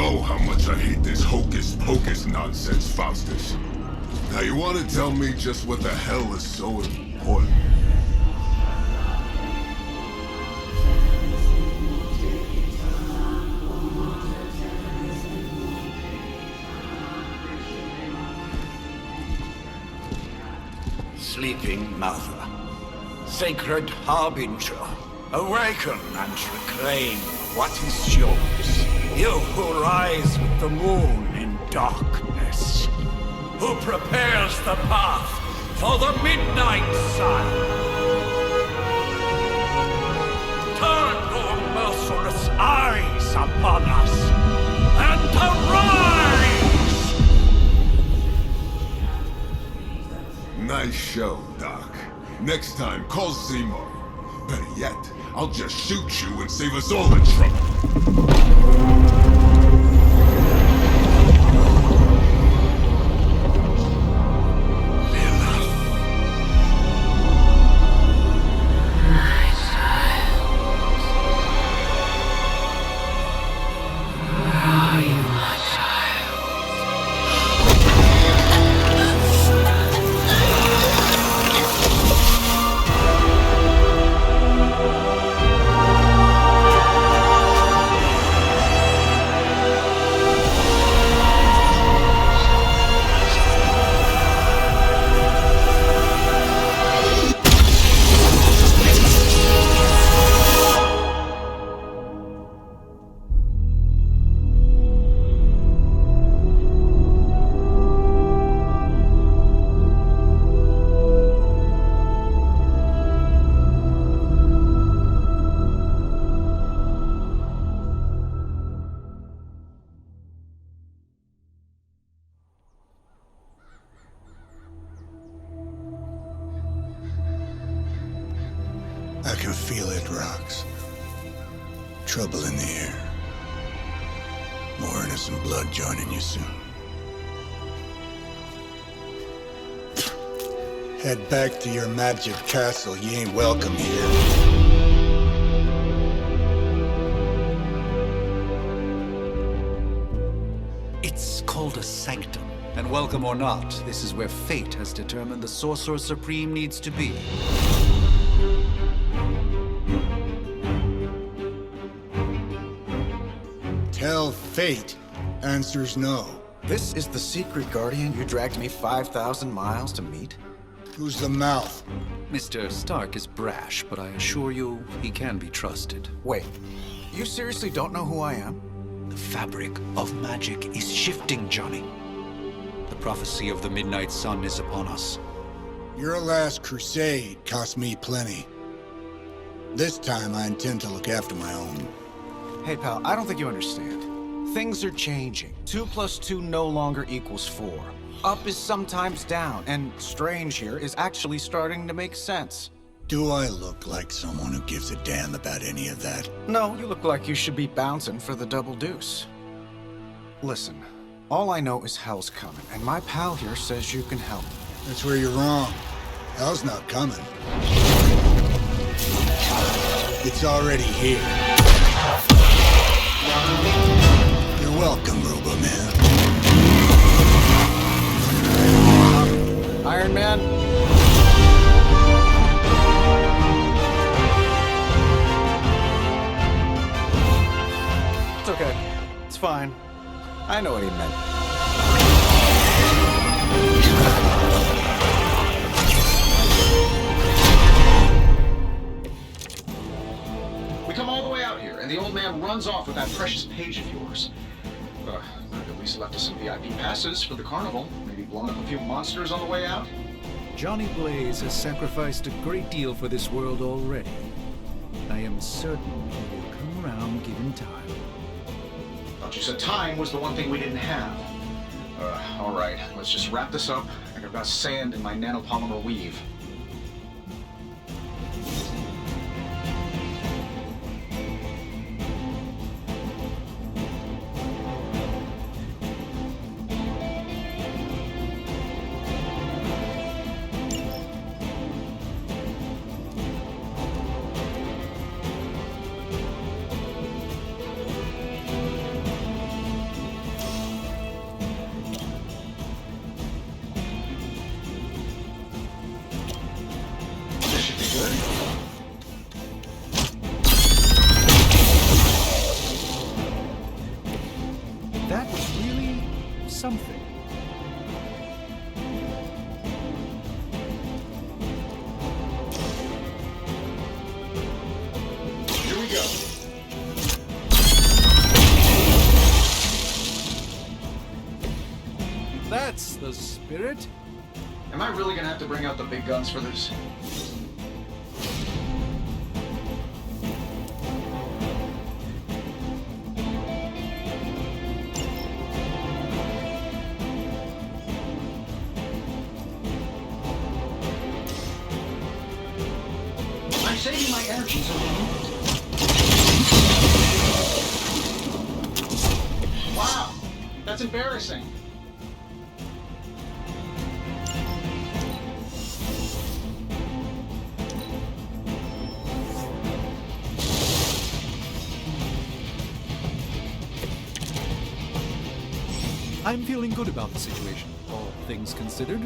know how much I hate this hocus-pocus nonsense, Faustus. Now you want to tell me just what the hell is so important? Sleeping Mother, sacred harbinger, awaken and reclaim what is yours. You who rise with the moon in darkness, who prepares the path for the midnight sun. Turn your merciless eyes upon us and arise! Nice show, Doc. Next time, call Seymour. Better yet, I'll just shoot you and save us all the trouble. I can feel it, Rox. Trouble in the air. More innocent blood joining you soon. Head back to your magic castle. You ain't welcome here. It's called a sanctum. And welcome or not, this is where fate has determined the Sorcerer Supreme needs to be. Tell fate. Answers no. This is the secret guardian you dragged me 5,000 miles to meet? Who's the mouth? Mr. Stark is brash, but I assure you, he can be trusted. Wait, you seriously don't know who I am? The fabric of magic is shifting, Johnny. The prophecy of the Midnight Sun is upon us. Your last crusade cost me plenty. This time I intend to look after my own. Hey pal, I don't think you understand. Things are changing. 2 + 2 no longer equals 4. Up is sometimes down, and strange here is actually starting to make sense. Do I look like someone who gives a damn about any of that? No, you look like you should be bouncing for the double deuce. Listen, all I know is hell's coming, and my pal here says you can help. That's where you're wrong. Hell's not coming. It's already here. You're welcome, Robo-Man. Iron Man? It's okay. It's fine. I know what he meant. We come all the way out here, and the old man runs off with that precious page of yours. At least left us some VIP passes for the carnival. Maybe blown up a few monsters on the way out. Johnny Blaze has sacrificed a great deal for this world already. I am certain he will come around given time. Thought you said time was the one thing we didn't have. All right, let's just wrap this up. I think I've got sand in my nanopolymer weave. That's the spirit. Am I really gonna have to bring out the big guns for this? I'm saving my energy so they need it. Wow, that's embarrassing. I'm feeling good about the situation, all things considered.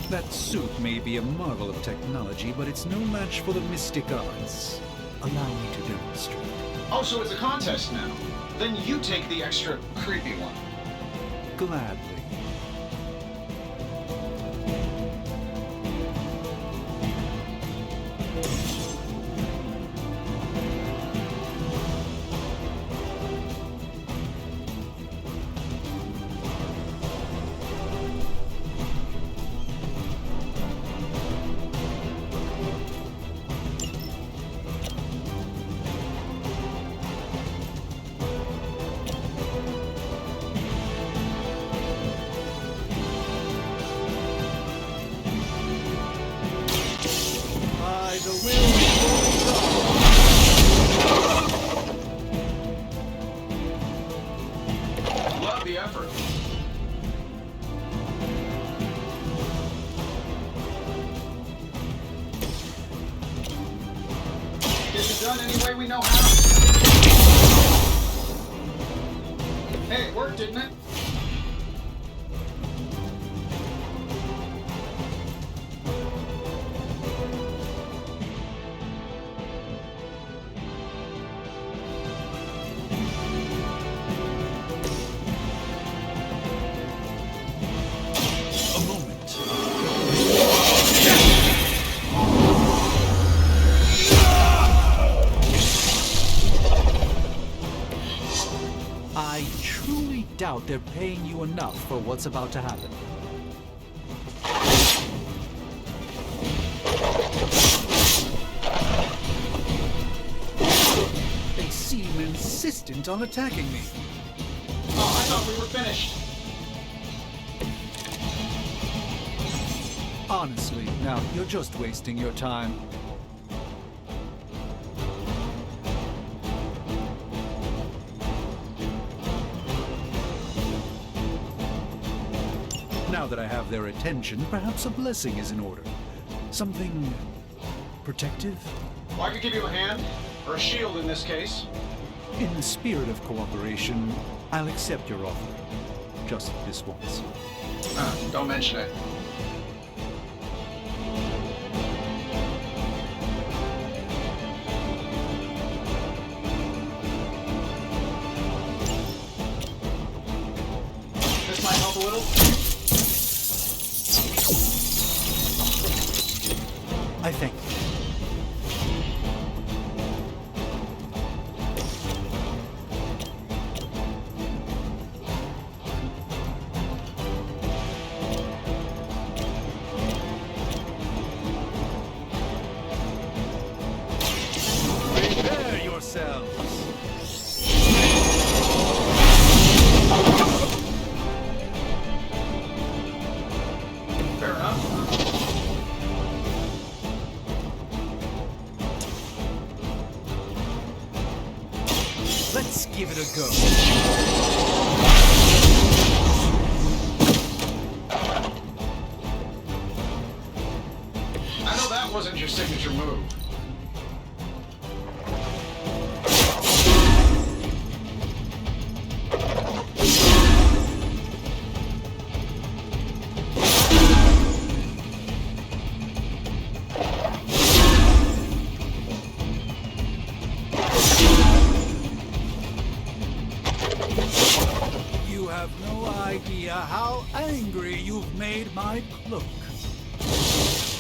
That suit may be a marvel of technology, but it's no match for the mystic arts. Allow me to demonstrate. Oh, so it's a contest now. Then you take the extra creepy one. Gladly. By the will of Love the effort. Get it done any way we know how. Hey, it worked, didn't it? a moment. I truly doubt they're paying you enough for what's about to happen. They seem insistent on attacking me. Oh, I thought we were finished. Honestly, now you're just wasting your time. Now that I have their attention, perhaps a blessing is in order. Something protective? Well, I could give you a hand, or a shield in this case. In the spirit of cooperation, I'll accept your offer. Just this once. Don't mention it. This might help a little. I thank you. Prepare yourselves. Fair enough. Let's give it a go. I know that wasn't your signature move. You have no idea how angry you've made my cloak.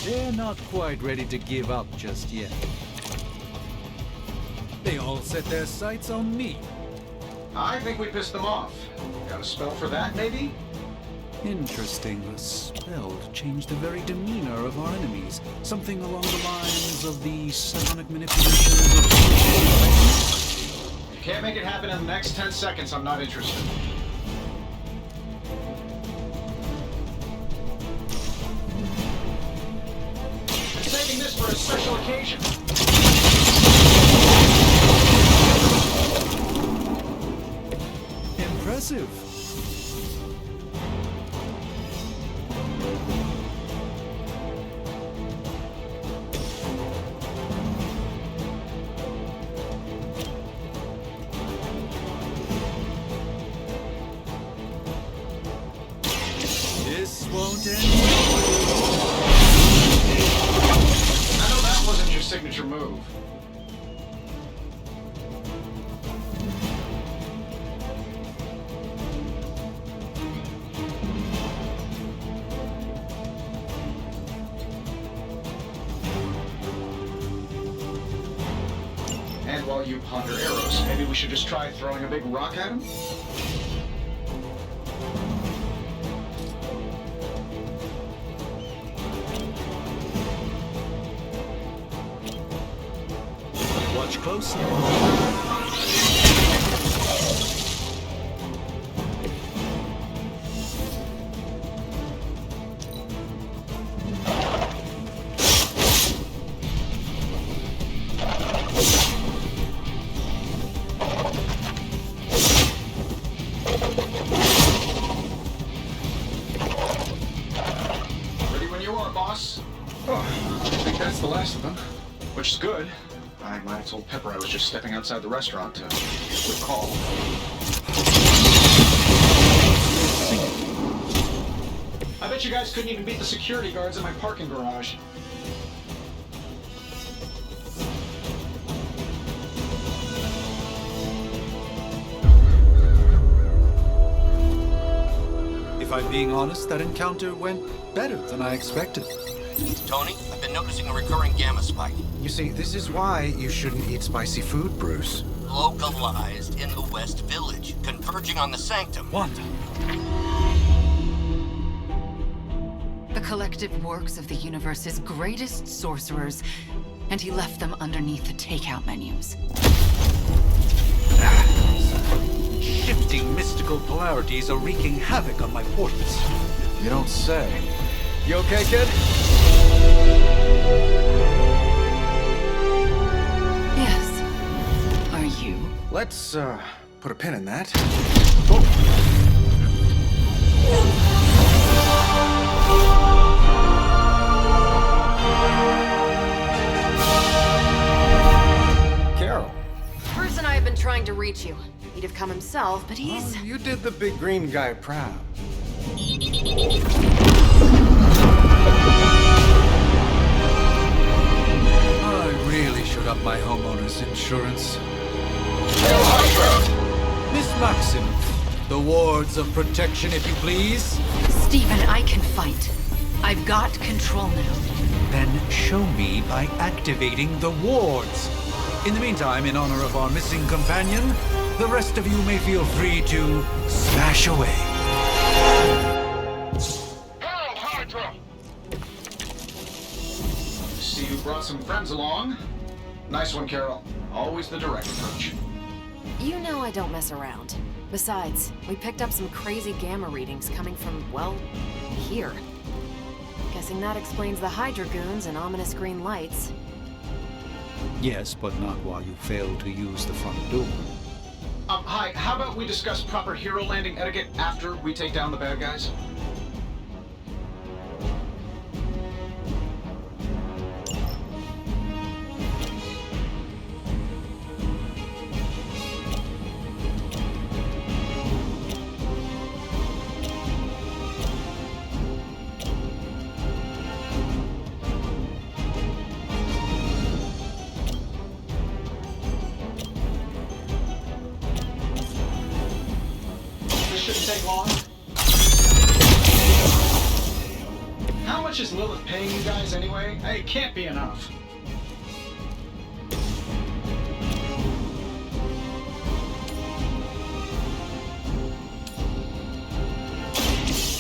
They're not quite ready to give up just yet. They all set their sights on me. I think we pissed them off. Got a spell for that, maybe? Interesting. A spell to change the very demeanor of our enemies. Something along the lines of the psionic manipulations of... If you can't make it happen in the next 10 seconds, I'm not interested. I'm saving this for a special occasion. Impressive. This won't end. I know that wasn't your signature move. And while you ponder arrows, maybe we should just try throwing a big rock at him? Watch closely. Ready when you are, boss. Oh, I think that's the last of them. Which is good. I might have told Pepper I was just stepping outside the restaurant to quick call. I bet you guys couldn't even beat the security guards in my parking garage. If I'm being honest, that encounter went better than I expected. Tony, I've been noticing a recurring gamma spike. You see, this is why you shouldn't eat spicy food, Bruce. Localized in the West Village, converging on the Sanctum. Wanda. The collective works of the universe's greatest sorcerers, and he left them underneath the takeout menus. Shifting mystical polarities are wreaking havoc on my portals. You don't say. You okay, kid? Yes. Are you? Let's, put a pin in that. Carol. Bruce and I have been trying to reach you. He'd have come himself, but he's... Oh, you did the big green guy proud. I really should up my homeowner's insurance. Miss Maxim, the wards of protection, if you please. Stephen, I can fight. I've got control now. Then show me by activating the wards. In the meantime, in honor of our missing companion, the rest of you may feel free to smash away. See you brought some friends along. Nice one, Carol. Always the direct approach. You know I don't mess around. Besides, we picked up some crazy gamma readings coming from, well, here. Guessing that explains the Hydra goons and ominous green lights. Yes, but not while you fail to use the front door. Hi, how about we discuss proper hero landing etiquette after we take down the bad guys? This shouldn't take long. How much much is Lilith paying you guys anyway? Hey, it can't be enough.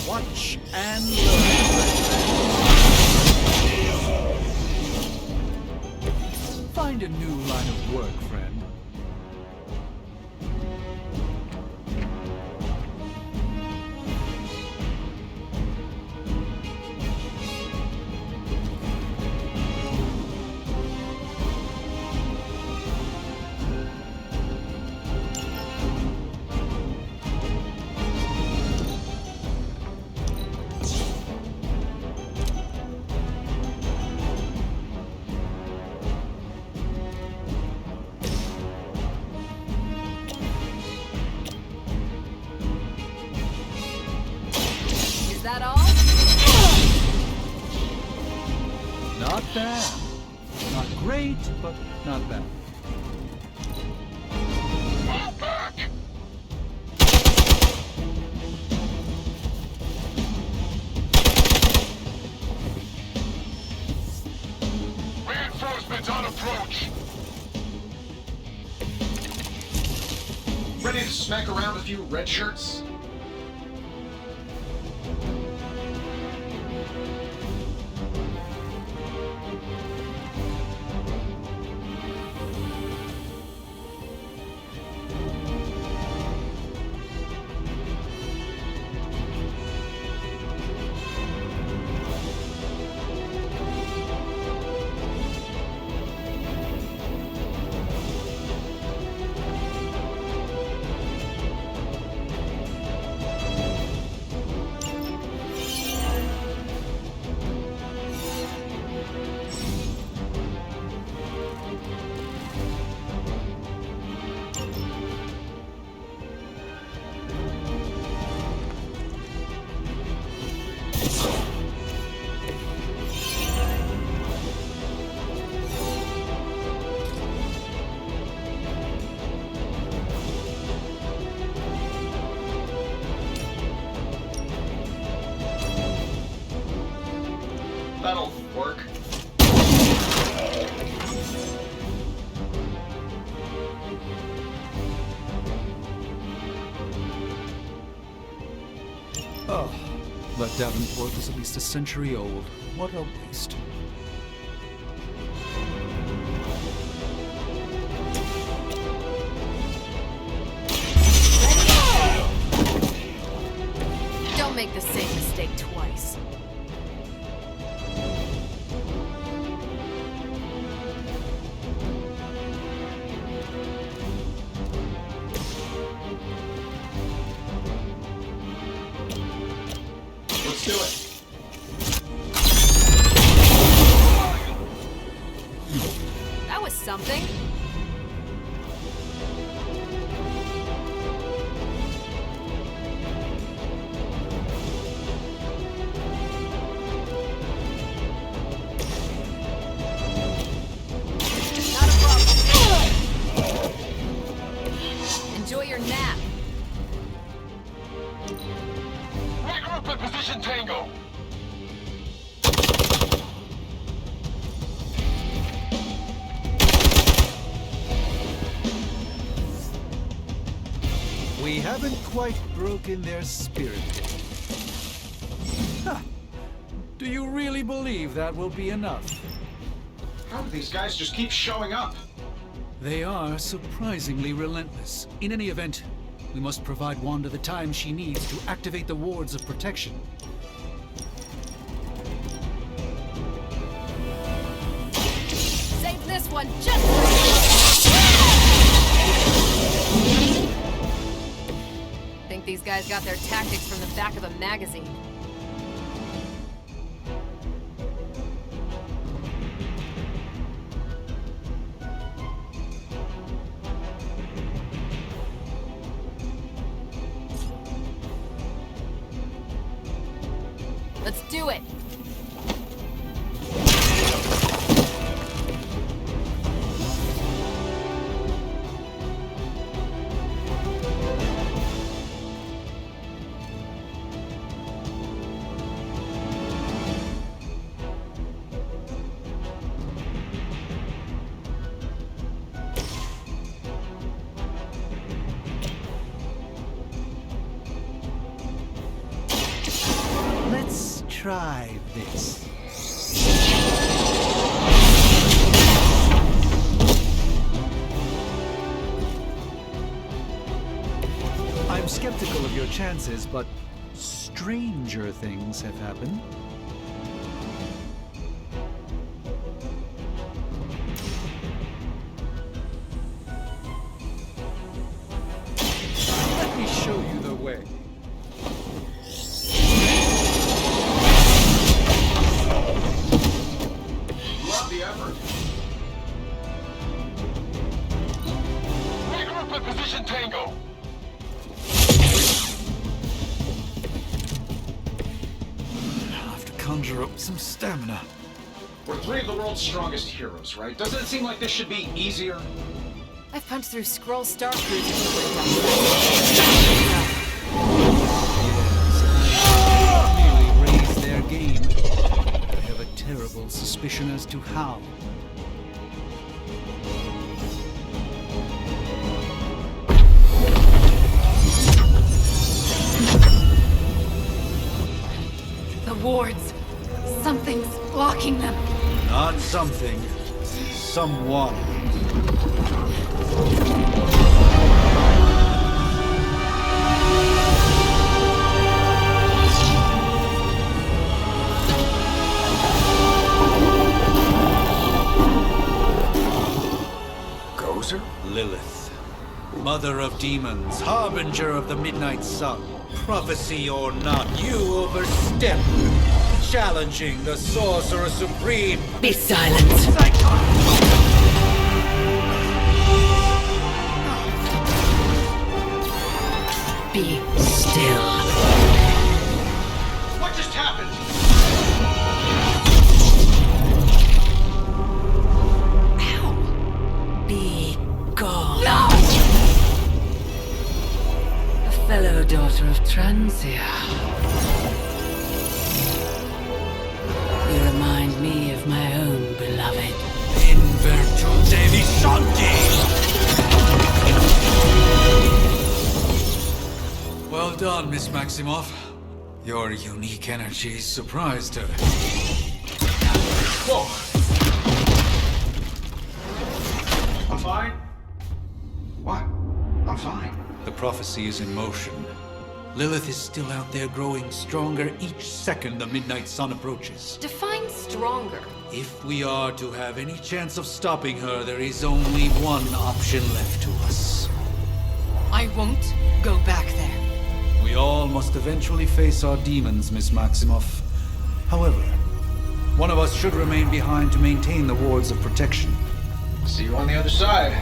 Watch and learn. Find a new line of work, friend. Is that all? Not bad. Not great, but not bad. Reinforcements on approach. Ready to smack around a few red shirts? That'll work. Oh, that Davenport was at least a century old. What a waste. Don't make the same mistake twice. Let's do it. That was something. Not a problem. Enjoy your nap. Regroup in position, Tango. We haven't quite broken their spirit yet. Huh. Do you really believe that will be enough? How do these guys just keep showing up? They are surprisingly relentless. In any event, we must provide Wanda the time she needs to activate the wards of protection. Save this one just for you. Think these guys got their tactics from the back of a magazine. Let's do it! try this. I'm skeptical of your chances, but stranger things have happened. Let me show you the way. Love the effort. Regroup in position Tango. I'll have to conjure up some stamina. We're three of the world's strongest heroes, right? Doesn't it seem like this should be easier? I've punched through Skrull Star Cruiser. Really raise their game. I have a terrible suspicion as to how. The wards. Something's blocking them. Not something. Someone. Gozer? Lilith. Mother of demons, harbinger of the midnight sun. Prophecy or not, you overstep. Challenging the Sorcerer Supreme. Be silent. Be still. What just happened? Be gone. No! A fellow daughter of Transia. You remind me of my own beloved. In virtù Devi Sancti! Well done, Miss Maximoff. Your unique energy surprised her. Whoa! I'm fine. What? I'm fine. The prophecy is in motion. Lilith is still out there growing stronger each second the midnight sun approaches. Define stronger. If we are to have any chance of stopping her, there is only one option left to us. I won't go back there. We all must eventually face our demons, Miss Maximoff. However, one of us should remain behind to maintain the wards of protection. See you on the other side.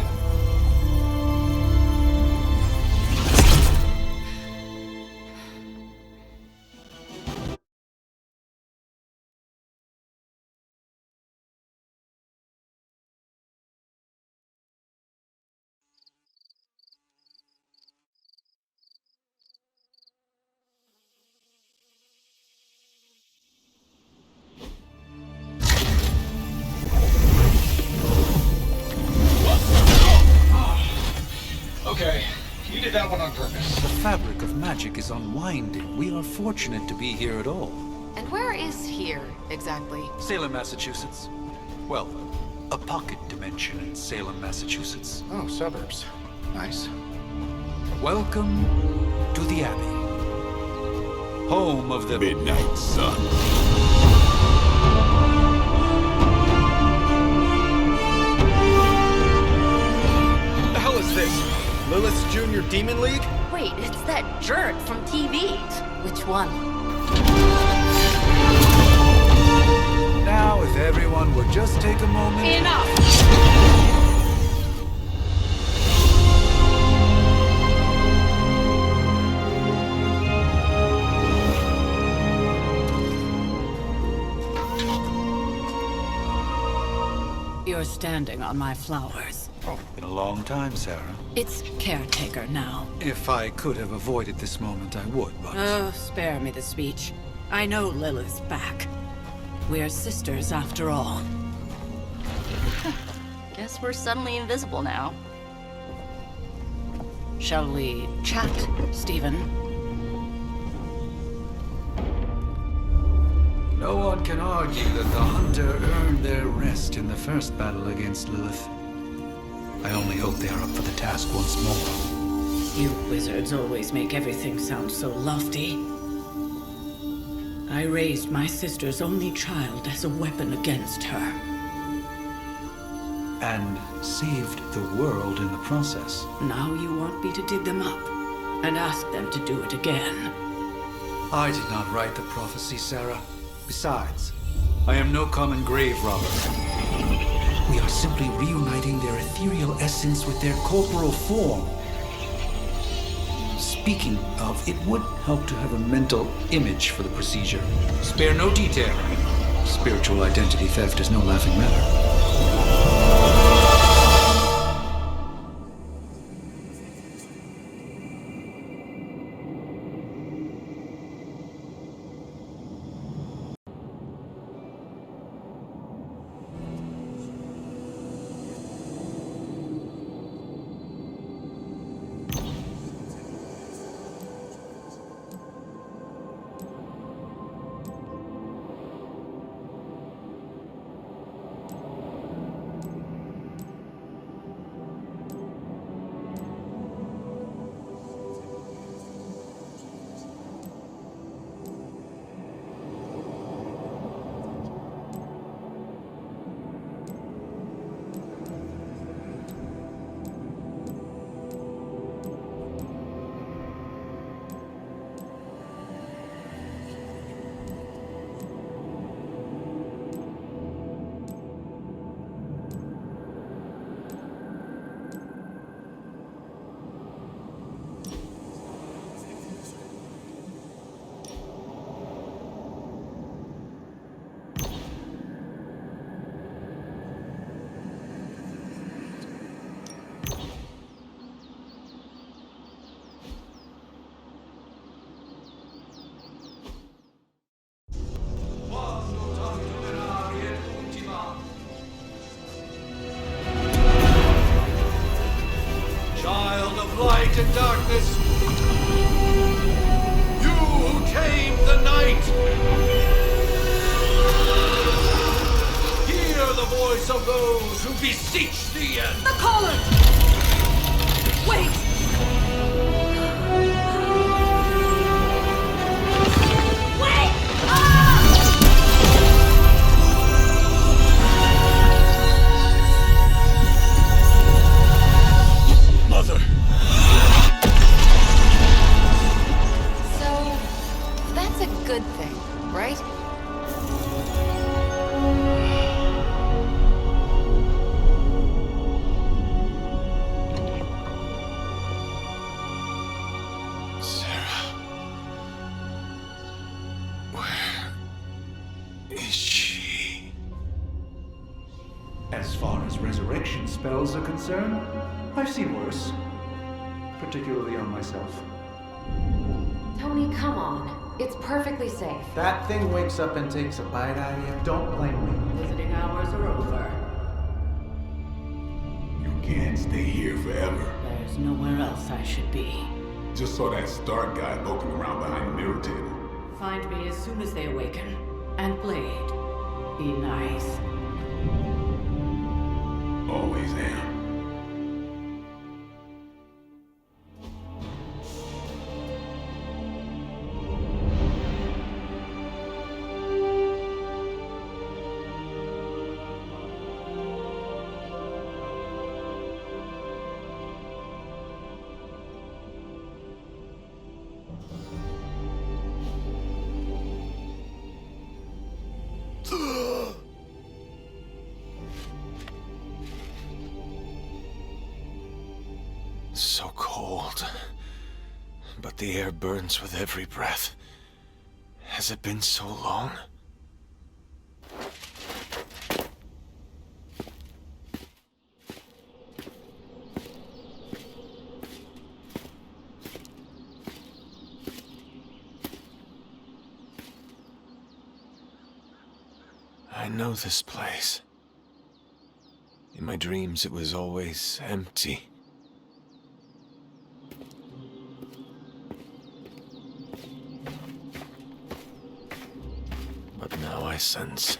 Okay, you did that one on purpose. The fabric of magic is unwinding. We are fortunate to be here at all. And where is here, exactly? Salem, Massachusetts. Well, a pocket dimension in Salem, Massachusetts. Oh, suburbs. Nice. Welcome to the Abbey. Home of the Midnight Sun. The hell is this? Lilith's Junior Demon League? Wait, it's that jerk from TV. Which one? Now, if everyone would just take a moment... Enough! You're standing on my flowers. Oh, been a long time, Sarah. It's caretaker now. If I could have avoided this moment, I would, but... Oh, spare me the speech. I know Lilith's back. We're sisters after all. Guess we're suddenly invisible now. Shall we chat, Stephen? No one can argue that the Hunter earned their rest in the first battle against Lilith. I only hope they are up for the task once more. You wizards always make everything sound so lofty. I raised my sister's only child as a weapon against her. And saved the world in the process. Now you want me to dig them up and ask them to do it again. I did not write the prophecy, Sarah. Besides, I am no common grave robber. We are simply reuniting their ethereal essence with their corporal form. Speaking of, it would help to have a mental image for the procedure. Spare no detail. Spiritual identity theft is no laughing matter. Light and darkness, you who tame the night, hear the voice of those who beseech the end. The caller! Wait! Wait! Mother! That's a good thing, right? Sarah. Where is she? As far as resurrection spells are concerned, I've seen worse. Particularly on myself. Tony, come on. It's perfectly safe. That thing wakes up and takes a bite out of you. Don't blame me. Visiting hours are over. You can't stay here forever. There's nowhere else I should be. Just saw that Stark guy poking around behind the mirror table. Find me as soon as they awaken. And Blade, be nice. Always am. So cold. But the air burns with every breath. Has it been so long? I know this place. In my dreams, it was always empty. But now my sons.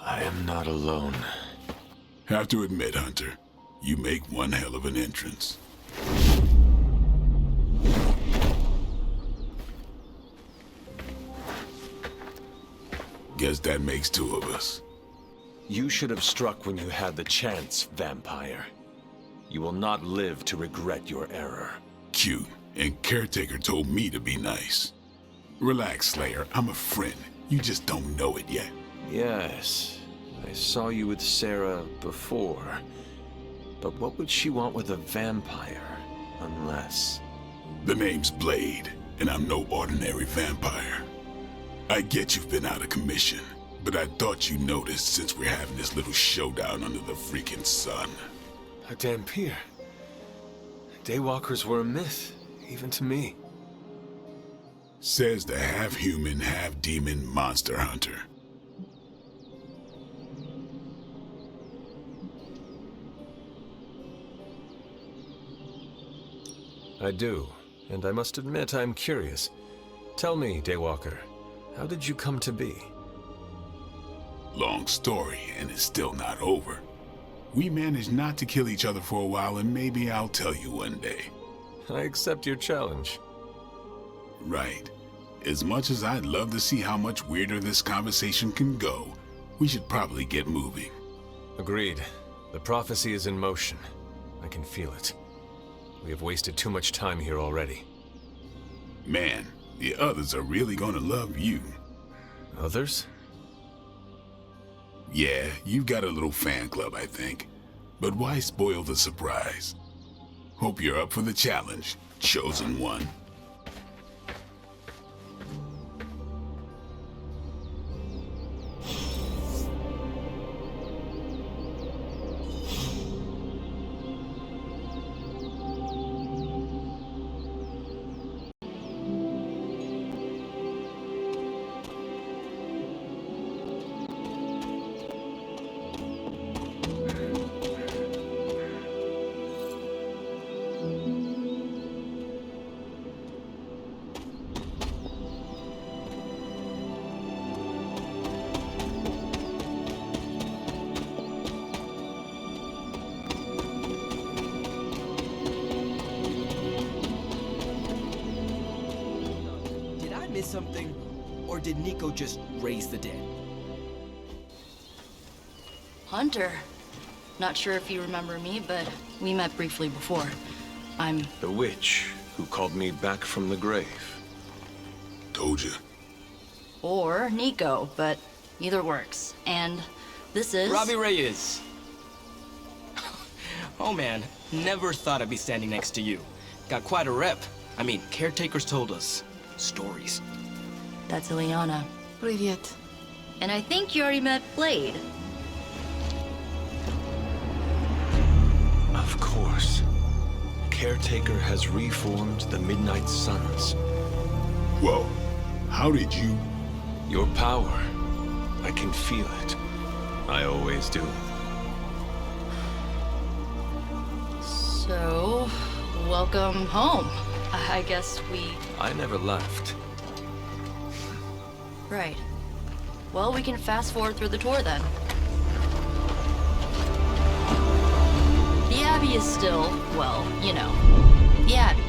I am not alone. Have to admit, Hunter, you make one hell of an entrance. Guess that makes two of us. You should have struck when you had the chance, vampire. You will not live to regret your error. Cute, and Caretaker told me to be nice. Relax, Slayer, I'm a friend. You just don't know it yet. Yes, I saw you with Sarah before. But what would she want with a vampire, unless... The name's Blade, and I'm no ordinary vampire. I get you've been out of commission, but I thought you noticed since we're having this little showdown under the freaking sun. A Dampier. Daywalkers were a myth, even to me. Says the half-human, half-demon monster hunter. I do, and I must admit I'm curious. Tell me, Daywalker, how did you come to be? Long story, and it's still not over. We managed not to kill each other for a while, and maybe I'll tell you one day. I accept your challenge. Right. As much as I'd love to see how much weirder this conversation can go, we should probably get moving. Agreed. The prophecy is in motion. I can feel it. We have wasted too much time here already. Man, the others are really gonna love you. Others? Yeah, you've got a little fan club, I think. But why spoil the surprise? Hope you're up for the challenge, chosen one. Something, or did Nico just raise the dead? Hunter. Not sure if you remember me, but we met briefly before. I'm... The witch who called me back from the grave. Told you. Or Nico, but either works. And this is... Robbie Reyes. Oh man, never thought I'd be standing next to you. Got quite a rep. I mean, caretakers told us stories. That's Ileana. Привет. And I think you already met Blade. Of course. Caretaker has reformed the Midnight Suns. Whoa, how did you... Your power. I can feel it. I always do. So, welcome home. I guess we... I never left. Right. Well, we can fast forward through the tour then. The Abbey is still, well, you know, the Abbey.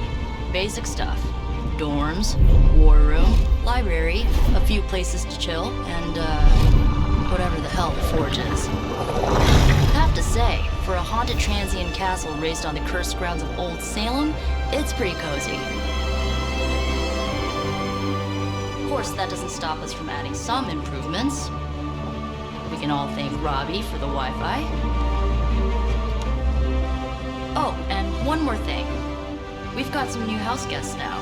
Basic stuff. Dorms, war room, library, a few places to chill, and, whatever the hell the Forge is. I have to say, for a haunted transient castle raised on the cursed grounds of Old Salem, it's pretty cozy. Of course, that doesn't stop us from adding some improvements. We can all thank Robbie for the Wi-Fi. Oh, and one more thing. We've got some new house guests now.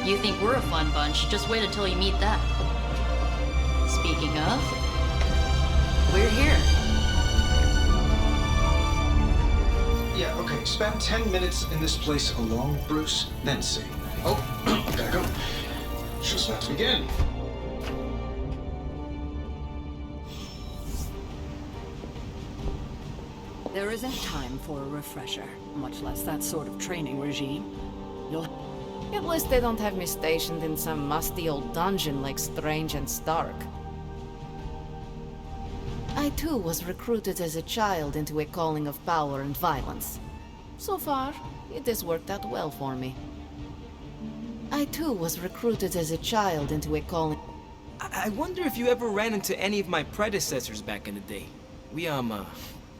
You think we're a fun bunch, just wait until you meet them. Speaking of, we're here. Yeah, okay. Spend 10 minutes in this place alone, Bruce, then see. Oh, gotta go. Show's about to begin. There isn't time for a refresher, much less that sort of training regime. At least they don't have me stationed in some musty old dungeon like Strange and Stark. I too was recruited as a child into a calling of power and violence. So far, it has worked out well for me. I too was recruited as a child into a calling... I wonder if you ever ran into any of my predecessors back in the day. We,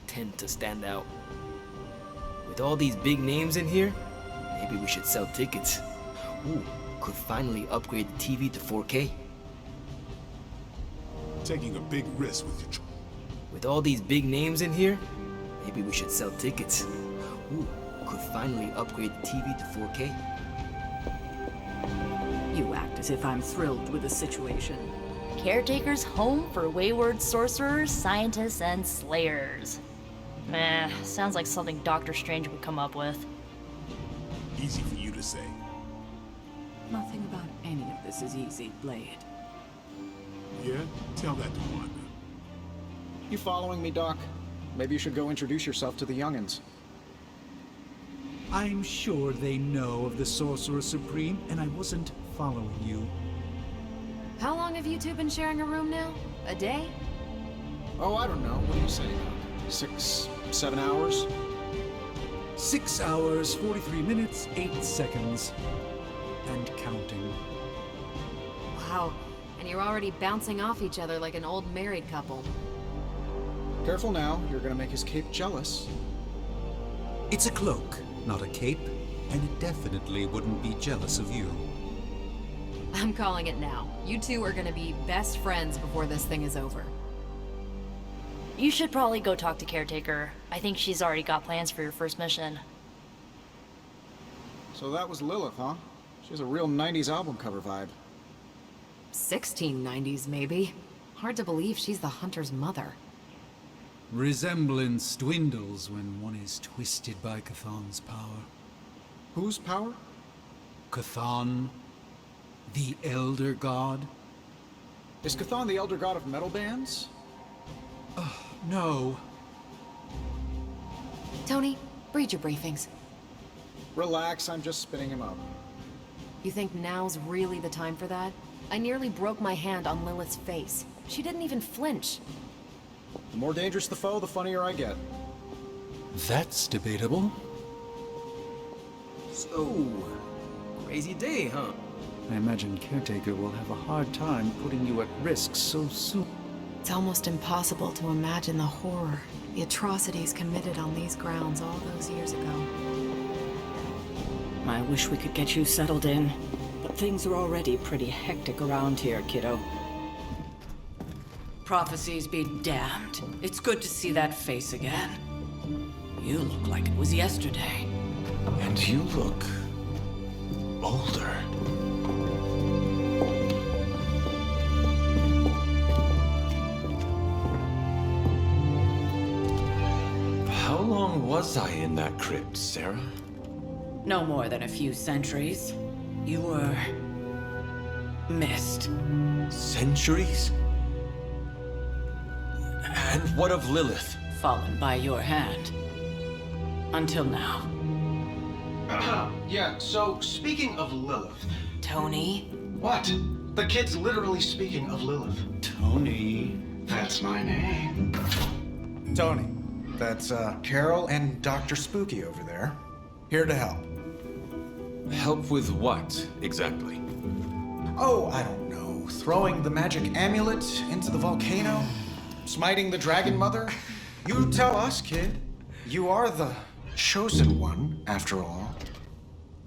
tend to stand out. With all these big names in here, maybe we should sell tickets. Ooh, could finally upgrade the TV to 4K. Taking a big risk with your... With all these big names in here, maybe we should sell tickets. Ooh, could finally upgrade the TV to 4K. You act as if I'm thrilled with the situation. Caretaker's home for wayward sorcerers, scientists, and slayers. Meh, sounds like something Doctor Strange would come up with. Easy for you to say. Nothing about any of this is easy, Blade. Yeah? Tell that to Wanda. You following me, Doc? Maybe you should go introduce yourself to the youngins. I'm sure they know of the Sorcerer Supreme, and I wasn't following you. How long have you two been sharing a room now? A day? Oh, I don't know. What do you say, Doc? 6, 7 hours? 6 hours, 43 minutes, 8 seconds. And counting. Wow. And you're already bouncing off each other like an old married couple. Careful now, you're gonna make his cape jealous. It's a cloak, not a cape, and it definitely wouldn't be jealous of you. I'm calling it now. You two are gonna be best friends before this thing is over. You should probably go talk to Caretaker. I think she's already got plans for your first mission. So that was Lilith, huh? She has a real 90s album cover vibe. 1690s, maybe. Hard to believe she's the Hunter's mother. Resemblance dwindles when one is twisted by Chthon's power. Whose power? Chthon, the Elder God. Is Chthon the Elder God of metal bands? No. Tony, read your briefings. Relax, I'm just spinning him up. You think now's really the time for that? I nearly broke my hand on Lilith's face. She didn't even flinch. The more dangerous the foe, the funnier I get. That's debatable. So, crazy day, huh? I imagine Caretaker will have a hard time putting you at risk so soon. It's almost impossible to imagine the horror, the atrocities committed on these grounds all those years ago. I wish we could get you settled in, but things are already pretty hectic around here, kiddo. Prophecies be damned. It's good to see that face again. You look like it was yesterday. And you look... older. How long was I in that crypt, Sarah? No more than a few centuries. You were... missed. Centuries? And what of Lilith? Fallen by your hand. Until now. Yeah, so speaking of Lilith... Tony? What? The kid's literally speaking of Lilith. Tony. That's my name. Tony, that's Carol and Dr. Spooky over there. Here to help. Help with what, exactly? Oh, I don't know. Throwing the magic amulet into the volcano? Smiting the Dragon Mother? You tell us, kid. You are the chosen one, after all.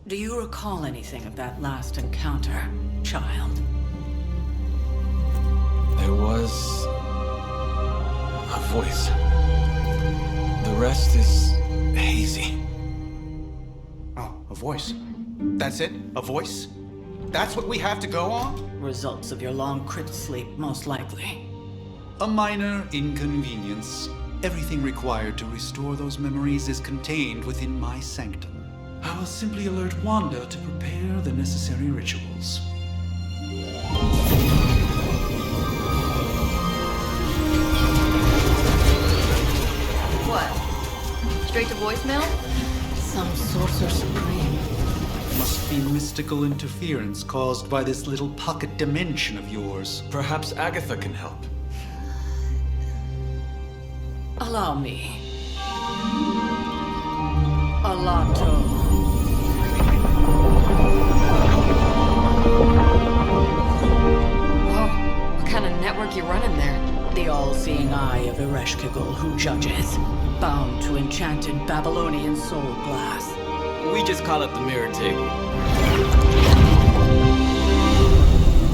Do you recall anything of that last encounter, child? There was... a voice. The rest is hazy. Oh, a voice. That's it? A voice? That's what we have to go on? Results of your long crypt sleep, most likely. A minor inconvenience. Everything required to restore those memories is contained within my sanctum. I will simply alert Wanda to prepare the necessary rituals. What? Straight to voicemail? Some Sorcerer Supreme. Must be mystical interference caused by this little pocket dimension of yours. Perhaps Agatha can help. Allow me. Alato. Whoa, what kind of network you running there? The all-seeing eye of Ereshkigal who judges, bound to enchanted Babylonian soul glass. We just call it the mirror table.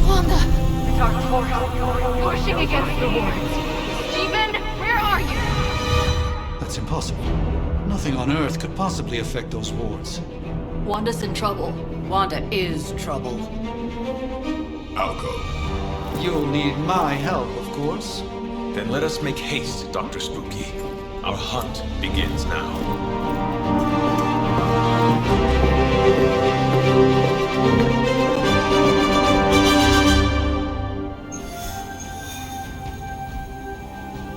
Wanda! The dark portal, pushing against the wards. Stephen, where are you? That's impossible. Nothing on Earth could possibly affect those wards. Wanda's in trouble. Wanda is trouble. I'll go. You'll need my help, of course. Then let us make haste, Dr. Spooky. Our hunt begins now.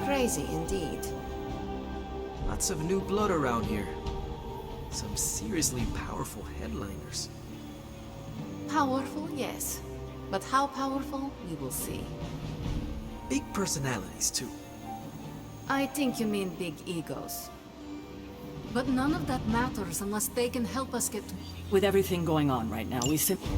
Crazy indeed. Lots of new blood around here. Some seriously powerful headliners. Powerful, yes. But how powerful, we will see. Big personalities, too. I think you mean big egos. But none of that matters unless they can help us get... With everything going on right now, we simply...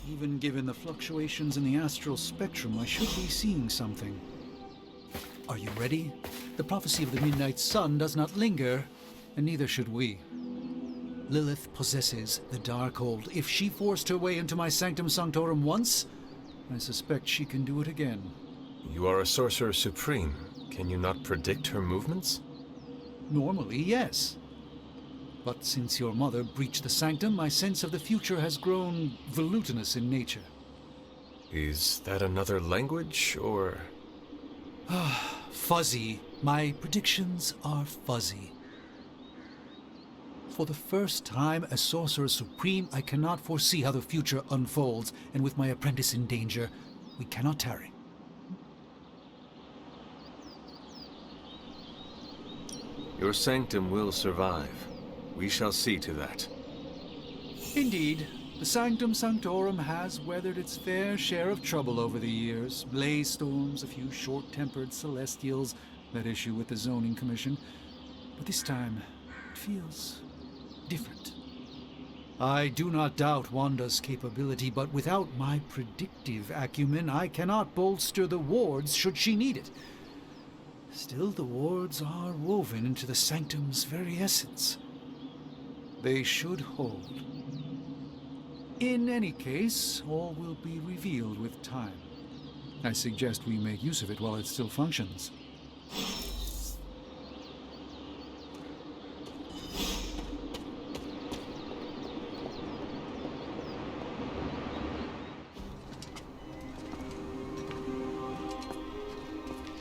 Even given the fluctuations in the astral spectrum, I should be seeing something. Are you ready? The prophecy of the midnight sun does not linger, and neither should we. Lilith possesses the Darkhold. If she forced her way into my sanctum sanctorum once, I suspect she can do it again. You are a sorcerer supreme. Can you not predict her movements? Normally, yes. But since your mother breached the sanctum, my sense of the future has grown volutinous in nature. Is that another language, or...? Fuzzy. My predictions are fuzzy. For the first time as Sorcerer Supreme, I cannot foresee how the future unfolds, and with my apprentice in danger, we cannot tarry. Your sanctum will survive. We shall see to that. Indeed, the Sanctum Sanctorum has weathered its fair share of trouble over the years. Blaze storms, a few short-tempered celestials that issue with the Zoning Commission. But this time, it feels different. I do not doubt Wanda's capability, but without my predictive acumen, I cannot bolster the wards should she need it. Still, the wards are woven into the Sanctum's very essence. They should hold. In any case, all will be revealed with time. I suggest we make use of it while it still functions.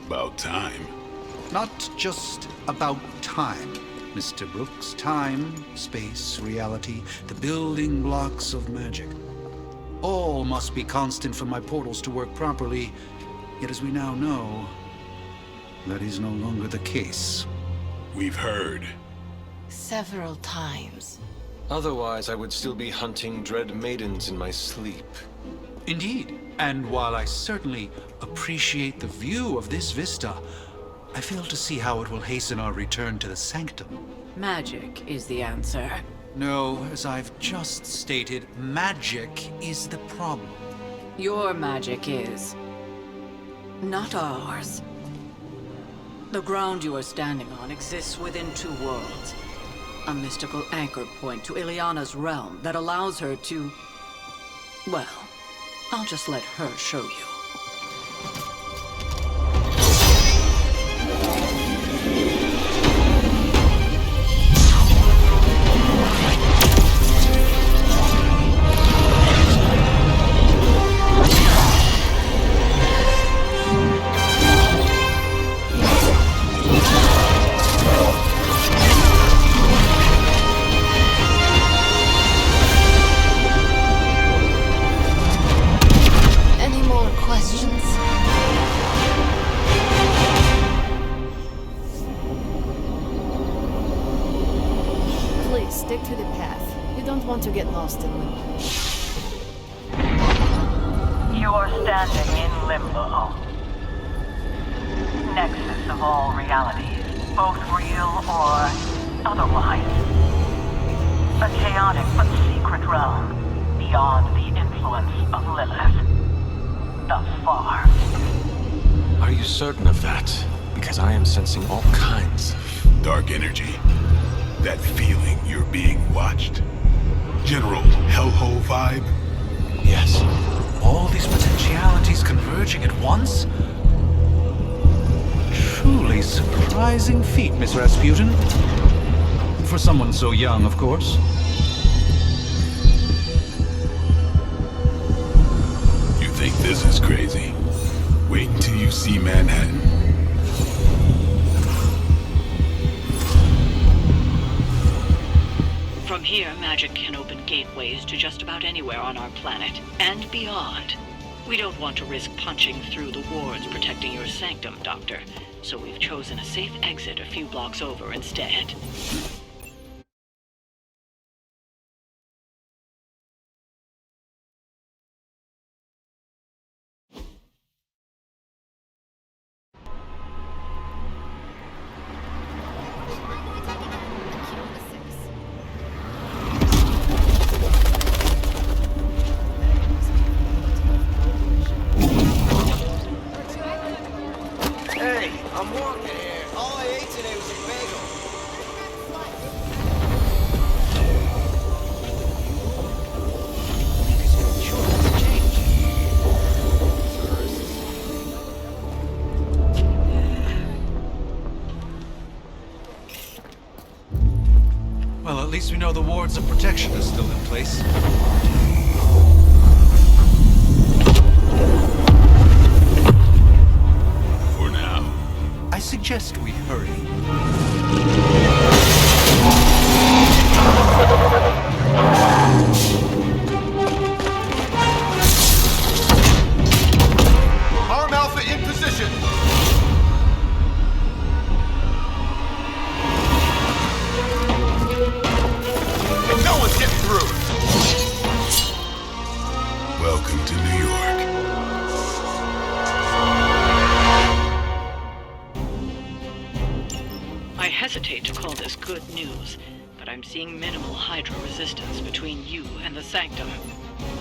About time. Not just about time, Mr. Brooks. Time, space, reality, the building blocks of magic. All must be constant for my portals to work properly, yet as we now know, that is no longer the case. We've heard. Several times. Otherwise, I would still be hunting dread maidens in my sleep. Indeed, and while I certainly appreciate the view of this vista, I fail to see how it will hasten our return to the Sanctum. Magic is the answer. No, as I've just stated, magic is the problem. Your magic is... not ours. The ground you are standing on exists within two worlds. A mystical anchor point to Ileana's realm that allows her to... well, I'll just let her show you. Stick to the path. You don't want to get lost in limbo. You're standing in limbo. Nexus of all realities, both real or otherwise. A chaotic but secret realm beyond the influence of Lilith. Thus far. Are you certain of that? Because I am sensing all kinds of dark energy. That feeling you're being watched. General hellhole vibe. Yes. All these potentialities converging at once? Truly surprising feat, Miss Rasputin. For someone so young, of course. You think this is crazy? Wait until you see Manhattan. From here, magic can open gateways to just about anywhere on our planet, and beyond. We don't want to risk punching through the wards protecting your sanctum, Doctor, so we've chosen a safe exit a few blocks over instead. Hey, I'm walking here. All I ate today was a bagel. Well, at least we know the wards of protection are still in place. For now. I suggest we hurry. Arm Alpha in position. No one's getting through. Welcome to New York. I hesitate to call this good news, but I'm seeing minimal Hydra resistance between you and the Sanctum.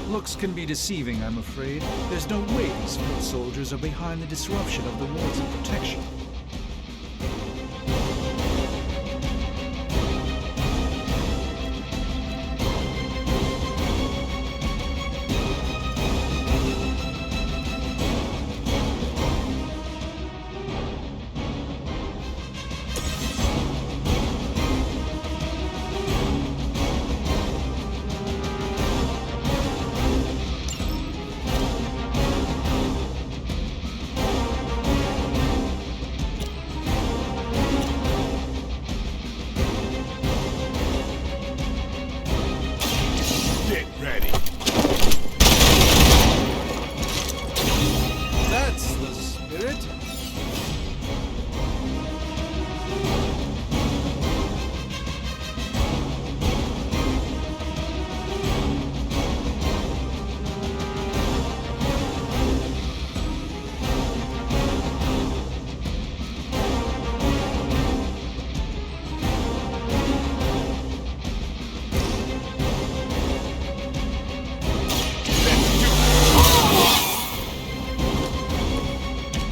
Looks can be deceiving, I'm afraid. There's no way these foot soldiers are behind the disruption of the wards of protection. Get ready. That's the spirit.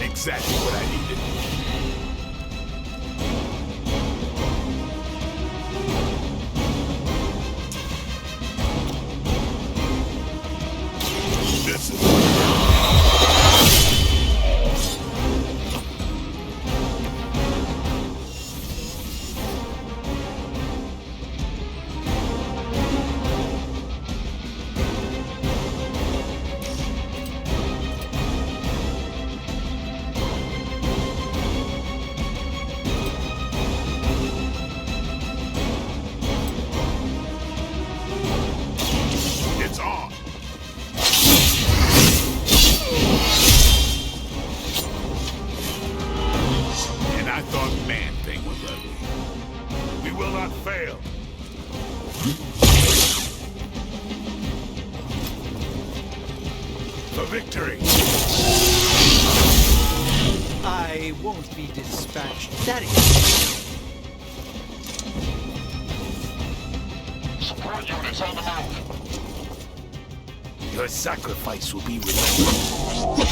Exactly what I needed. This is it's on. And I thought Man-Thing was ugly. We will not fail. For victory! I won't be dispatched. That is... Support units on the move! Your sacrifice will be remembered.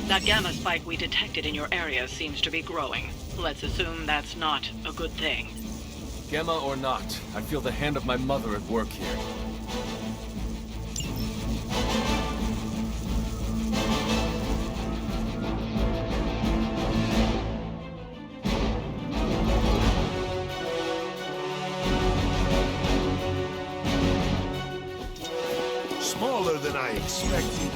That gamma spike we detected in your area seems to be growing. Let's assume that's not a good thing. Gamma or not, I feel the hand of my mother at work here. Smaller than I expected.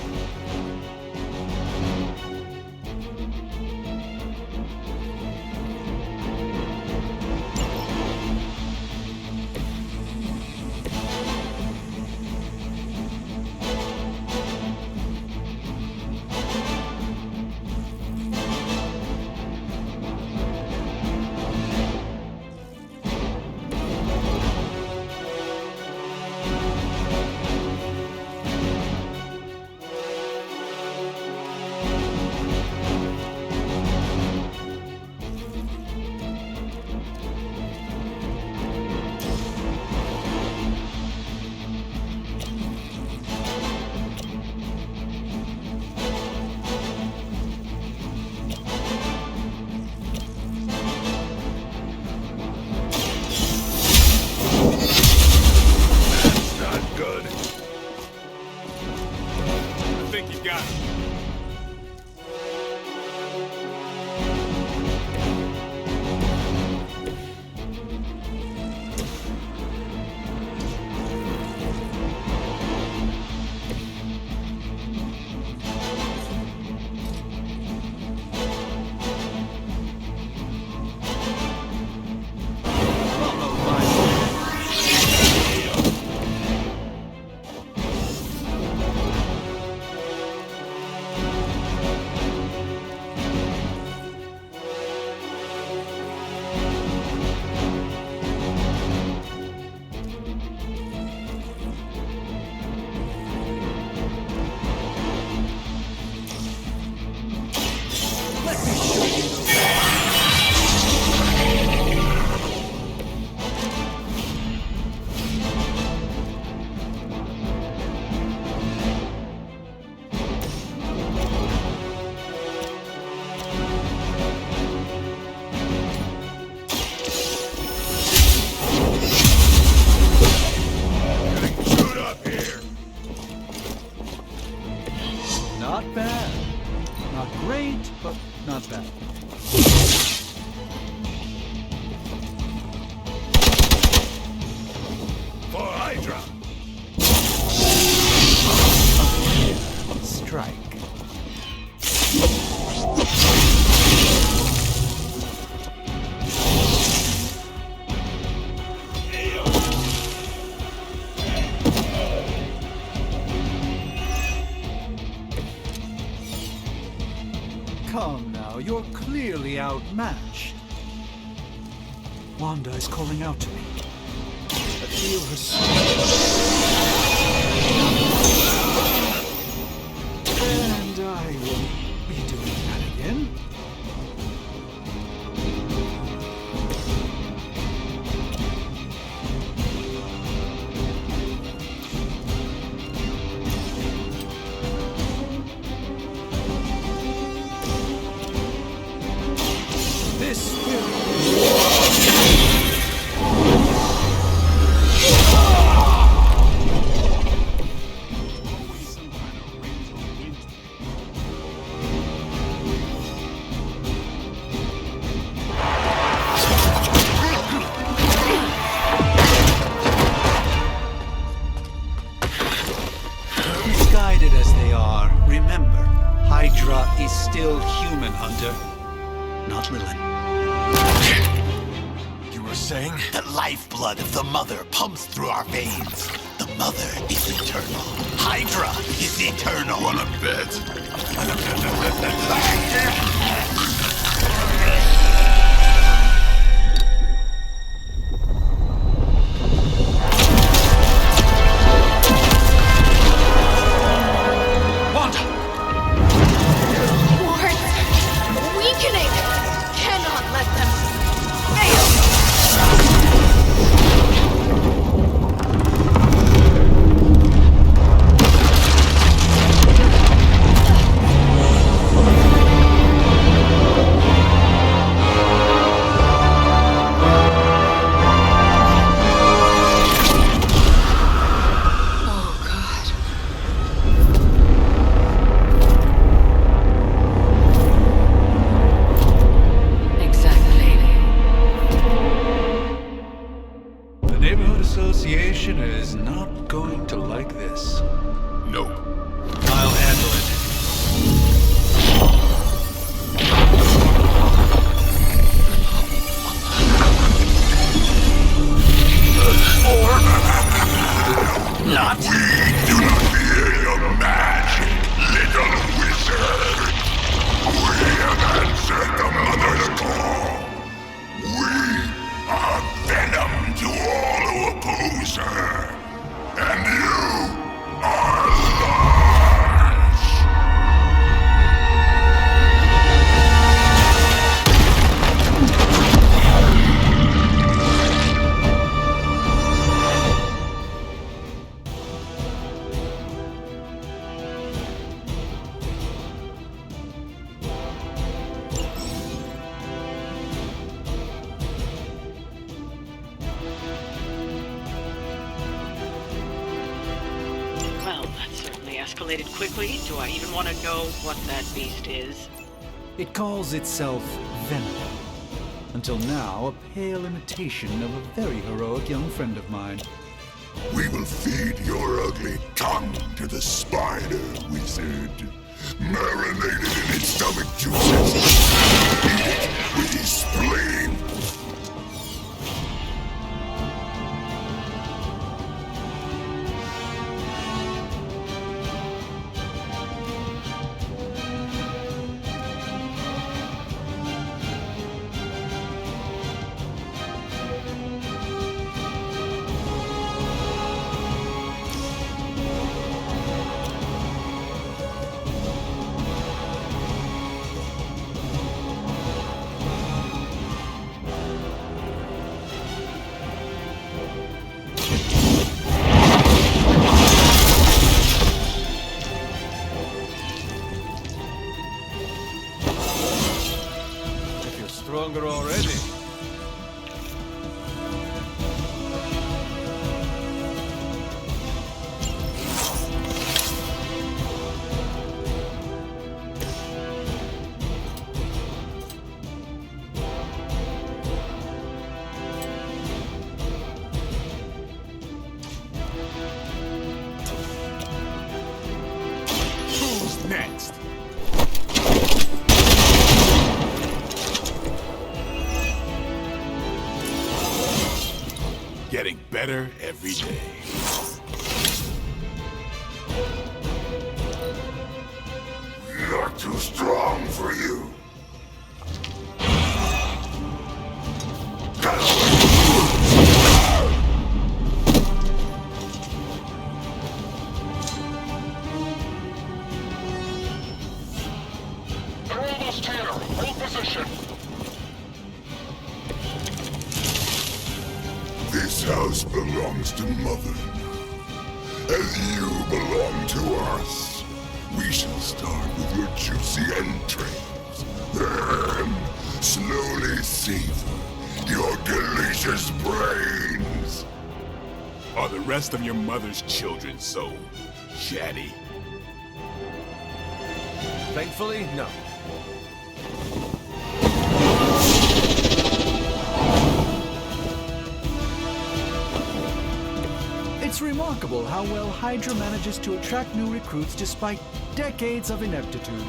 Not bad. Not great, but not bad. For Hydra! Strike. Come now, you're clearly outmatched. Wanda is calling out to me. I feel her and I won't be doing that again. This misguided as they are, remember, Hydra is still human, Hunter, not Lilith. You were saying? The lifeblood of the Mother pumps through our veins. The mother is eternal. Hydra is eternal. Wanna bet? Association is not going to like this. Nope. I'll handle it. Not. We do not fear your magic, little wizard. We have answered the mother's call. We are venom to all who oppose her. And you are large. Escalated quickly. Do I even want to know what that beast is? It calls itself Venom. Until now, a pale imitation of a very heroic young friend of mine. We will feed your ugly tongue to the spider wizard. Marinated in its stomach juices. Eat it with his spleen. Stronger already. Who's next? Getting better every day. Not too strong for you. They're almost here. Hold position. This house belongs to Mother now, as you belong to us. We shall start with your juicy entrails, then slowly savor your delicious brains. Are the rest of your mother's children so chatty? Thankfully, no. It's remarkable how well Hydra manages to attract new recruits despite decades of ineptitude.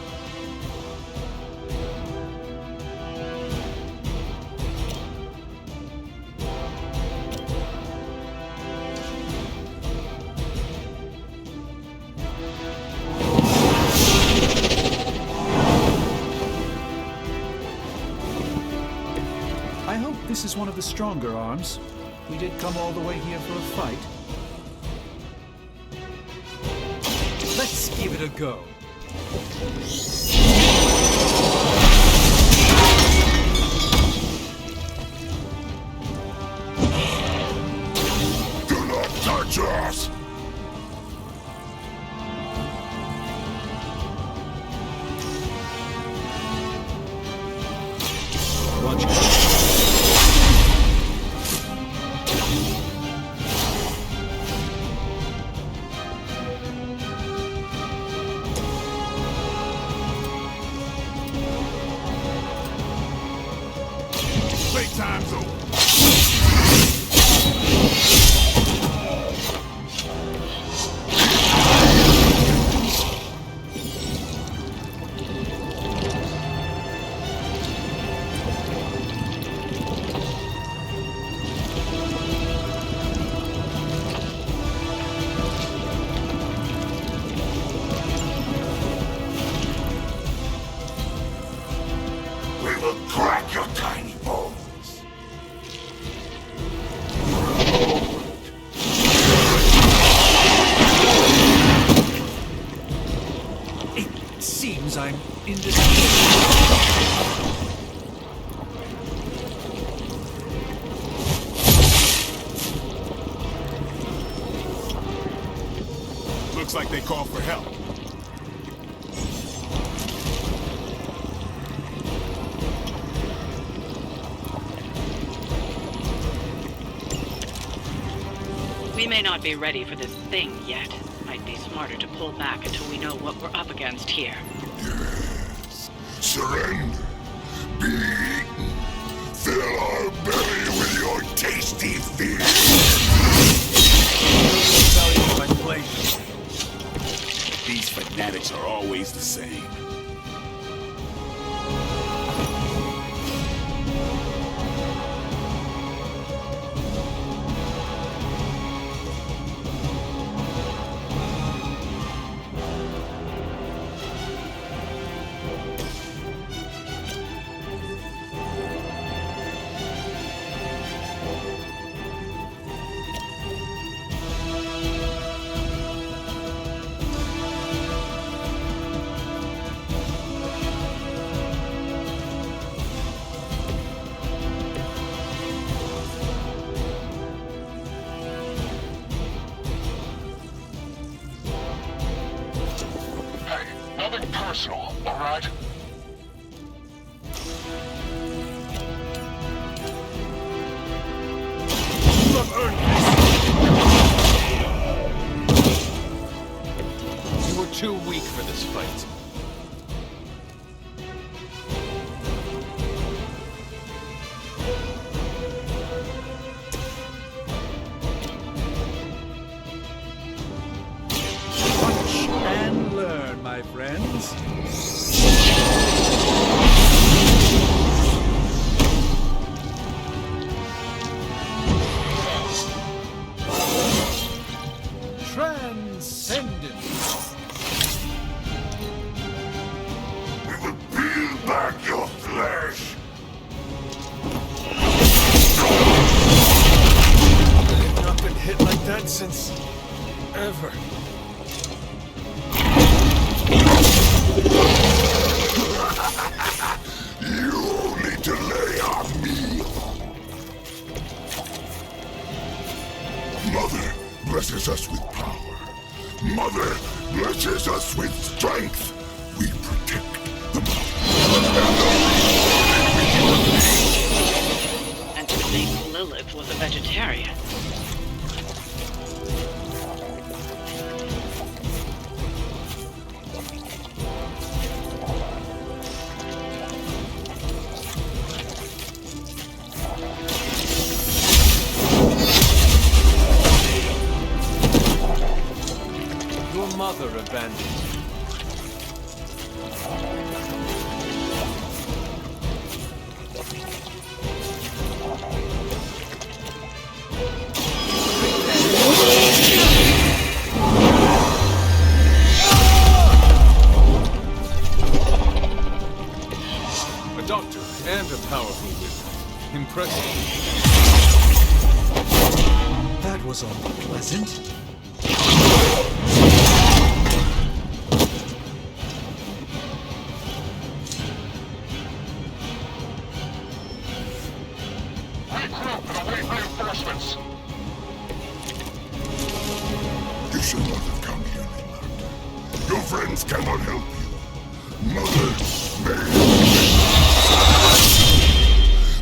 this is one of the stronger arms. We did come all the way here for a fight. Let's give it a go. Do not touch us! Watch out. Playtime's over. We will crack your tiny bones. It seems I'm in this. Looks like they call for help. We may not be ready for this thing yet. Might be smarter to pull back until we know what we're up against here. Yes. Surrender. Be eaten. Fill our belly with your tasty fear. My pleasure. These fanatics are always the same. Hey, nothing personal, all right? You have earned this. You were too weak for this fight. Watch and learn, my friends. Transcendence. We will peel back your flesh. I've not been hit like that since ever. You need to lay on me. Mother blesses us with power. Mother blesses us with strength. We protect the And to think Lilith was a vegetarian. Your mother abandoned you. A doctor and a powerful wizard. Impressive. was unpleasant. Regroup and await reinforcements. You should not have come here, Leonard. Your friends cannot help you. Mothers may,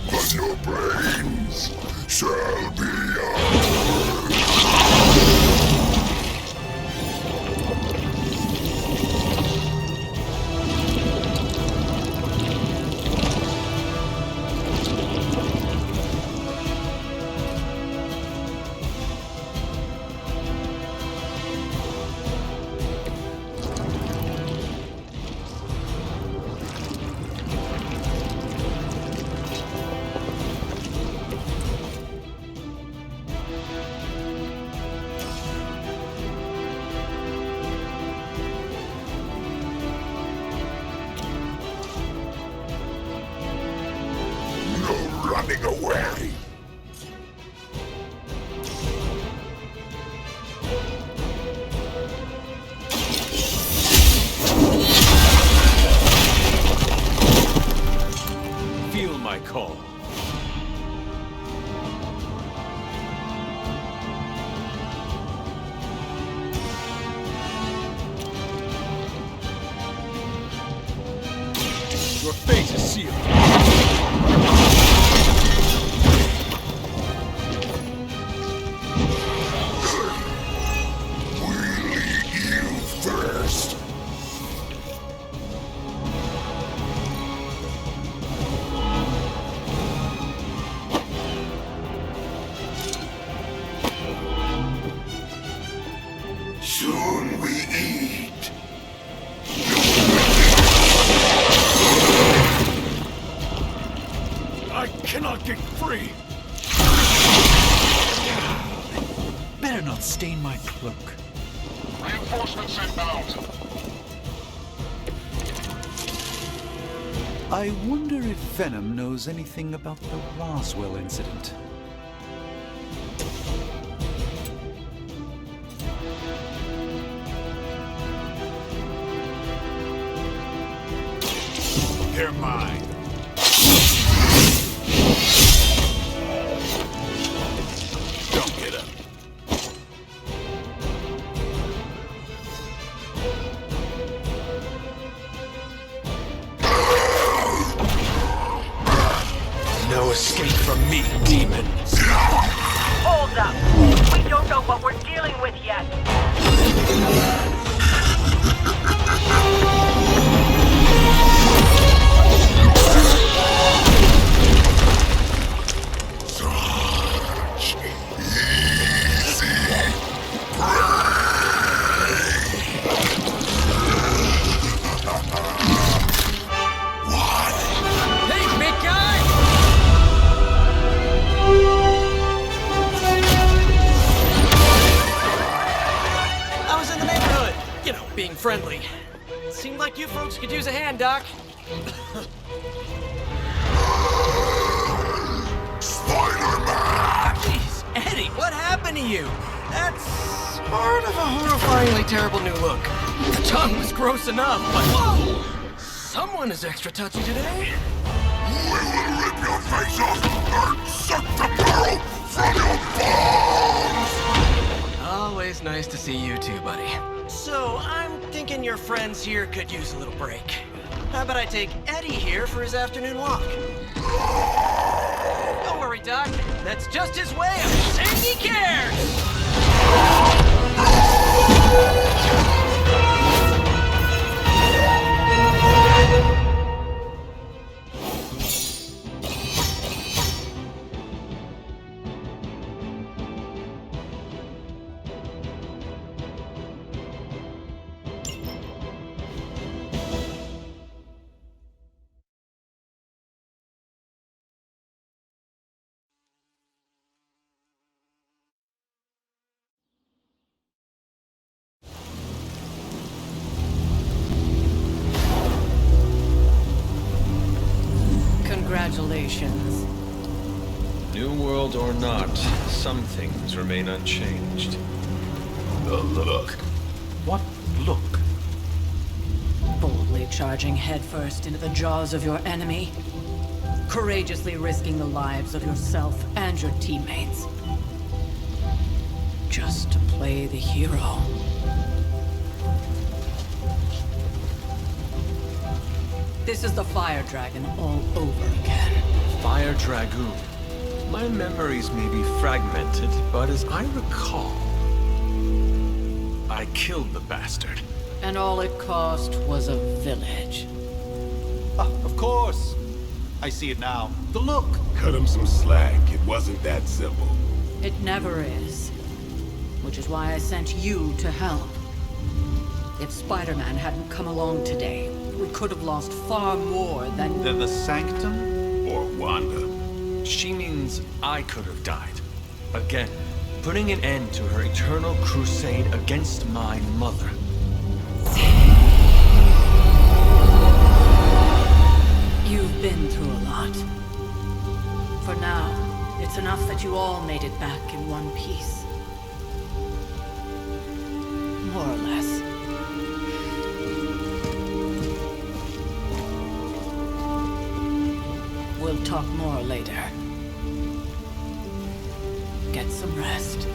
but your brains shall be ours. Running away! Feel my call. Your fate is sealed. Soon we eat. I cannot get free. Better not stain my cloak. Reinforcements inbound. I wonder if Venom knows anything about the Roswell incident. They're mine. Don't get up. No escape from me, demon. Hold up. We don't know what we're dealing with yet. Being friendly. Seemed like you folks could use a hand, Doc. Spider-Man! Jeez, Eddie, what happened to you? That's sort of a horrifyingly terrible new look. The tongue was gross enough, but whoa! Someone is extra touchy today. We will rip your face off and suck the marrow from your bones! Always nice to see you too, buddy. So, I'm thinking your friends here could use a little break. How about I take Eddie here for his afternoon walk? Don't worry, Doc. That's just his way of saying he cares! Congratulations. New world or not, some things remain unchanged. The look. What look? Boldly charging headfirst into the jaws of your enemy. Courageously risking the lives of yourself and your teammates. Just to play the hero. This is the Fire Dragon all over again. Fire Dragoon. My memories may be fragmented, but as I recall, I killed the bastard. And all it cost was a village. Of course. I see it now. The look. Cut him some slack. It wasn't that simple. It never is. Which is why I sent you to help. If Spider-Man hadn't come along today, we could have lost far more than... The Sanctum? Or Wanda. She means I could have died. Again, putting an end to her eternal crusade against my mother. You've been through a lot. For now, it's enough that you all made it back in one piece. More or less. We'll talk more later. Get some rest.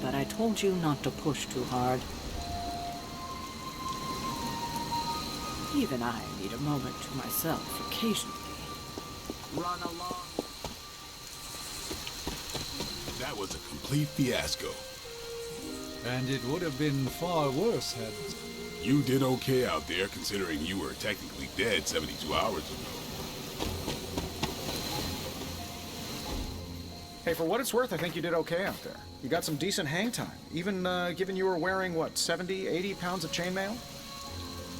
But I told you not to push too hard. Even I need a moment to myself occasionally. Run along. That was a complete fiasco. And it would have been far worse had... You did okay out there, considering you were technically dead 72 hours ago. Hey, for what it's worth, I think you did okay out there. You got some decent hang time, even given you were wearing, what, 70, 80 pounds of chainmail?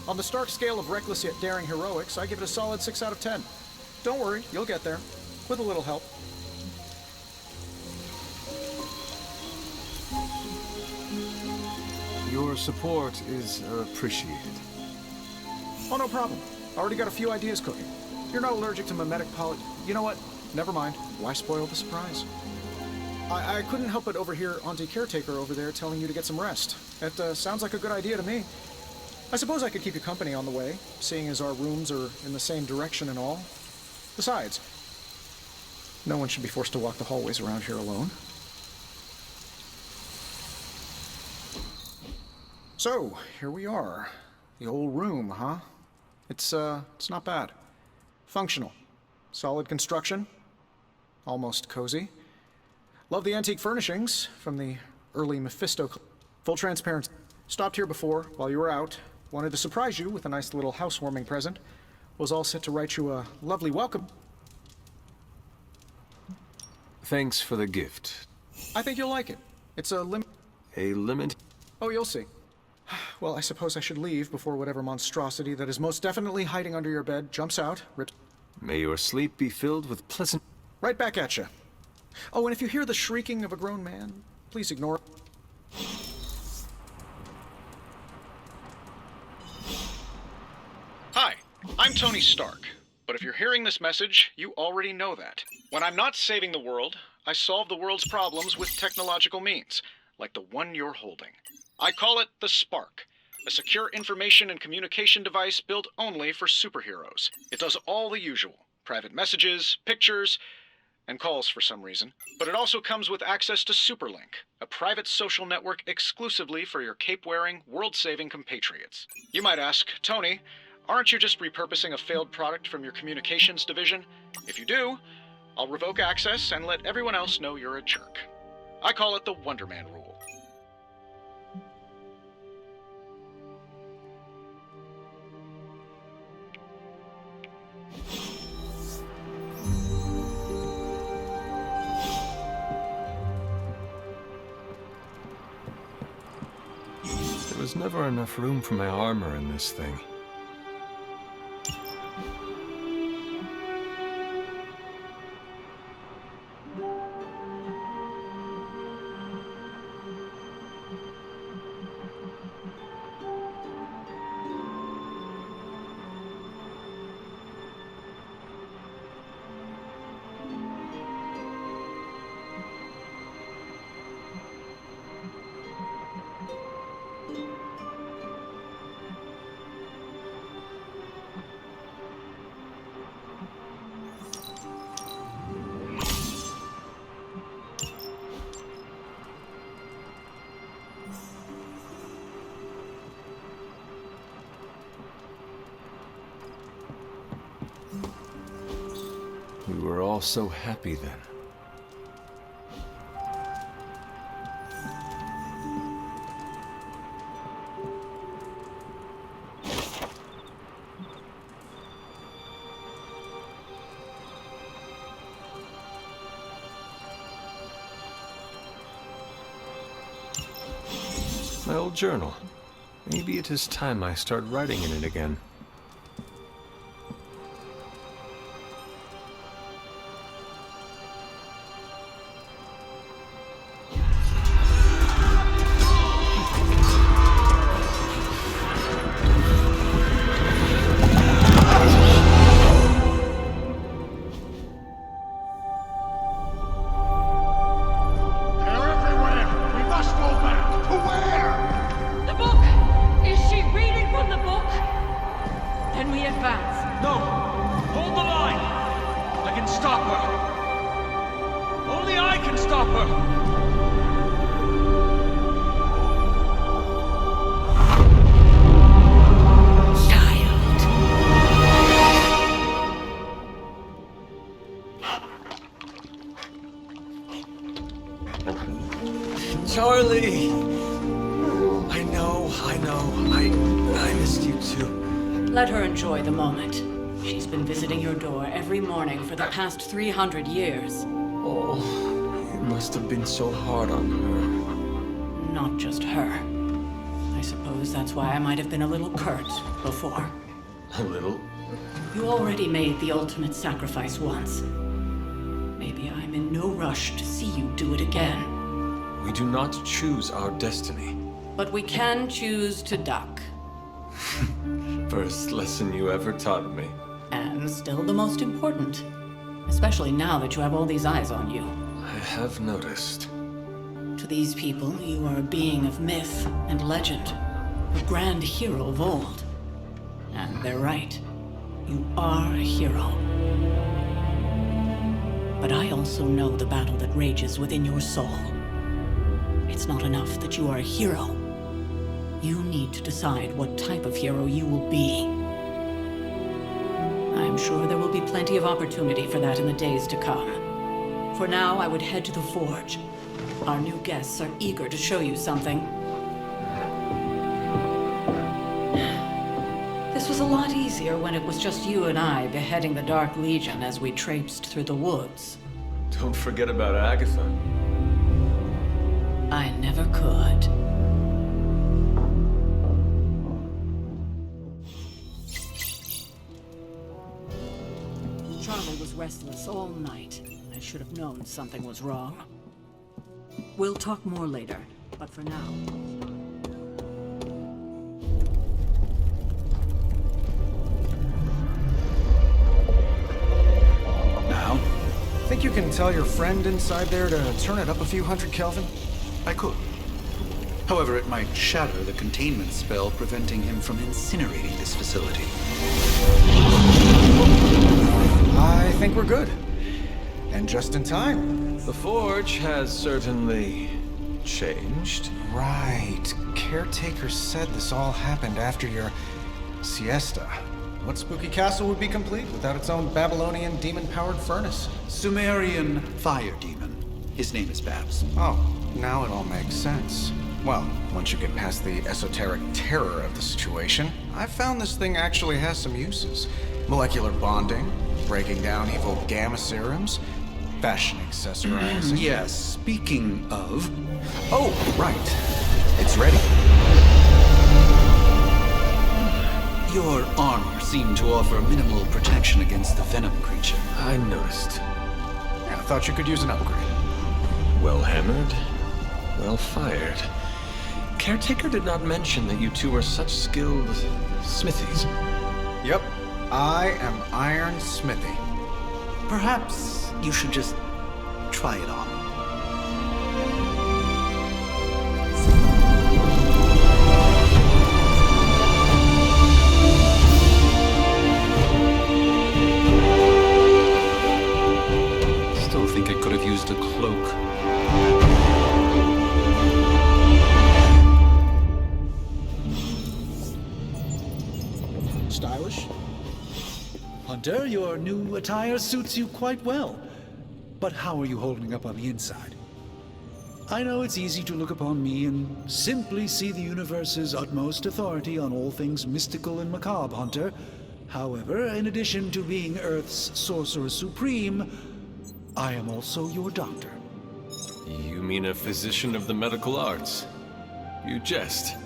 On the Stark scale of reckless yet daring heroics, I give it a solid 6 out of 10. Don't worry, you'll get there, with a little help. Your support is appreciated. Oh, no problem. Already got a few ideas cooking. You're not allergic to mimetic poly... You know what? Never mind. Why spoil the surprise? I couldn't help but overhear Auntie Caretaker over there telling you to get some rest. That sounds like a good idea to me. I suppose I could keep you company on the way, seeing as our rooms are in the same direction and all. Besides, no one should be forced to walk the hallways around here alone. So, here we are. The old room, huh? It's not bad. Functional. Solid construction. Almost cozy. Love the antique furnishings from the early Mephisto. Full transparency. Stopped here before, while you were out. Wanted to surprise you with a nice little housewarming present. Was all set to write you a lovely welcome. Thanks for the gift. I think you'll like it. It's a limit. A limit? Oh, you'll see. Well, I suppose I should leave before whatever monstrosity that is most definitely hiding under your bed jumps out, rips... May your sleep be filled with pleasant... Right back at you. Oh, and if you hear the shrieking of a grown man, please ignore it. Hi, I'm Tony Stark. But if you're hearing this message, you already know that. When I'm not saving the world, I solve the world's problems with technological means, like the one you're holding. I call it the Spark, a secure information and communication device built only for superheroes. It does all the usual, private messages, pictures, and calls for some reason. But it also comes with access to Superlink, a private social network exclusively for your cape-wearing, world-saving compatriots. You might ask, Tony, aren't you just repurposing a failed product from your communications division? If you do, I'll revoke access and let everyone else know you're a jerk. I call it the Wonder Man rule. There was never enough room for my armor in this thing. We were all so happy then. My old journal. Maybe it is time I start writing in it again. Charlie! I missed you too. Let her enjoy the moment. She's been visiting your door every morning for the past 300 years. Oh, it must have been so hard on her. Not just her. I suppose that's why I might have been a little curt before. A little? You already made the ultimate sacrifice once. Maybe I'm in no rush to see you do it again. We do not choose our destiny. But we can choose to duck. First lesson you ever taught me. And still the most important. Especially now that you have all these eyes on you. I have noticed. To these people, you are a being of myth and legend. A grand hero of old. And they're right. You are a hero. But I also know the battle that rages within your soul. It's not enough that you are a hero. You need to decide what type of hero you will be. I'm sure there will be plenty of opportunity for that in the days to come. For now, I would head to the forge. Our new guests are eager to show you something. This was a lot easier when it was just you and I beheading the Dark Legion as we traipsed through the woods. Don't forget about Agatha. I never could. Charlie was restless all night. I should have known something was wrong. We'll talk more later, but for now... Now? Think you can tell your friend inside there to turn it up a few hundred Kelvin? I could. However, it might shatter the containment spell preventing him from incinerating this facility. I think we're good. And just in time. The forge has certainly changed. Right. Caretaker said this all happened after your siesta. What spooky castle would be complete without its own Babylonian demon-powered furnace? Sumerian fire demon. His name is Babs. Oh, now it all makes sense. Well, once you get past the esoteric terror of the situation, I've found this thing actually has some uses. Molecular bonding, breaking down evil gamma serums, fashion accessorizing. Yes, speaking of... Oh, right. It's ready. armor seemed to offer minimal protection against the venom creature. I noticed. Yeah, I thought you could use an upgrade. Well hammered, well fired. Caretaker did not mention that you two are such skilled smithies. Yep, I am Iron Smithy. Perhaps you should just try it on. Still think it could have used a cloak. Stylish? Hunter, your new attire suits you quite well. But how are you holding up on the inside? I know it's easy to look upon me and simply see the universe's utmost authority on all things mystical and macabre, Hunter. However, in addition to being Earth's Sorcerer Supreme, I am also your doctor. You mean a physician of the medical arts? You jest.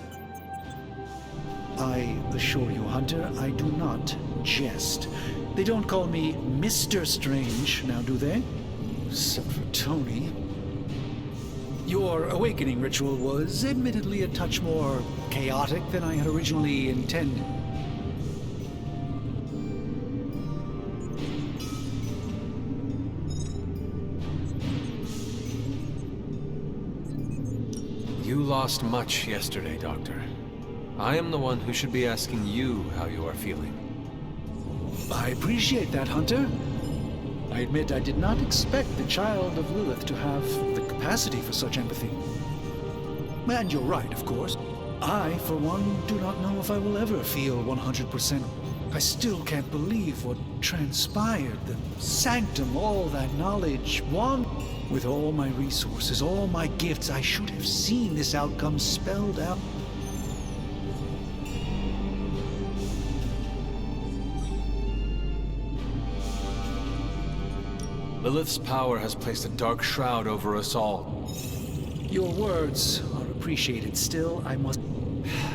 I assure you, Hunter, I do not jest. They don't call me Mr. Strange, now do they? Except for Tony. Your awakening ritual was admittedly a touch more chaotic than I had originally intended. You lost much yesterday, Doctor. I am the one who should be asking you how you are feeling. I appreciate that, Hunter. I admit I did not expect the child of Lilith to have the capacity for such empathy. And you're right, of course. I, for one, do not know if I will ever feel 100%. I still can't believe what transpired. The sanctum, all that knowledge, with all my resources, all my gifts, I should have seen this outcome spelled out. Lilith's power has placed a dark shroud over us all. Your words are appreciated. Still, I must...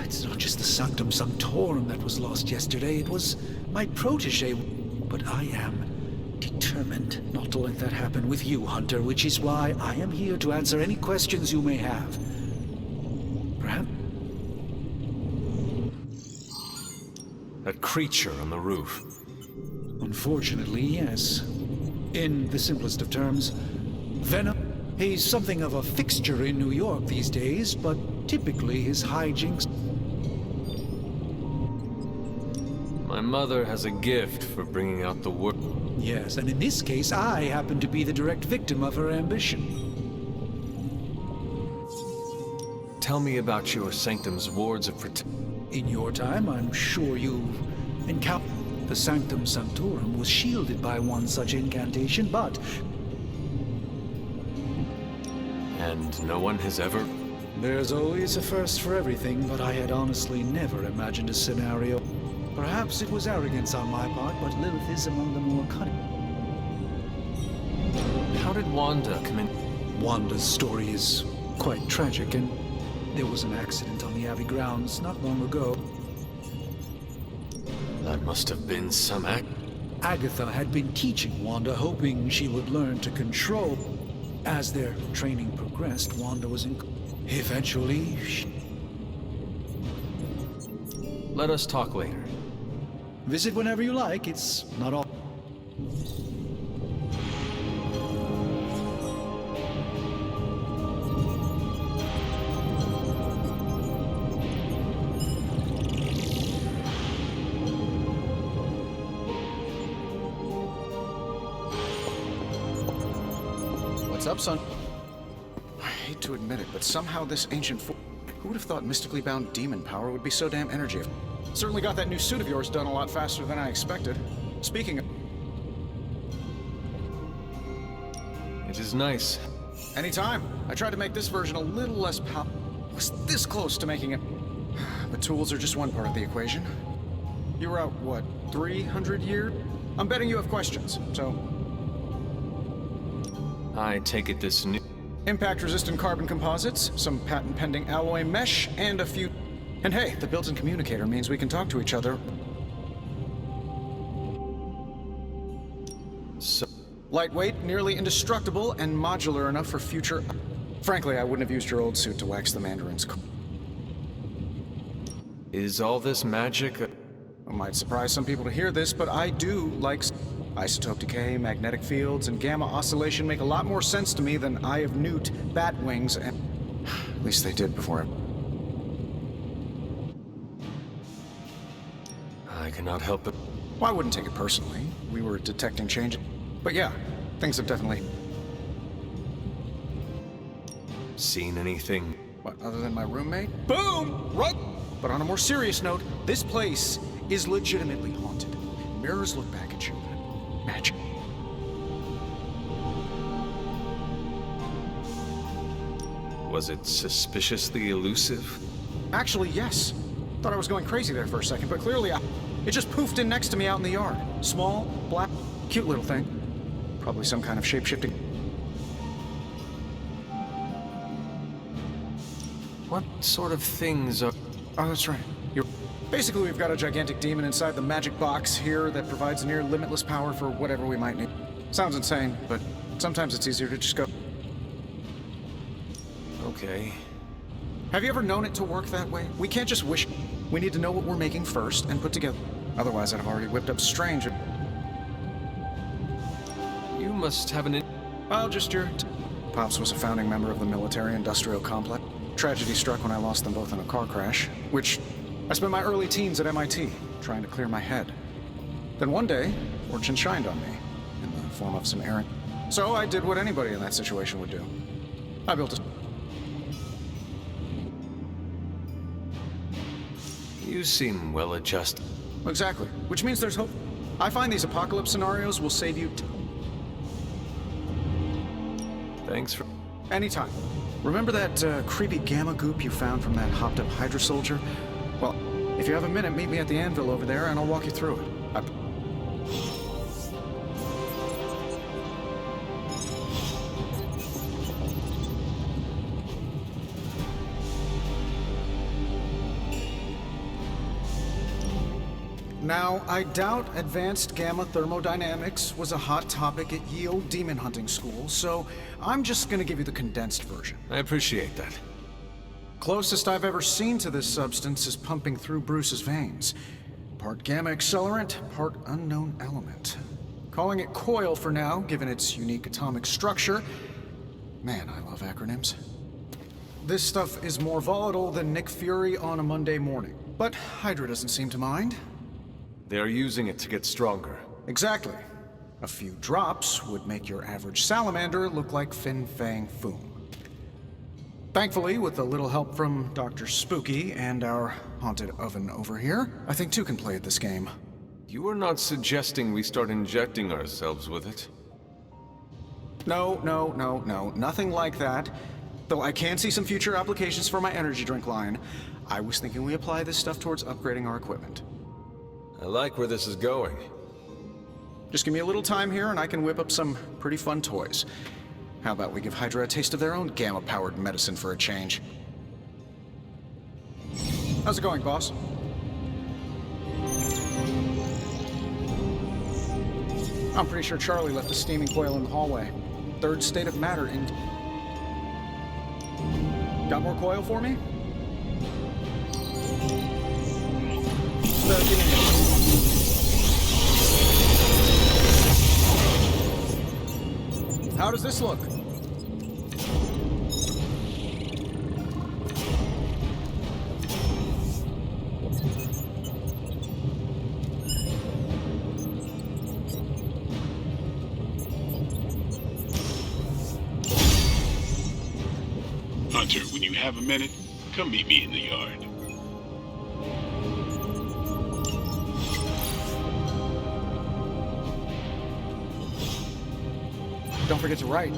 It's not just the Sanctum Sanctorum that was lost yesterday. It was my protege. But I am determined not to let that happen with you, Hunter, which is why I am here to answer any questions you may have. Perhaps... That creature on the roof. Unfortunately, yes. In the simplest of terms, Venom. He's something of a fixture in New York these days, but typically his hijinks... My mother has a gift for bringing out the worst. Yes, and in this case, I happen to be the direct victim of her ambition. Tell me about your Sanctum's wards of protection. In your time, I'm sure you've encountered... The Sanctum Sanctorum was shielded by one such incantation, but... And no one has ever... There's always a first for everything, but I had honestly never imagined a scenario. Perhaps it was arrogance on my part, but Lilith is among the more cunning. How did Wanda come in? Wanda's story is quite tragic, and there was an accident on the Abbey grounds not long ago. That must have been some act. Agatha had been teaching Wanda, hoping she would learn to control. As their training progressed, Wanda was in... Eventually, Let us talk later. Visit whenever you like, it's not all... What's up, son? I hate to admit it, but somehow this ancient who would have thought mystically bound demon power would be so damn energy? Certainly got that new suit of yours done a lot faster than I expected. Speaking of... It is nice. Anytime. I tried to make this version a little less was this close to making it. But tools are just one part of the equation. You were out, what, 300 years? I'm betting you have questions, so... I take it this new... Impact-resistant carbon composites, some patent-pending alloy mesh, and a few... And hey, the built-in communicator means we can talk to each other. So... Lightweight, nearly indestructible, and modular enough for future... Frankly, I wouldn't have used your old suit to wax the Mandarin's... Is all this magic... It might surprise some people to hear this, but I do like... Isotope decay, magnetic fields, and gamma oscillation make a lot more sense to me than Eye of Newt, bat wings, and... At least they did before I cannot help it. Well, I wouldn't take it personally. We were detecting changes. But yeah, things have definitely... Seen anything? What, other than my roommate? Boom! Right! But on a more serious note, this place is legitimately haunted. Mirrors look back at you. Magic. Was it suspiciously elusive? Actually, yes. Thought I was going crazy there for a second, but clearly it just poofed in next to me out in the yard. Small, black, cute little thing. Probably some kind of shape-shifting... What sort of things are... Oh, that's right. Basically, we've got a gigantic demon inside the magic box here that provides near limitless power for whatever we might need. Sounds insane, but sometimes it's easier to just go... Okay. Have you ever known it to work that way? We can't just wish... We need to know what we're making first and put together. Otherwise, I'd have already whipped up strange... You must have an... Well, just your... Pops was a founding member of the military-industrial complex. Tragedy struck when I lost them both in a car crash, which... I spent my early teens at MIT, trying to clear my head. Then one day, fortune shined on me, in the form of some errand. So I did what anybody in that situation would do. I built a... You seem well adjusted. Exactly, which means there's hope. I find these apocalypse scenarios will save you... Thanks for... Anytime. Remember that creepy gamma goop you found from that hopped-up Hydra soldier? Well, if you have a minute, meet me at the anvil over there, and I'll walk you through it. Now, I doubt advanced gamma thermodynamics was a hot topic at Yale demon hunting school, so I'm just gonna give you the condensed version. I appreciate that. Closest I've ever seen to this substance is pumping through Bruce's veins. Part gamma accelerant, part unknown element. Calling it coil for now, given its unique atomic structure. Man, I love acronyms. This stuff is more volatile than Nick Fury on a Monday morning. But Hydra doesn't seem to mind. They are using it to get stronger. Exactly. A few drops would make your average salamander look like Fin Fang Foom. Thankfully, with a little help from Dr. Spooky and our haunted oven over here, I think two can play at this game. You are not suggesting we start injecting ourselves with it? No, nothing like that. Though I can see some future applications for my energy drink line. I was thinking we apply this stuff towards upgrading our equipment. I like where this is going. Just give me a little time here and I can whip up some pretty fun toys. How about we give Hydra a taste of their own gamma-powered medicine for a change? How's it going, boss? I'm pretty sure Charlie left the steaming coil in the hallway. Third state of matter in... Got more coil for me? Give me How does this look? Hunter, when you have a minute, come meet me in the yard. Don't forget to write.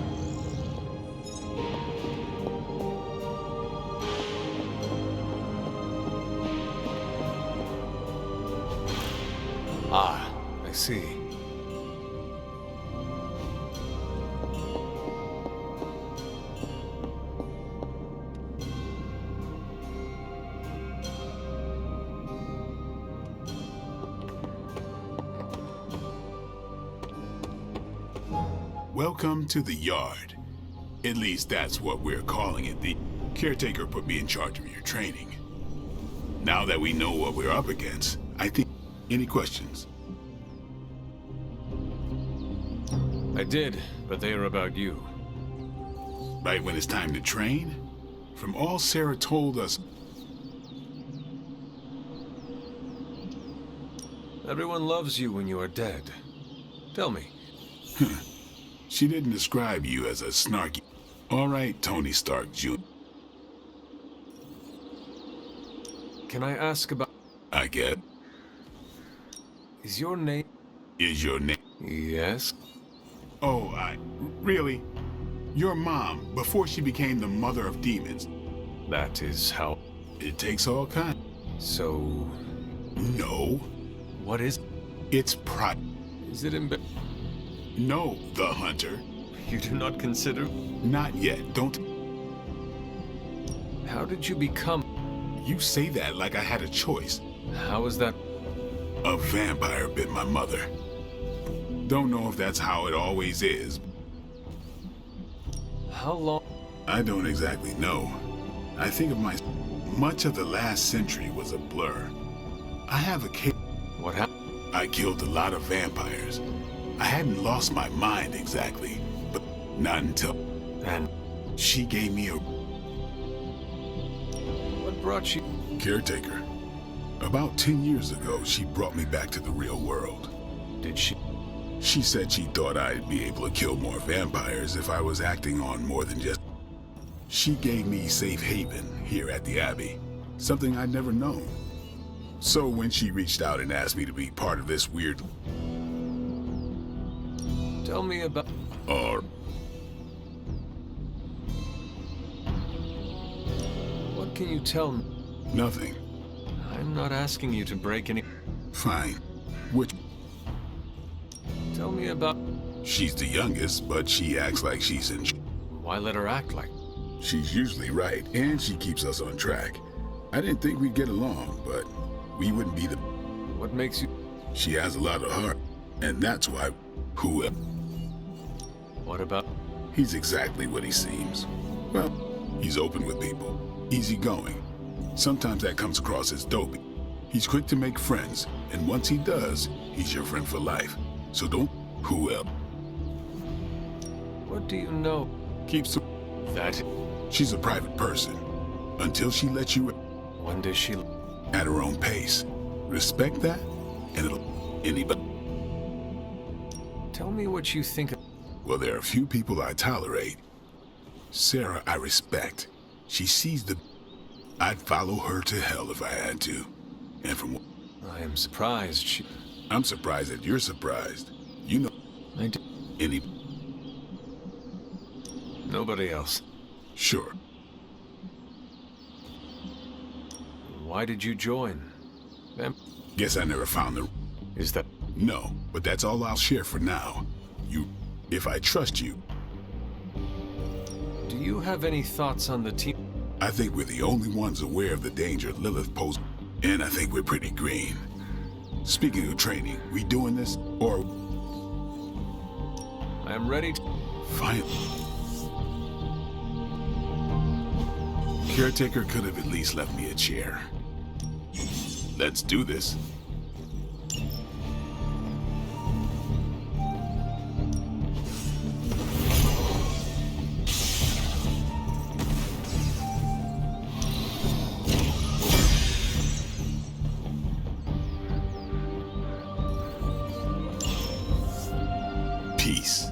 Ah, I see. Welcome to the yard. At least that's what we're calling it. The caretaker put me in charge of your training. Now that we know what we're up against, I think... Any questions? I did, but they are about you. Right when it's time to train? From all Sarah told us... Everyone loves you when you are dead. Tell me. She didn't describe you as a snarky... All right, Tony Stark Jr. Can I ask about... I get... Is your name... Is your name... Yes? Oh, really? Your mom, before she became the mother of demons... That is how... It takes all kinds. So... No. What is... It's pride. Is it No, the hunter. You do not consider... Not yet, don't... How did you become... You say that like I had a choice. How is that... A vampire bit my mother. Don't know if that's how it always is. How long... I don't exactly know. I think of my... Much of the last century was a blur. I have a case... What happened? I killed a lot of vampires. I hadn't lost my mind exactly, but not until... And... She gave me a... What brought you... Caretaker. About 10 years ago, she brought me back to the real world. Did she? She said she thought I'd be able to kill more vampires if I was acting on more than just... She gave me safe haven here at the Abbey, something I'd never known. So when she reached out and asked me to be part of this weird... Tell me about... What can you tell me? Nothing. I'm not asking you to break any... Fine. Which... Tell me about... She's the youngest, but she acts like she's in... Why let her act like... She's usually right, and she keeps us on track. I didn't think we'd get along, but we wouldn't be the... What makes you... She has a lot of heart, and that's why... Whoever... What about... He's exactly what he seems. Well, he's open with people. Easygoing. Sometimes that comes across as dopey. He's quick to make friends, and once he does, he's your friend for life. So don't... Whoever... What do you know? Keeps... That... She's a private person. Until she lets you... When does she... At her own pace. Respect that, and it'll... Anybody... Tell me what you think of... Well, there are a few people I tolerate. Sarah, I respect. She sees the... I'd follow her to hell if I had to. And from... I am surprised she... I'm surprised that you're surprised. You know... I do... Any... Nobody else. Sure. Why did you join? Guess I never found the... Is that... No, but that's all I'll share for now. You... If I trust you... Do you have any thoughts on the team? I think we're the only ones aware of the danger Lilith posed, and I think we're pretty green. Speaking of training, we doing this, or... I am ready to... Finally. Caretaker could have at least left me a chair. Let's do this. Peace.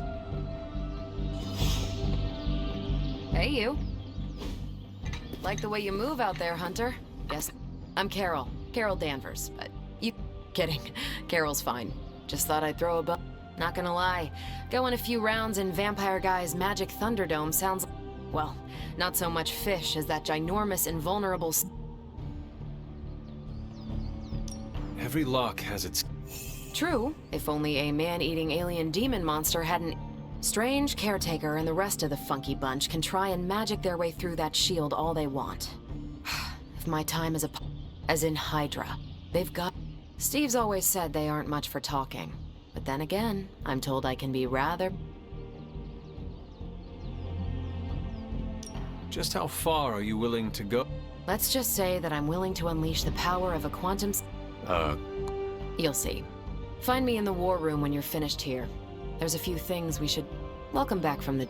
Hey, you. Like the way you move out there, Hunter. Yes, I'm Carol. Carol Danvers. You... Kidding. Carol's fine. Just thought I'd throw a bone. Not gonna lie. Going a few rounds in Vampire Guy's Magic Thunderdome sounds... Well, not so much fish as that ginormous, invulnerable... Every lock has its... True, if only a man-eating alien demon monster hadn't... Strange, Caretaker, and the rest of the funky bunch can try and magic their way through that shield all they want. If my time is as in Hydra, they've got... Steve's always said they aren't much for talking. But then again, I'm told I can be rather... Just how far are you willing to go? Let's just say that I'm willing to unleash the power of a quantum... You'll see. Find me in the war room when you're finished here. There's a few things we should... Welcome back from the...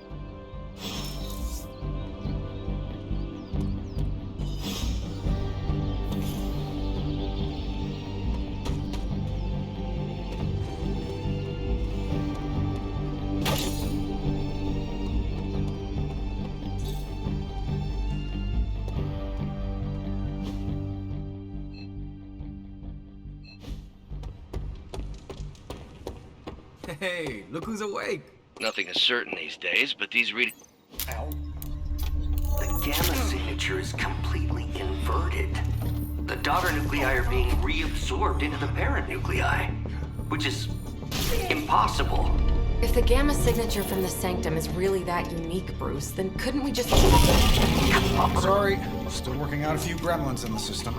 Hey, look who's awake. Nothing is certain these days, but these readings... Ow. The gamma signature is completely inverted. The daughter nuclei are being reabsorbed into the parent nuclei, which is impossible. If the gamma signature from the Sanctum is really that unique, Bruce, then couldn't we just... Sorry, still working out a few gremlins in the system.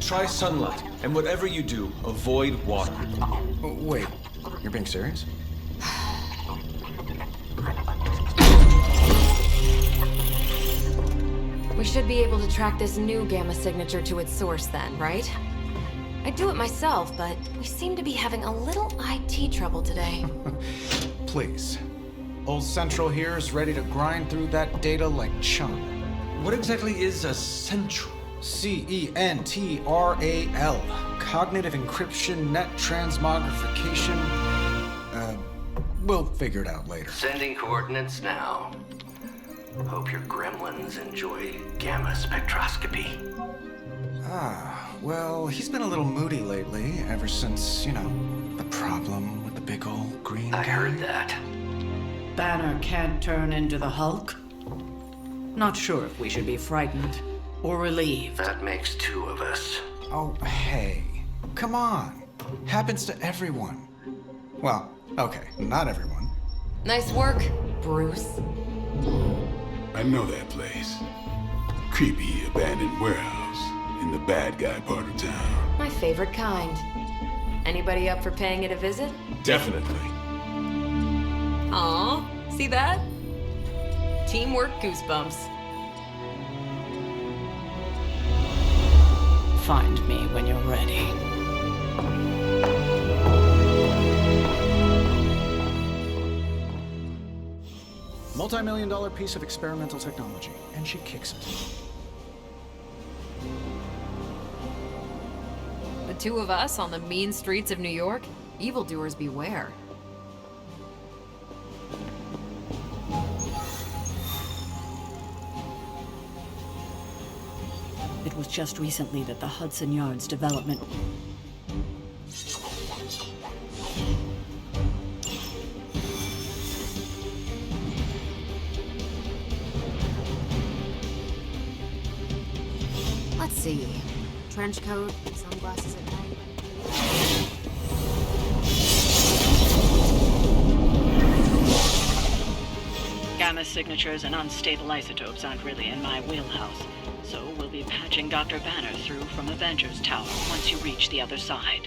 Try sunlight, and whatever you do, avoid water. Oh, wait, you're being serious? We should be able to track this new gamma signature to its source then, right? I'd do it myself, but we seem to be having a little IT trouble today. Please. Old Central here is ready to grind through that data like chum. What exactly is a central? CENTRAL. Cognitive encryption, net transmogrification. We'll figure it out later. Sending coordinates now. Hope your gremlins enjoy gamma spectroscopy. Well, he's been a little moody lately, ever since, the problem with the big old green guy. I heard that. Banner can't turn into the Hulk? Not sure if we should be frightened or relieved. That makes two of us. Oh, hey. Come on. Happens to everyone. Well, okay, not everyone. Nice work, Bruce. I know that place. Creepy abandoned warehouse in the bad guy part of town. My favorite kind. Anybody up for paying it a visit? Definitely. Aw, see that? Teamwork goosebumps. Find me when you're ready. Multi-million-dollar piece of experimental technology, and she kicks it. The two of us on the mean streets of New York? Evildoers beware. It was just recently that the Hudson Yards development... Let's see. Trench coat, sunglasses at night. Gamma signatures and unstable isotopes aren't really in my wheelhouse, so we'll be patching Dr. Banner through from Avengers Tower once you reach the other side.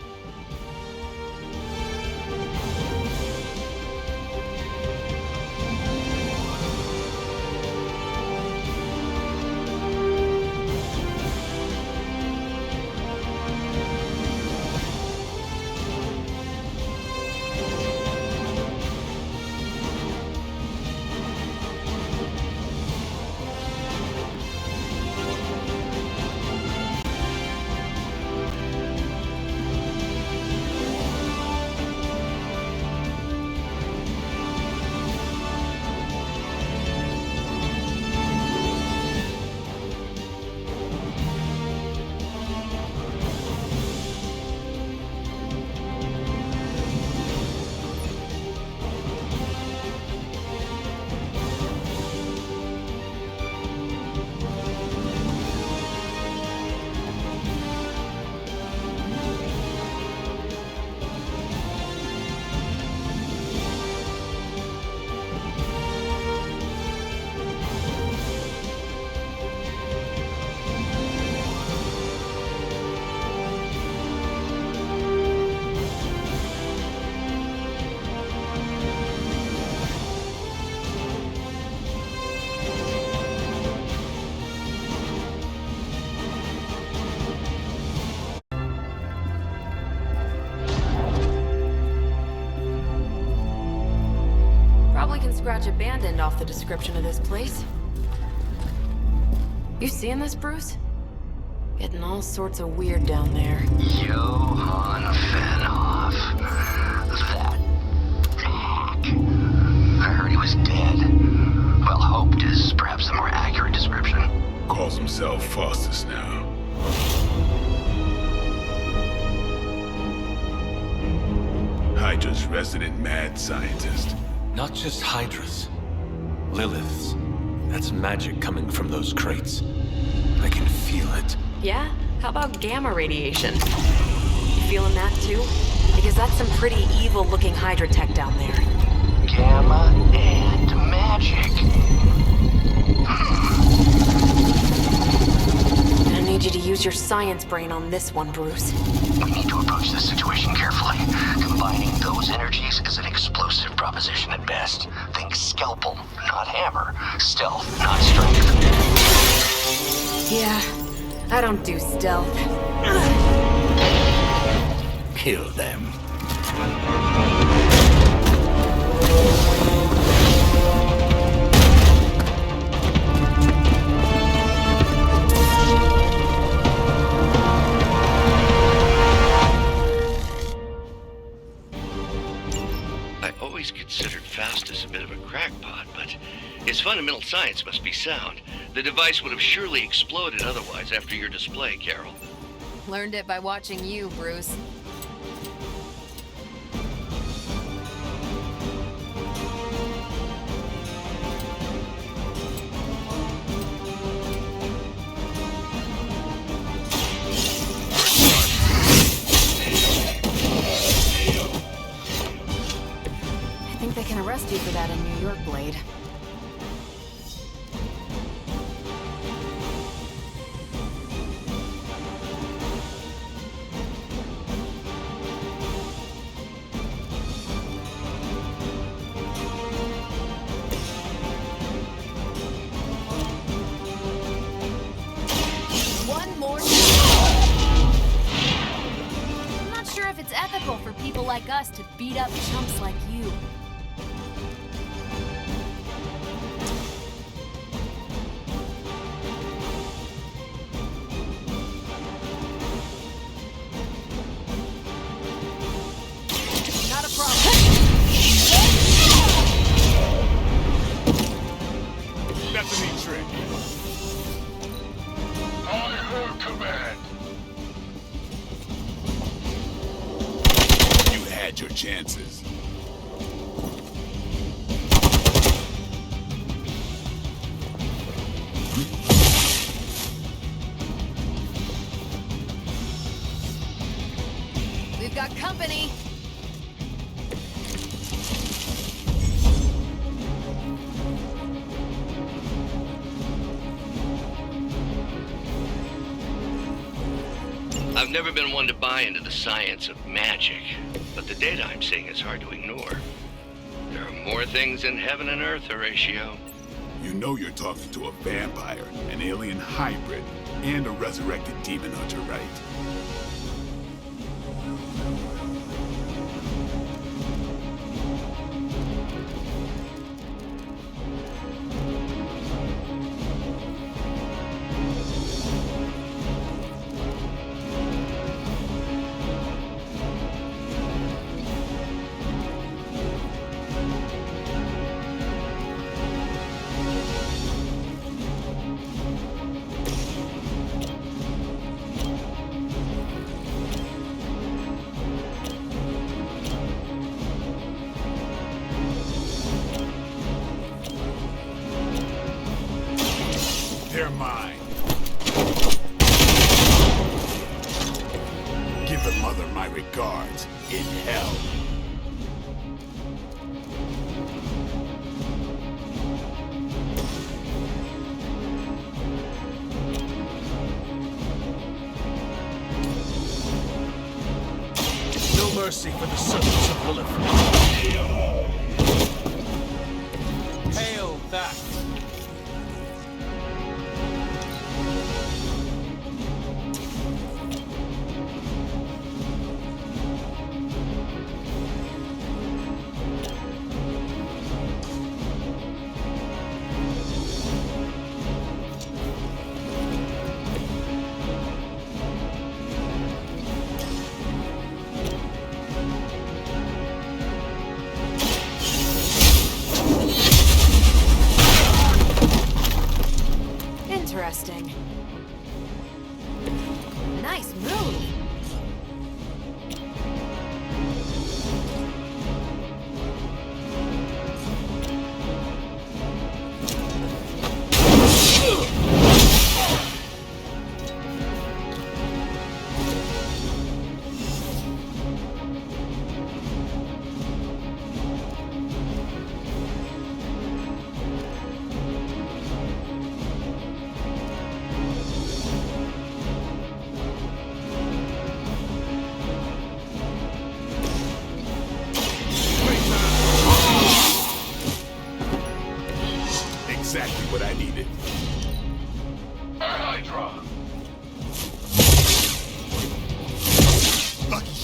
can scratch abandoned off the description of this place. You seeing this, Bruce? Getting all sorts of weird down there. Johann Fenhoff. That hack. I heard he was dead. Well, hoped is perhaps the more accurate description. Calls himself Faustus now. Hydra's resident mad scientist. Not just Hydra's. Lilith's. That's magic coming from those crates. I can feel it. Yeah? How about gamma radiation? You feeling that too? Because that's some pretty evil-looking Hydra tech down there. Gamma and magic. I need you to use your science brain on this one, Bruce. We need to approach this situation carefully. Combining those energies is an explosive proposition at best. Think scalpel, not hammer. Stealth, not strength. Yeah, I don't do stealth. Kill them. I always considered Faustus a bit of a crackpot, but his fundamental science must be sound. The device would have surely exploded otherwise after your display, Carol. Learned it by watching you, Bruce. I think they can arrest you for that in New York, Blade. One more time. I'm not sure if it's ethical for people like us to beat up chumps like you. Not a problem. Bethany trick. I heard command. You had your chances. We've got company. I've never been one to buy into the science of magic, but the data I'm seeing is hard to ignore. There are more things in heaven and earth, Horatio. You know you're talking to a vampire, an alien hybrid, and a resurrected demon hunter, right? They're mine. Give the mother my regards in hell. No mercy for the servants of Lilith. Hail that!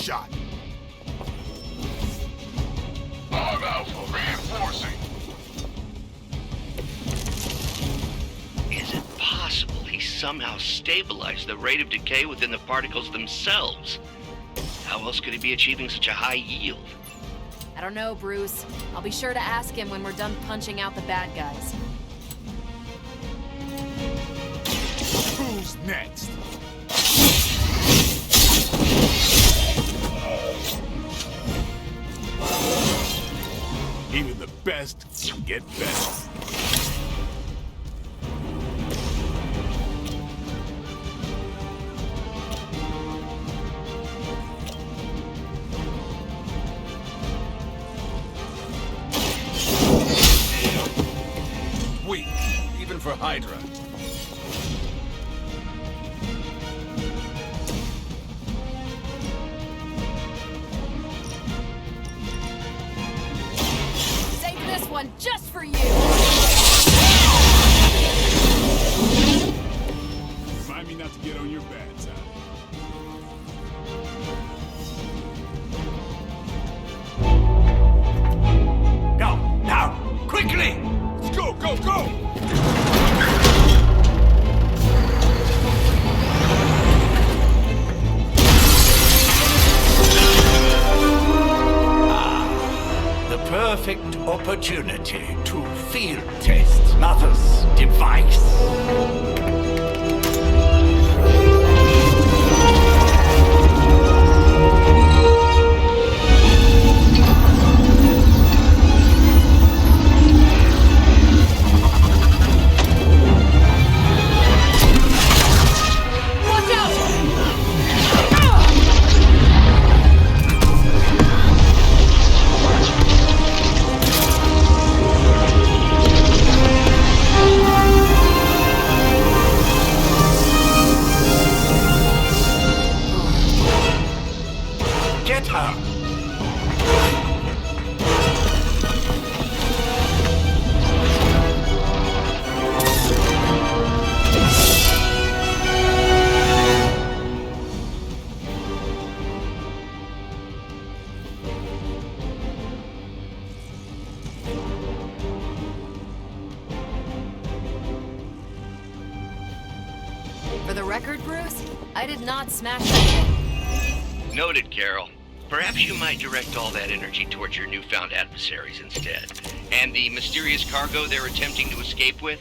shot. I'm Alpha reinforcing. Is it possible he somehow stabilized the rate of decay within the particles themselves? How else could he be achieving such a high yield? I don't know, Bruce. I'll be sure to ask him when we're done punching out the bad guys. Who's next? Even the best get better. Weak, even for Hydra. Save this one just for you! Remind me not to get on your bad side. Go, now, quickly! Let's go, go, go! The perfect opportunity to field test Mother's device. Get her! For the record, Bruce, I did not smash that thing. Noted, Carol. Perhaps you might direct all that energy towards your newfound adversaries instead. And the mysterious cargo they're attempting to escape with?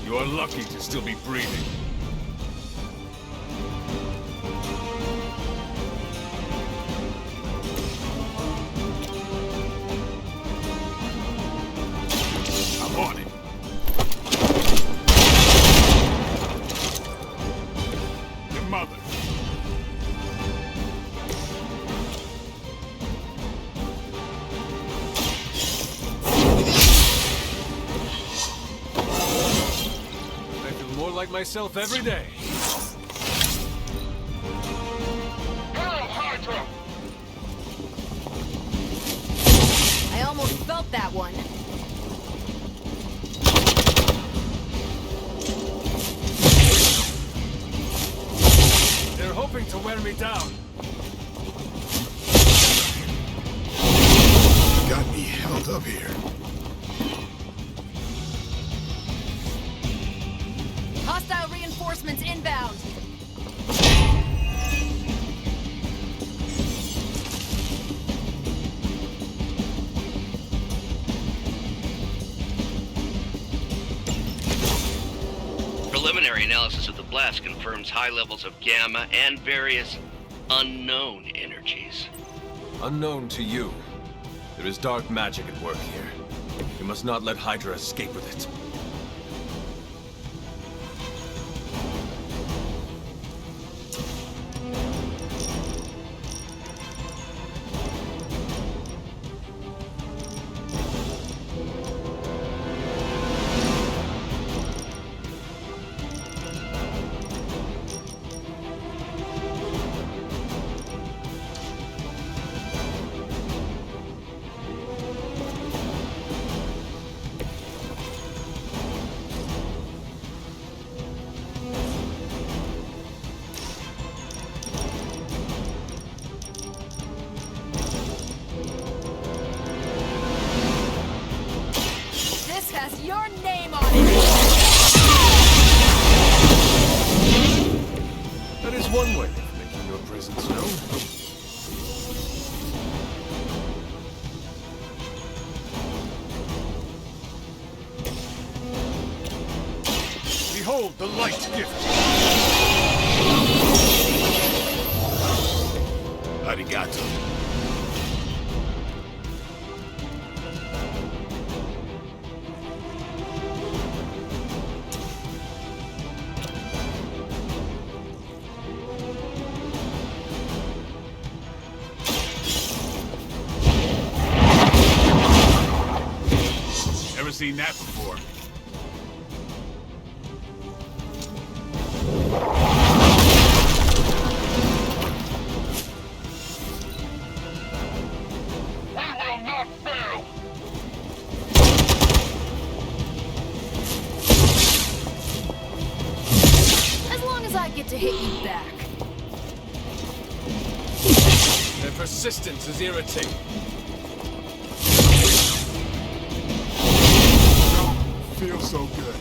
You're lucky to still be breathing. I'm on it. Your mother. I feel more like myself every day. Hail Hydra! I almost felt that one. They're hoping to wear me down. Got me held up here. Hostile reinforcements inbound. Preliminary analysis of the blast confirms high levels of gamma and various unknown energies. Unknown to you, there is dark magic at work here. You must not let Hydra escape with it. has your name on it! That is one way of making your presence known. Behold the light gift! Arigato. Never seen that before. To hit you back. Their persistence is irritating. Feels so good.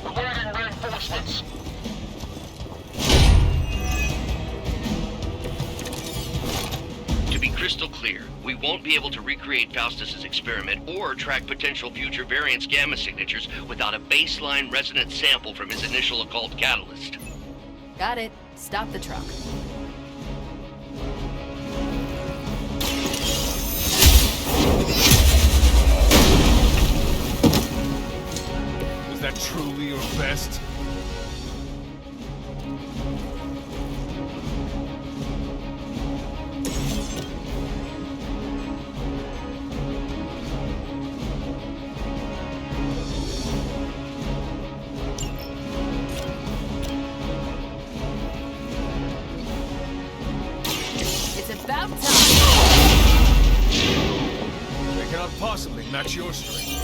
Awaiting reinforcements. To be crystal clear, we won't be able to recreate Faustus's experiment or track potential future variance gamma signatures without a baseline resonance sample from his initial occult catalyst. Got it. Stop the truck. Was that truly your best? About time. They cannot possibly match your strength.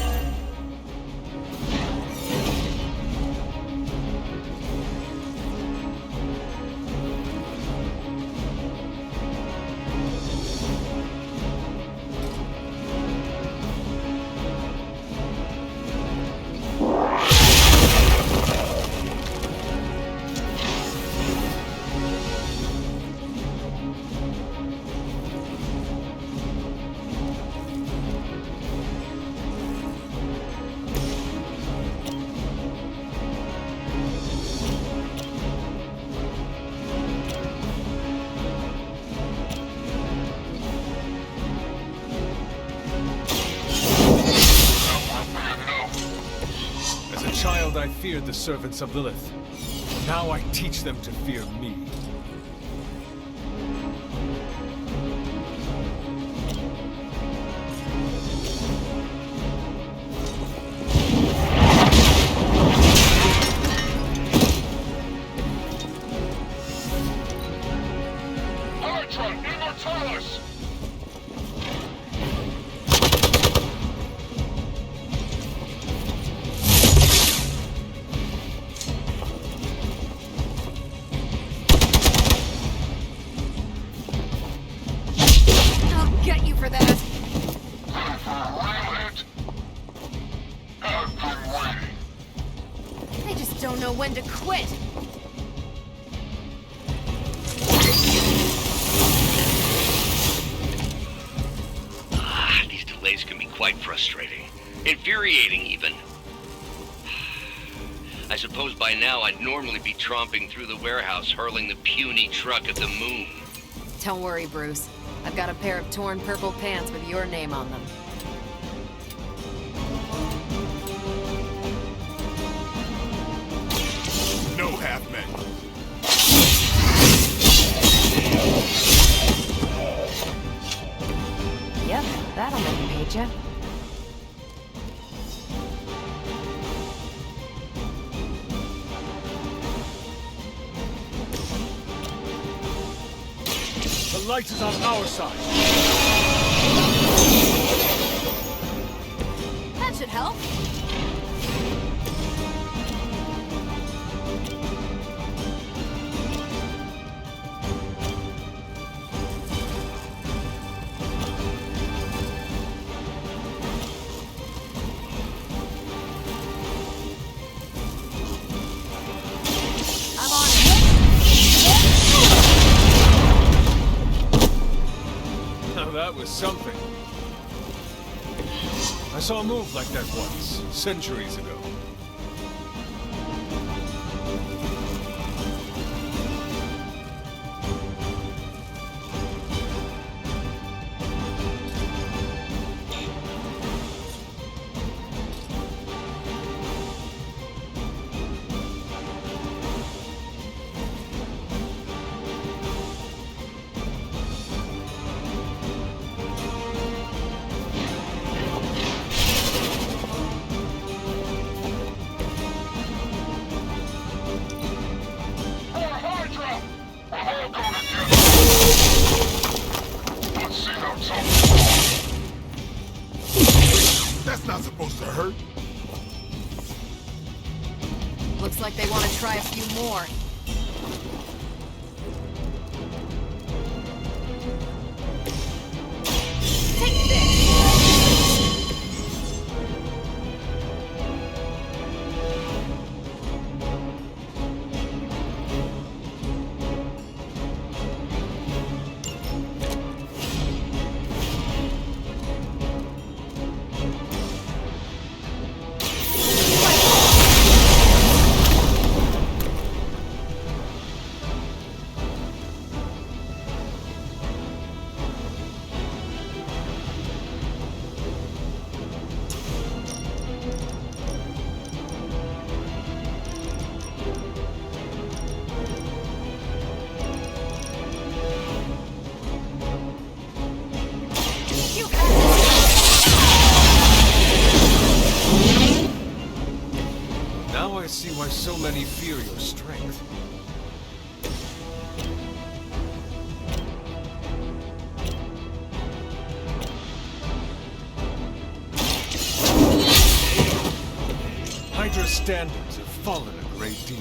I feared the servants of Lilith. Now I teach them to fear me. When to quit. These delays can be quite frustrating. Infuriating, even. I suppose by now I'd normally be tromping through the warehouse, hurling the puny truck at the moon. Don't worry, Bruce. I've got a pair of torn purple pants with your name on them. No half-men. Yep, that'll make him hate ya. The light is on our side. That should help. was something. I saw a move like that once, centuries ago. That's not supposed to hurt. Looks like they want to try a few more. Take this! Now I see why so many fear your strength. Hydra's standards have fallen a great deal.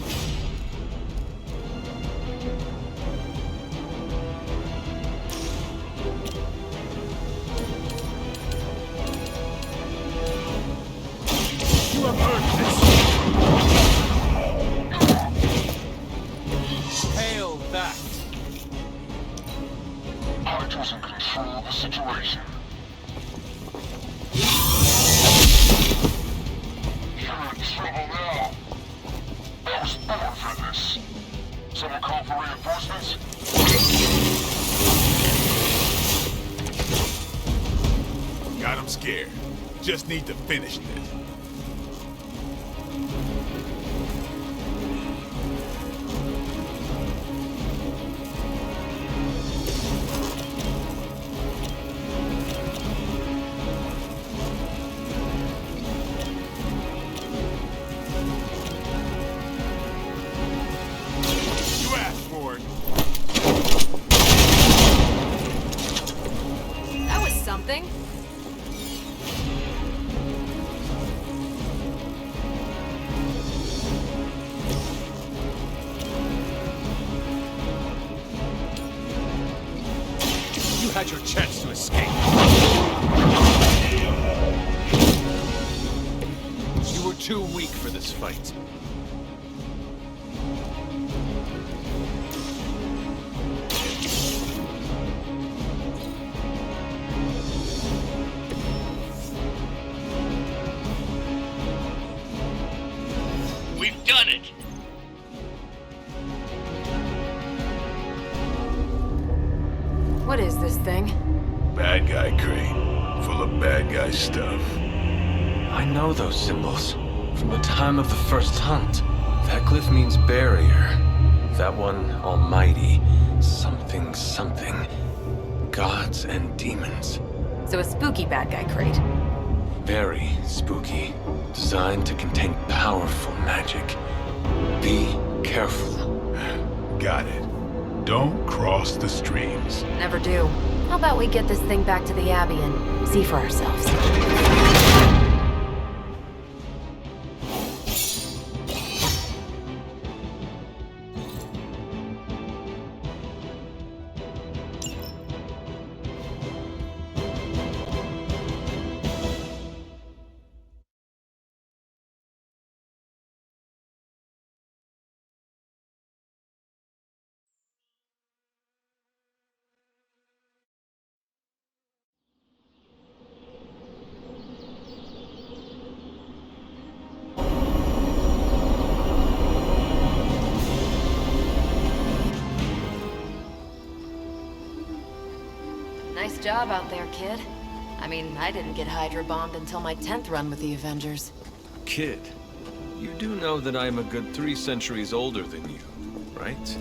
You have earned this. Hail that! Hydra's in control of the situation. You're in trouble now. I was born for this. Someone call for reinforcements? Got him scared. Just need to finish this. That was something. You had your chance to escape. You were too weak for this fight. We've done it! What is this thing? Bad guy crate, full of bad guy stuff. I know those symbols from the time of the first hunt. That glyph means barrier. That one, almighty. Something, something. Gods and demons. So a spooky bad guy crate. Very spooky. Designed to contain powerful magic. Be careful. Got it. Don't cross the streams. Never do. How about we get this thing back to the Abbey and see for ourselves? job out there, kid. I mean, I didn't get Hydra bombed until my 10th run with the Avengers. Kid, you do know that I'm a good 3 centuries older than you, right?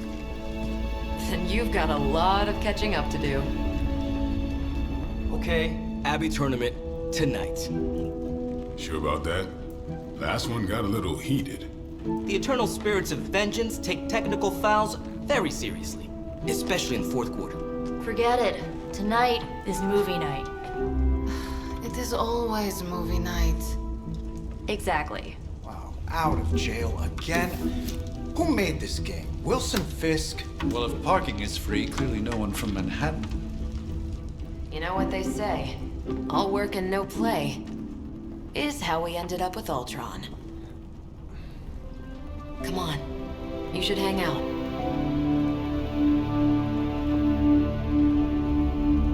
Then you've got a lot of catching up to do. Okay, Abbey tournament tonight. Sure about that? Last one got a little heated. The eternal spirits of vengeance take technical fouls very seriously, especially in fourth quarter. Forget it. Tonight is movie night. It is always movie night. Exactly. Wow, out of jail again? Who made this game? Wilson Fisk? Well, if parking is free, clearly no one from Manhattan. You know what they say? All work and no play is how we ended up with Ultron. Come on, you should hang out.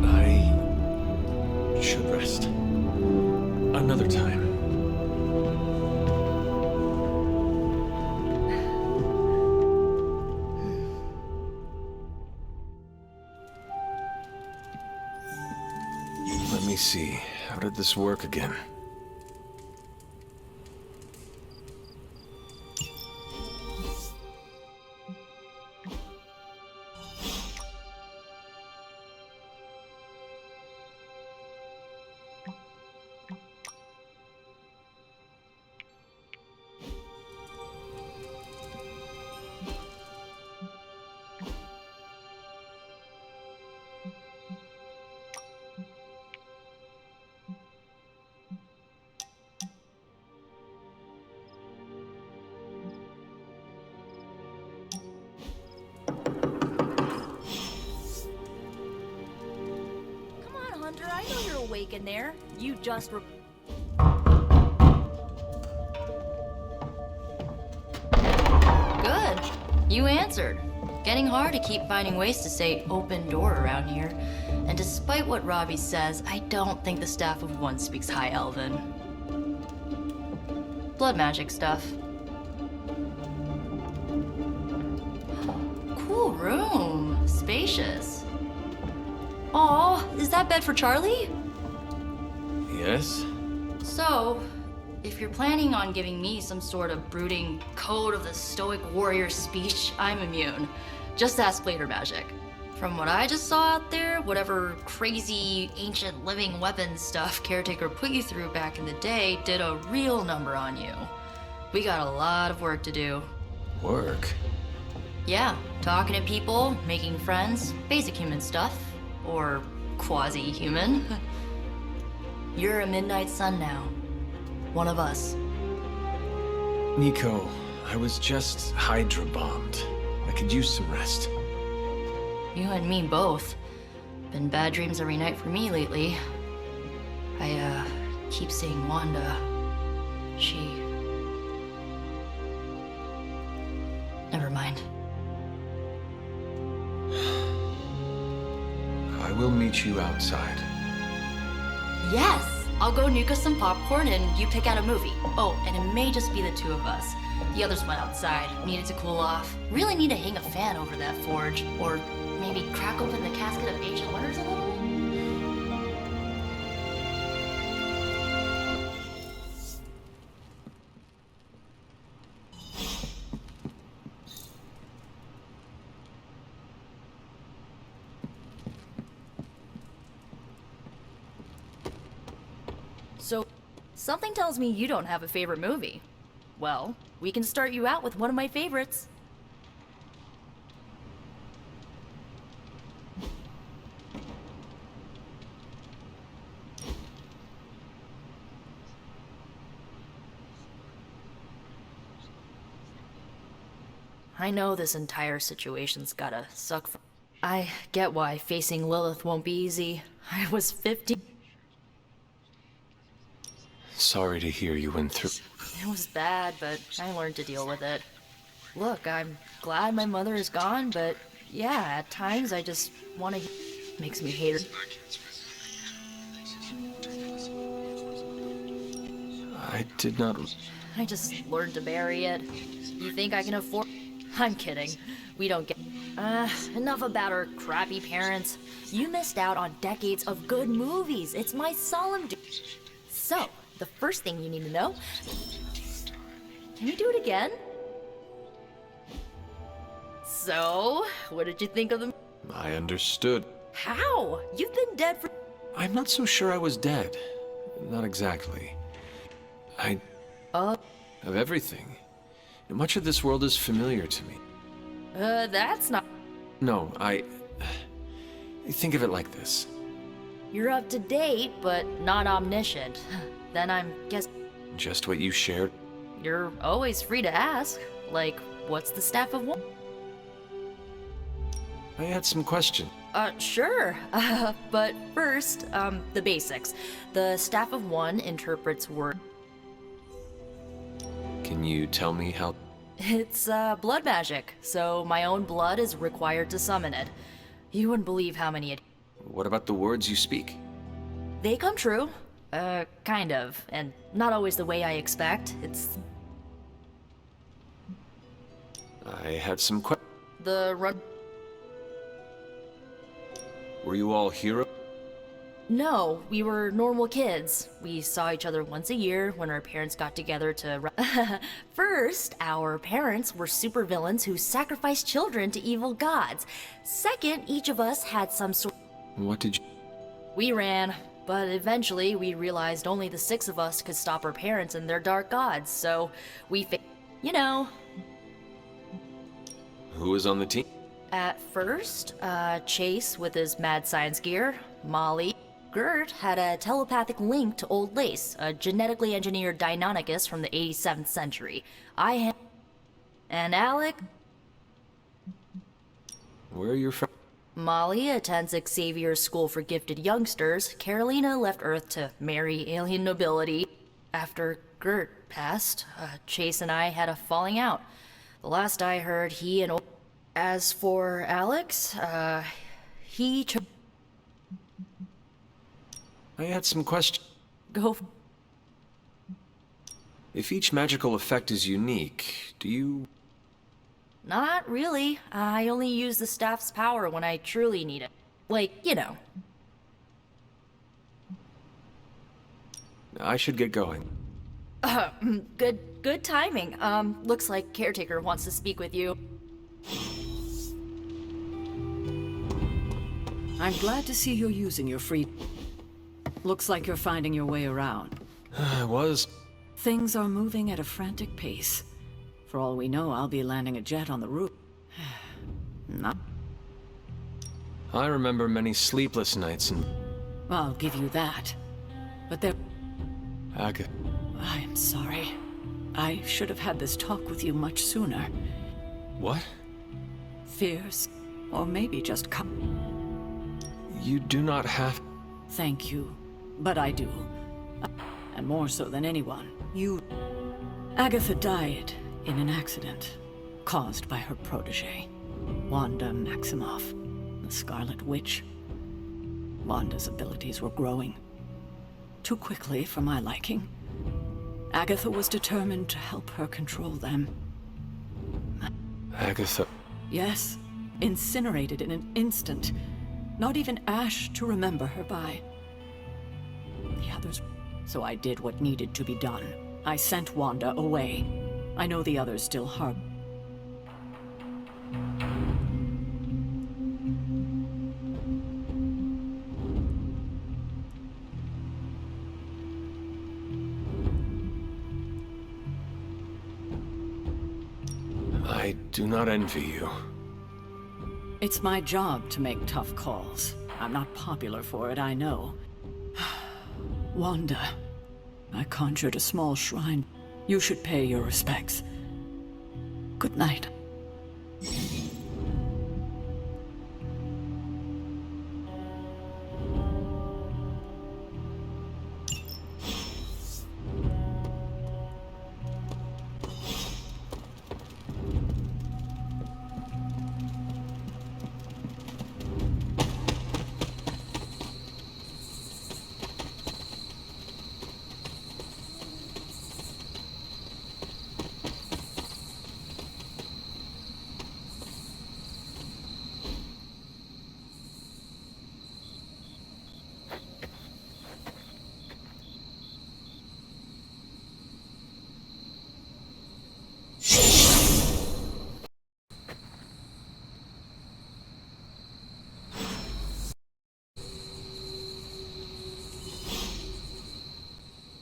I should rest. Another time. Let me see. How did this work again? I know you're awake in there. You just Good. You answered. Getting hard to keep finding ways to say open door around here. And despite what Robbie says, I don't think the staff of One speaks High Elven. Blood magic stuff. Cool room. Spacious. Aw, is that bed for Charlie? Yes? So, if you're planning on giving me some sort of brooding code of the stoic warrior speech, I'm immune. Just ask later, Magic. From what I just saw out there, whatever crazy ancient living weapons stuff Caretaker put you through back in the day did a real number on you. We got a lot of work to do. Work? Yeah, talking to people, making friends, basic human stuff. Or quasi-human. You're a Midnight Sun now. One of us. Nico, I was just Hydra bombed. I could use some rest. You and me both. Been bad dreams every night for me lately. I, keep seeing Wanda. She... Never mind. I will meet you outside. Yes! I'll go nuke us some popcorn and you pick out a movie. Oh, and it may just be the two of us. The others went outside, needed to cool off. Really need to hang a fan over that forge. Or maybe crack open the casket of ancient wonders a little? So, something tells me you don't have a favorite movie. Well, we can start you out with one of my favorites. I know this entire situation's gotta suck for... I get why facing Lilith won't be easy. I was 50. Sorry to hear you went through... It was bad, but I learned to deal with it. Look, I'm glad my mother is gone, but yeah, at times I just want to... Makes me hate her. I did not... I just learned to bury it. You think I can afford... I'm kidding. We don't get... Enough about our crappy parents. You missed out on decades of good movies. It's my solemn duty. So, the first thing you need to know... Can you do it again? So, what did you think of the... I understood. How? You've been dead for... I'm not so sure I was dead. Not exactly. Of everything. Much of this world is familiar to me. That's not... No, think of it like this. You're up to date, but not omniscient. Then I'm Just what you shared? You're always free to ask. Like, what's the staff of one? I had some questions. Sure. But first, the basics. The staff of one interprets word. Can you tell me how? It's, blood magic, so my own blood is required to summon it. You wouldn't believe how many it... What about the words you speak? They come true. Kind of. And not always the way I expect. It's... I had some questions. The run... Were you all heroes? No, we were normal kids. We saw each other once a year when our parents got together to... First, our parents were supervillains who sacrificed children to evil gods. Second, each of us had some sort... What did you... We ran, but eventually we realized only the 6 of us could stop our parents and their dark gods, so we you know... Who was on the team? At first, Chase with his mad science gear, Molly... Gert had a telepathic link to Old Lace, a genetically engineered Deinonychus from the 87th century. And Alec... Where are you from? Molly attends Xavier's School for Gifted Youngsters. Carolina left Earth to marry alien nobility. After Gert passed, Chase and I had a falling out. The last I heard, he and... As for Alex, he... I had some questions. Go. If each magical effect is unique, do you... Not really. I only use the staff's power when I truly need it. Like, you know. I should get going. Good timing. Looks like Caretaker wants to speak with you. I'm glad to see you're using your free... Looks like you're finding your way around. I was. Things are moving at a frantic pace. For all we know, I'll be landing a jet on the roof. Not... I remember many sleepless nights and... I'll give you that. But there... Agatha. I'm sorry. I should have had this talk with you much sooner. What? Fears. Or maybe just come. You do not have... Thank you. But I do. And more so than anyone. You... Agatha died in an accident caused by her protege, Wanda Maximoff, the Scarlet Witch. Wanda's abilities were growing. Too quickly for my liking. Agatha was determined to help her control them. Agatha... Yes. Incinerated in an instant. Not even ash to remember her by. The others... So I did what needed to be done. I sent Wanda away. I know the others still harbor. I do not envy you. It's my job to make tough calls. I'm not popular for it, I know. Wanda, I conjured a small shrine. You should pay your respects. Good night.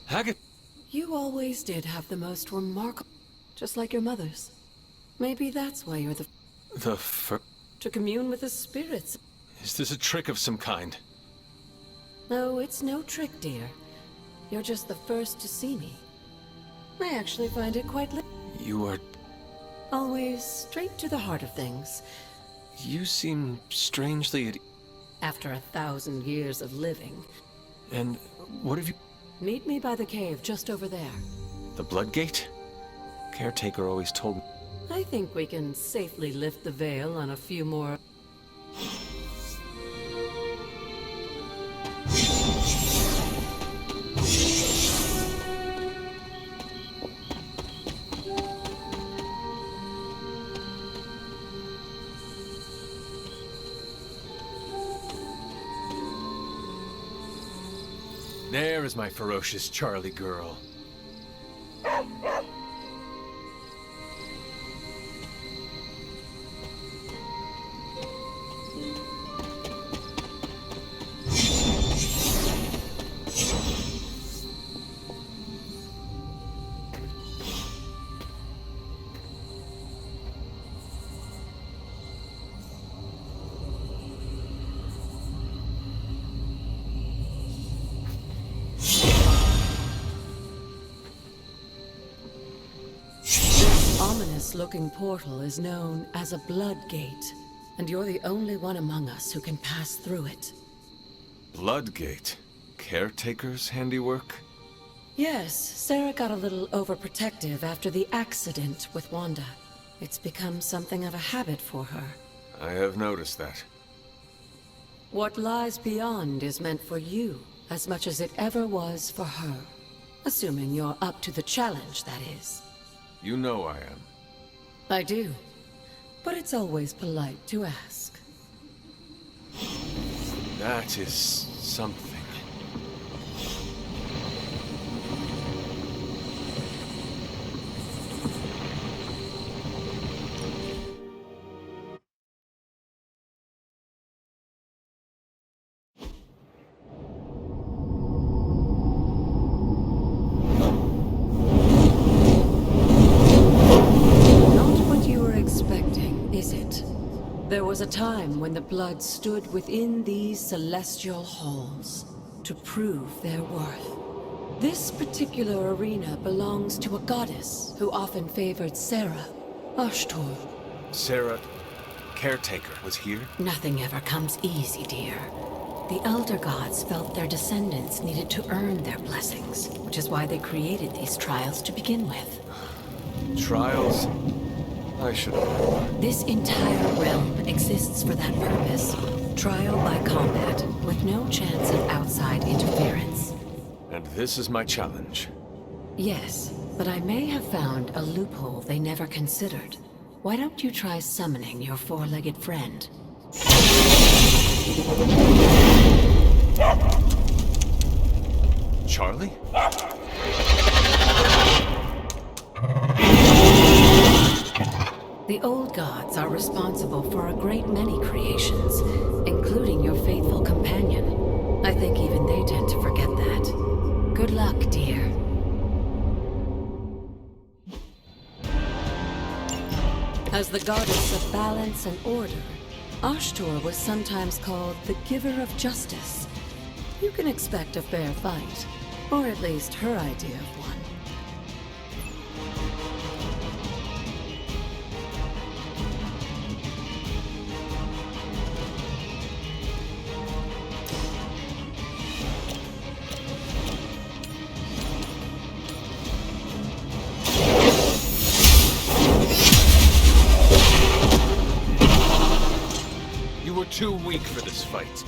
Haggett. You always did have the most remarkable... Just like your mother's. Maybe that's why you're the... To commune with the spirits. Is this a trick of some kind? No, it's no trick, dear. You're just the first to see me. I actually find it quite You are... Always straight to the heart of things. You seem strangely at... After 1,000 years of living. And what have you... Meet me by the cave just over there. The Blood Gate? Caretaker always told me... I think we can safely lift the veil on a few more... There is my ferocious Charlie girl. Looking portal is known as a Blood Gate, and you're the only one among us who can pass through it. Blood Gate? Caretaker's handiwork? Yes, Sarah got a little overprotective after the accident with Wanda. It's become something of a habit for her. I have noticed that. What lies beyond is meant for you, as much as it ever was for her. Assuming you're up to the challenge, that is. You know I am. I do. But it's always polite to ask. That is something. There was a time when the blood stood within these celestial halls to prove their worth. This particular arena belongs to a goddess who often favored Sarah, Ashtor. Sarah, Caretaker, was here? Nothing ever comes easy, dear. The Elder Gods felt their descendants needed to earn their blessings, which is why they created these trials to begin with. Trials? I should have. This entire realm exists for that purpose. Trial by combat, with no chance of outside interference. And this is my challenge. Yes, but I may have found a loophole they never considered. Why don't you try summoning your four-legged friend? Charlie? The old gods are responsible for a great many creations, including your faithful companion. I think even they tend to forget that. Good luck, dear. As the goddess of balance and order, Ashtor was sometimes called the Giver of Justice. You can expect a fair fight, or at least her idea of one. Too weak for this fight.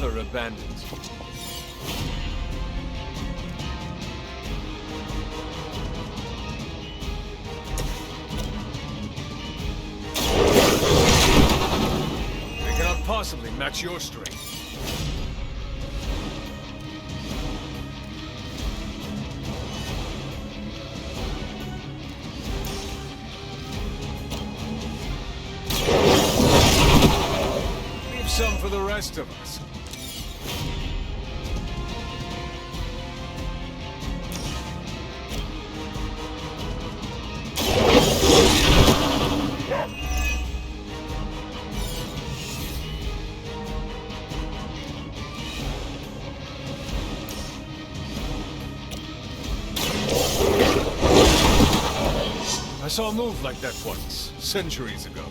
mother abandoned. They cannot possibly match your strength. Leave some for the rest of us. I saw a move like that once, centuries ago.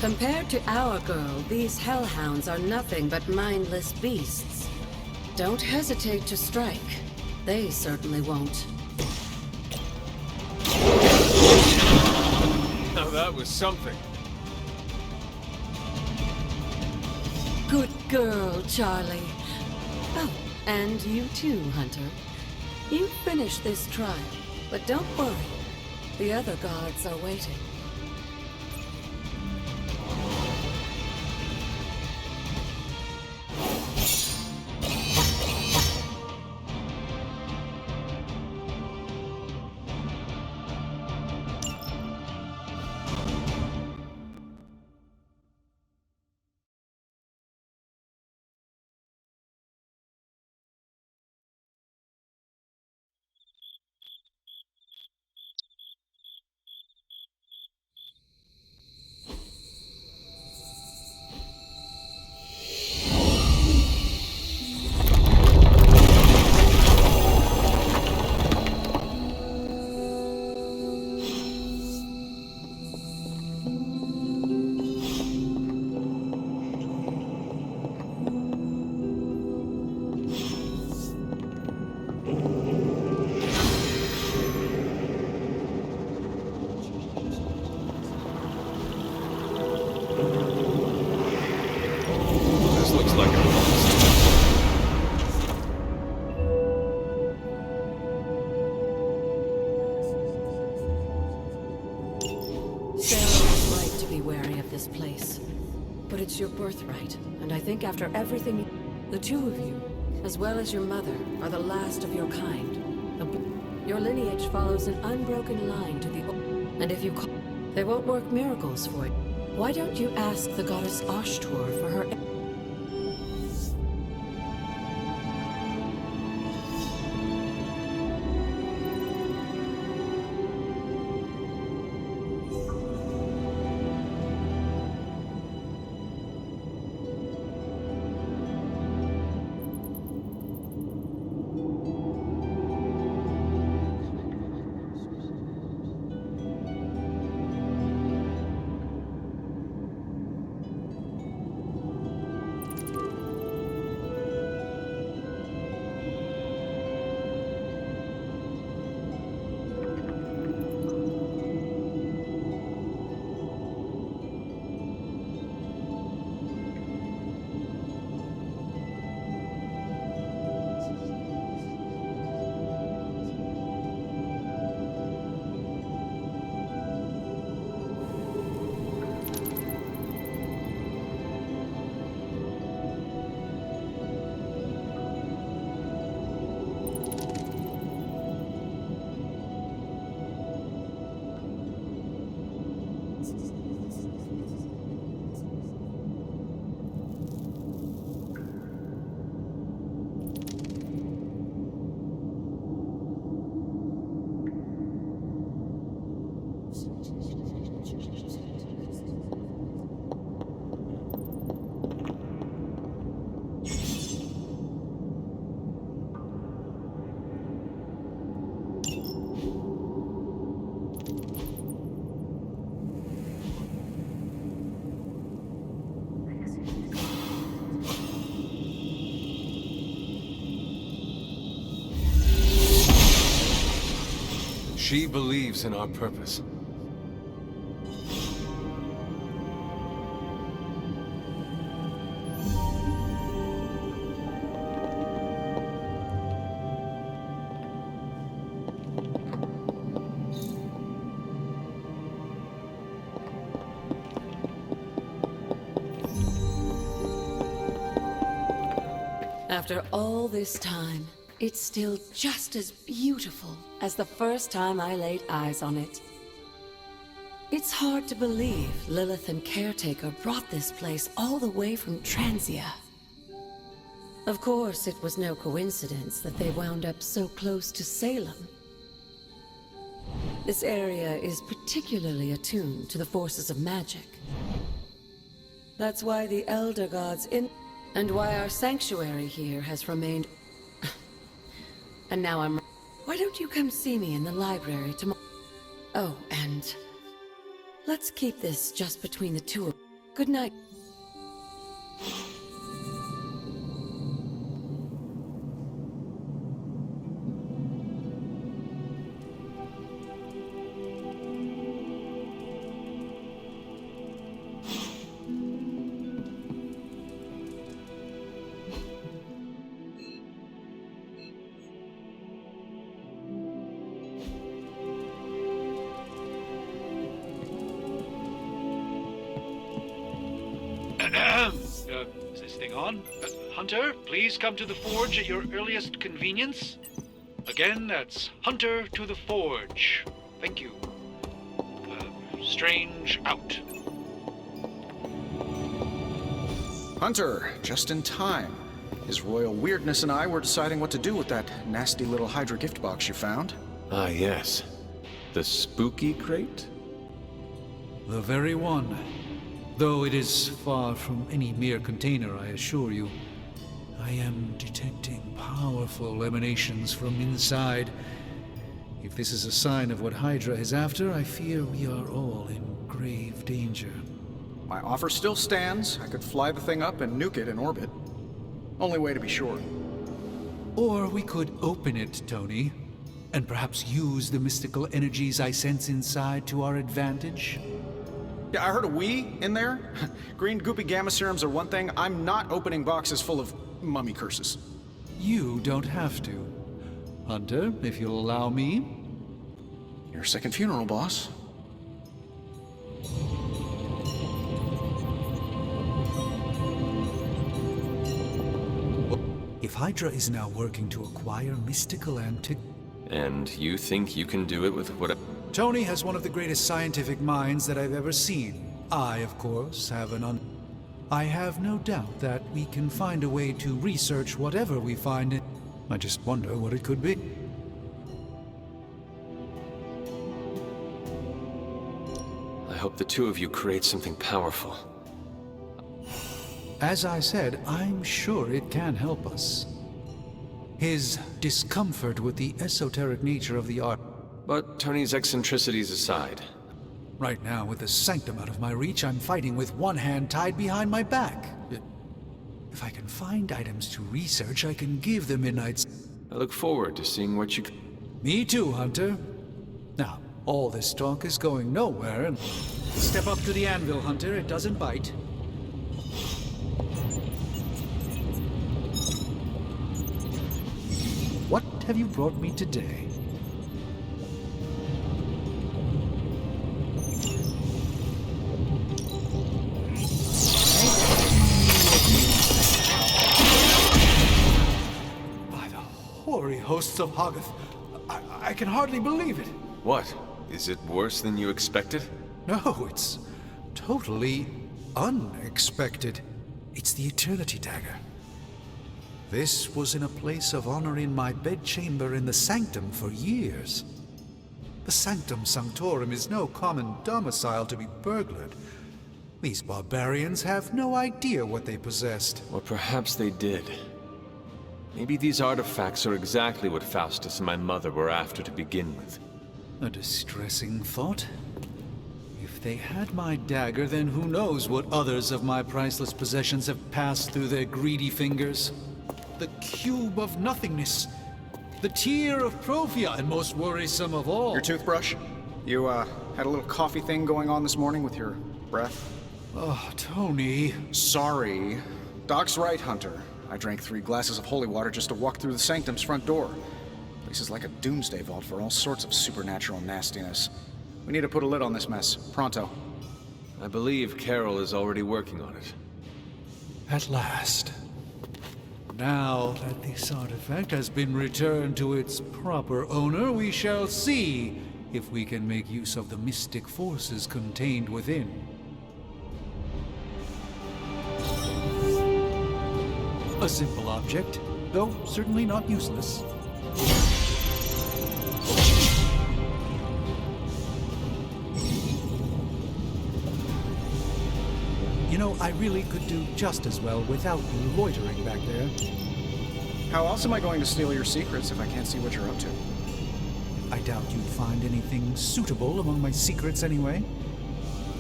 Compared to our girl, these hellhounds are nothing but mindless beasts. Don't hesitate to strike. They certainly won't. Now that was something. Good girl, Charlie. Oh, and you too, Hunter. You finished this trial, but don't worry. The other guards are waiting. It's your birthright, and I think after everything, the two of you, as well as your mother, are the last of your kind. Your lineage follows an unbroken line to the and if you call, they won't work miracles for you. Why don't you ask the goddess Ashtur for her She believes in our purpose. After all this time, it's still just as beautiful as the first time I laid eyes on it. It's hard to believe Lilith and Caretaker brought this place all the way from Transia. Of course, it was no coincidence that they wound up so close to Salem. This area is particularly attuned to the forces of magic. That's why the Elder Gods and why our sanctuary here has remained... And now I'm... Why don't you come see me in the library tomorrow? Oh, and... let's keep this just between the two of... Good night. Is this thing on? Hunter, please come to the forge at your earliest convenience. Again, that's Hunter to the forge. Thank you. Strange out. Hunter, just in time. His royal weirdness and I were deciding what to do with that nasty little Hydra gift box you found. Ah, yes. The spooky crate? The very one. Though it is far from any mere container, I assure you. I am detecting powerful emanations from inside. If this is a sign of what Hydra is after, I fear we are all in grave danger. My offer still stands. I could fly the thing up and nuke it in orbit. Only way to be sure. Or we could open it, Tony, and perhaps use the mystical energies I sense inside to our advantage. Yeah, I heard a "we" in there. Green goopy gamma serums are one thing. I'm not opening boxes full of mummy curses. You don't have to. Hunter, if you'll allow me. Your second funeral, boss. If Hydra is now working to acquire mystical And you think you can do it with what... Tony has one of the greatest scientific minds that I've ever seen. I, of course, have I have no doubt that we can find a way to research whatever we find. I just wonder what it could be. I hope the two of you create something powerful. As I said, I'm sure it can help us. His discomfort with the esoteric nature of the art. But Tony's eccentricities aside. Right now, with the sanctum out of my reach, I'm fighting with one hand tied behind my back. If I can find items to research, I can give the Midnights... I look forward to seeing what you... Me too, Hunter. Now, all this talk is going nowhere, and... Step up to the anvil, Hunter. It doesn't bite. What have you brought me today? By the hoary hosts of Hoggoth, I can hardly believe it. What? Is it worse than you expected? No, it's totally unexpected. It's the Eternity Dagger. This was in a place of honor in my bedchamber in the Sanctum for years. The Sanctum Sanctorum is no common domicile to be burglared. These barbarians have no idea what they possessed. Or perhaps they did. Maybe these artifacts are exactly what Faustus and my mother were after to begin with. A distressing thought. If they had my dagger, then who knows what others of my priceless possessions have passed through their greedy fingers. The cube of nothingness. The tear of Profia, and most worrisome of all. Your toothbrush? You, had a little coffee thing going on this morning with your breath? Oh, Tony. Sorry. Doc's right, Hunter. I drank 3 glasses of holy water just to walk through the sanctum's front door. Place is like a doomsday vault for all sorts of supernatural nastiness. We need to put a lid on this mess. Pronto. I believe Carol is already working on it. At last. Now that this artifact has been returned to its proper owner, we shall see if we can make use of the mystic forces contained within. A simple object, though certainly not useless. You know, I really could do just as well without loitering back there. How else am I going to steal your secrets if I can't see what you're up to? I doubt you'd find anything suitable among my secrets anyway.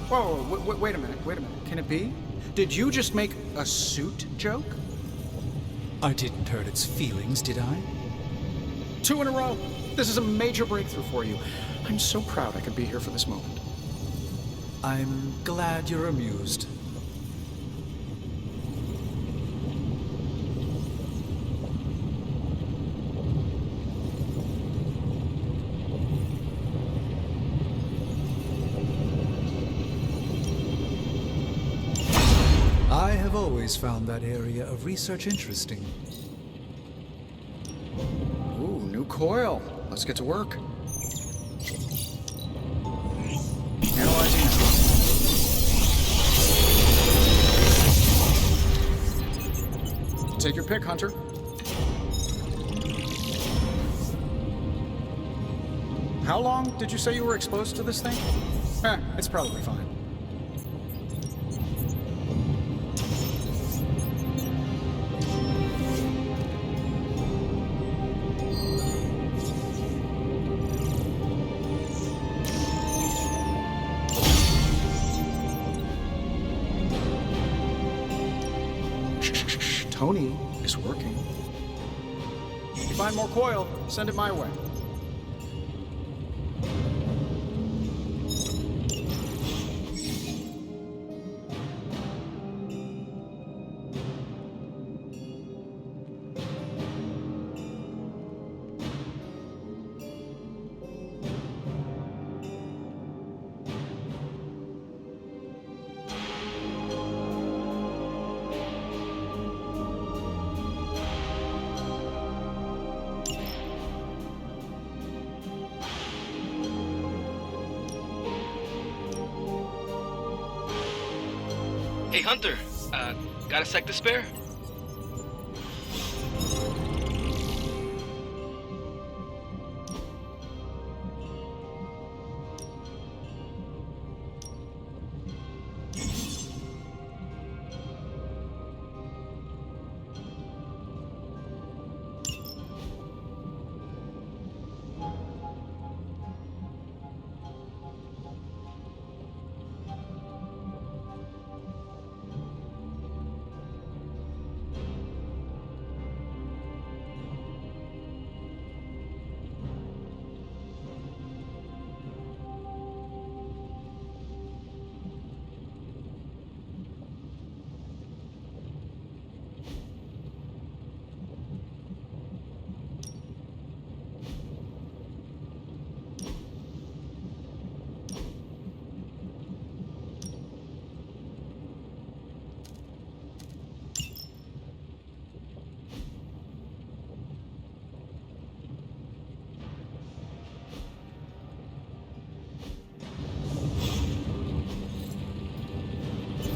Whoa, wait a minute. Can it be? Did you just make a suit joke? I didn't hurt its feelings, did I? 2 in a row. This is a major breakthrough for you. I'm so proud I could be here for this moment. I'm glad you're amused. I have always found that area of research interesting. Ooh, new coil. Let's get to work. Analyzing now. Take your pick, Hunter. How long did you say you were exposed to this thing? It's probably fine. Tony is working. If you find more coil, send it my way. Hey, Hunter, got a sec to spare?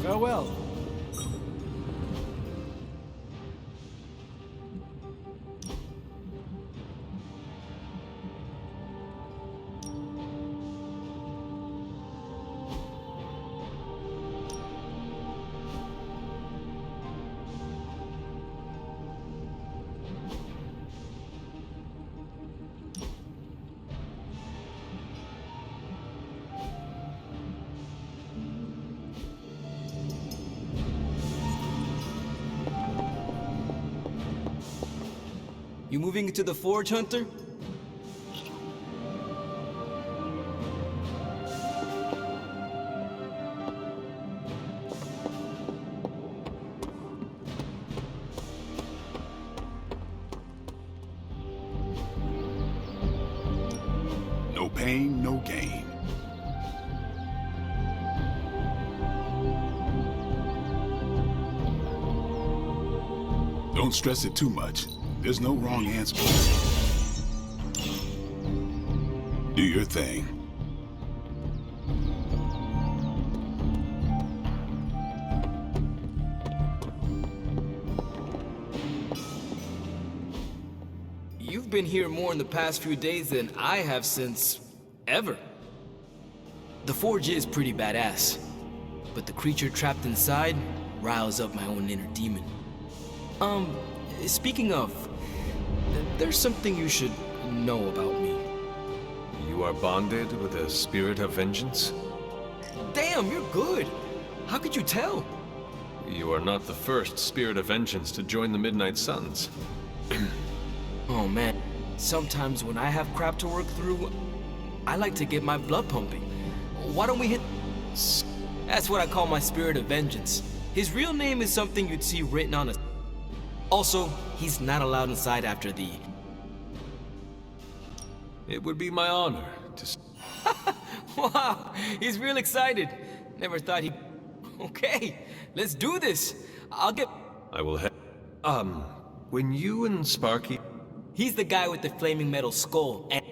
Farewell. You moving into the forge, Hunter? No pain, no gain. Don't stress it too much. There's no wrong answer. Do your thing. You've been here more in the past few days than I have since ever. The forge is pretty badass, but the creature trapped inside riles up my own inner demon. Speaking of, there's something you should know about me. You are bonded with a spirit of vengeance? Damn, you're good. How could you tell? You are not the first spirit of vengeance to join the Midnight Suns. Oh man, sometimes when I have crap to work through, I like to get my blood pumping. Why don't we hit... That's what I call my spirit of vengeance. His real name is something you'd see written on a... Also, he's not allowed inside after the... It would be my honor to... Wow, he's real excited. Never thought he... Okay, let's do this. I'll get... I will head... when you and Sparky... He's the guy with the flaming metal skull and...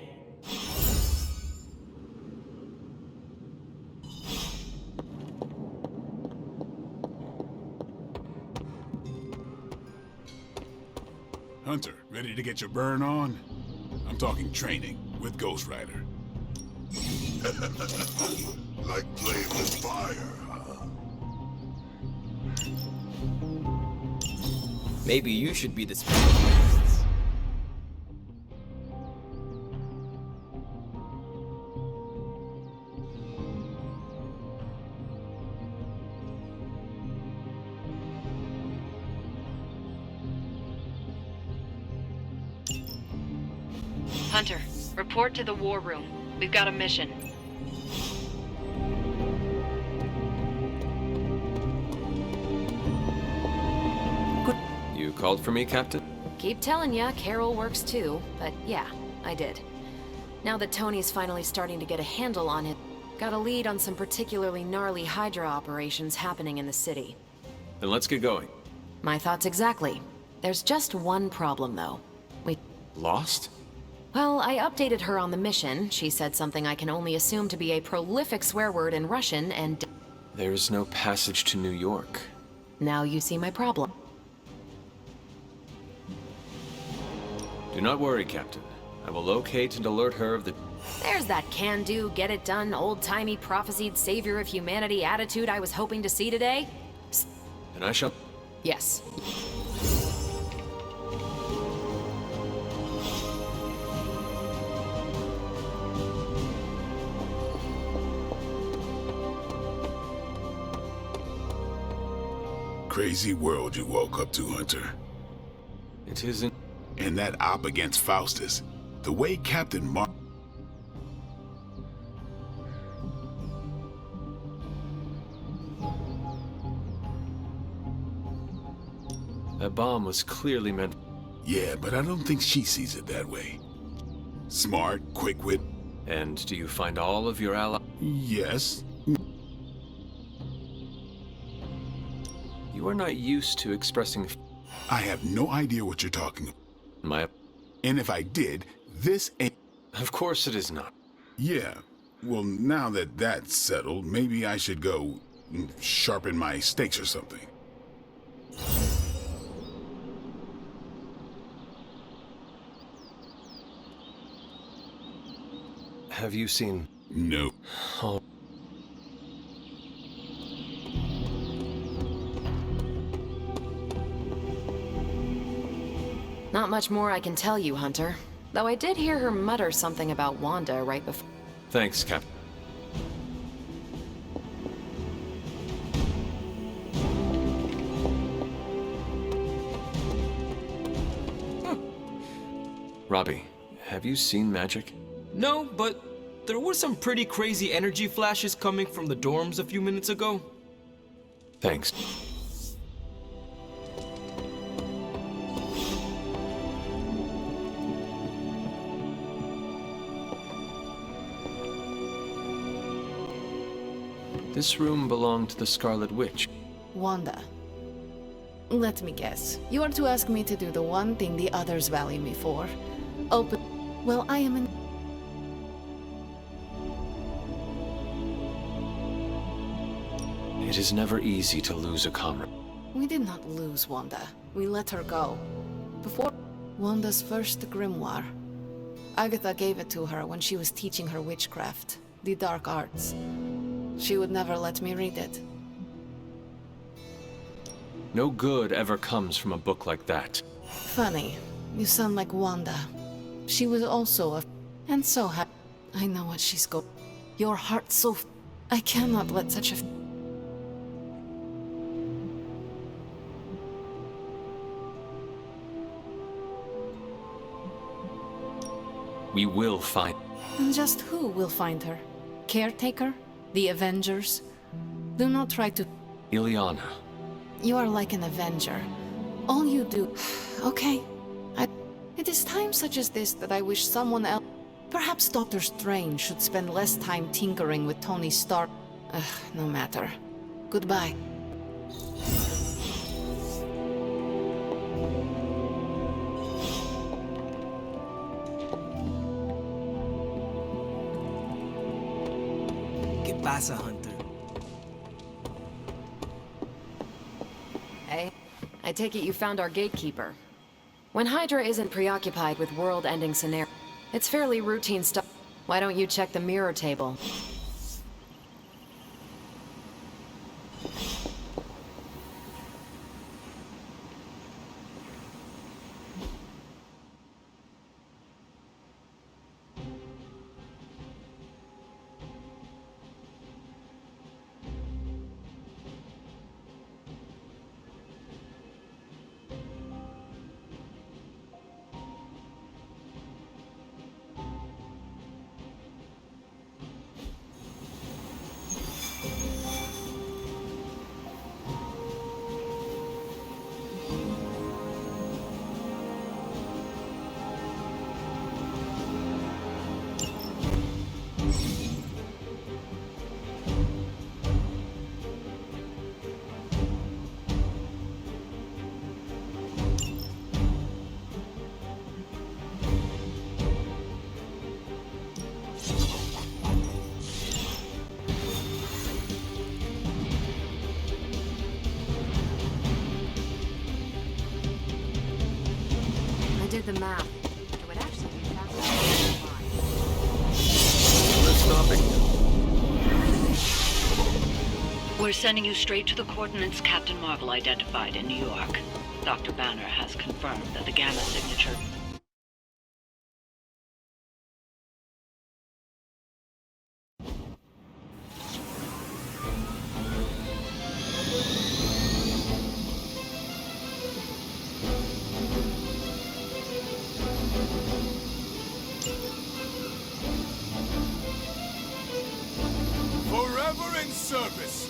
Hunter, ready to get your burn on? I'm talking training with Ghost Rider. Like playing with fire, huh? Maybe you should be the specialist. Hunter, report to the war room. We've got a mission. You called for me, Captain? Keep telling ya, Carol works too. But yeah, I did. Now that Tony's finally starting to get a handle on it, got a lead on some particularly gnarly Hydra operations happening in the city. Then let's get going. My thoughts exactly. There's just one problem, though. We... Lost? Well, I updated her on the mission. She said something I can only assume to be a prolific swear word in Russian, and... There is no passage to New York. Now you see my problem. Do not worry, Captain. I will locate and alert her of the... There's that can-do, get-it-done, old-timey prophesied savior of humanity attitude I was hoping to see today. Psst. And I shall... Yes. Crazy world you woke up to, Hunter. It isn't... And that op against Faustus, the way Captain That bomb was clearly meant... Yeah, but I don't think she sees it that way. Smart, quick-wit. And do you find all of your allies... Yes. You are not used to expressing... I have no idea what you're talking about. And if I did, this ain't... Of course it is not. Yeah. Well, now that that's settled, maybe I should go sharpen my stakes or something. Have you seen... No. Oh. Not much more I can tell you, Hunter. Though I did hear her mutter something about Wanda right before... Thanks, Captain. Robbie, have you seen magic? No, but there were some pretty crazy energy flashes coming from the dorms a few minutes ago. Thanks. This room belonged to the Scarlet Witch. Wanda. Let me guess. You are to ask me to do the one thing the others value me for. Open... Well, I am in... It is never easy to lose a comrade. We did not lose Wanda. We let her go. Before Wanda's first grimoire. Agatha gave it to her when she was teaching her witchcraft, the dark arts. She would never let me read it. No good ever comes from a book like that. Funny. You sound like Wanda. She was also a... And so happy. I know what she's go... Your heart so... I cannot let such a... We will find... And just who will find her? Caretaker? The Avengers? Do not try to... Ileana. You are like an Avenger. All you do... Okay. It is times such as this that I wish someone else... Perhaps Doctor Strange should spend less time tinkering with Tony Stark. No matter. Goodbye. ¿Qué pasa, Hunter? Hey, I take it you found our gatekeeper. When Hydra isn't preoccupied with world-ending scenarios, it's fairly routine stuff. Why don't you check the mirror table? The map. It would actually be faster. We're sending you straight to the coordinates Captain Marvel identified in New York. Dr. Banner has confirmed that the gamma signature... Forever in service.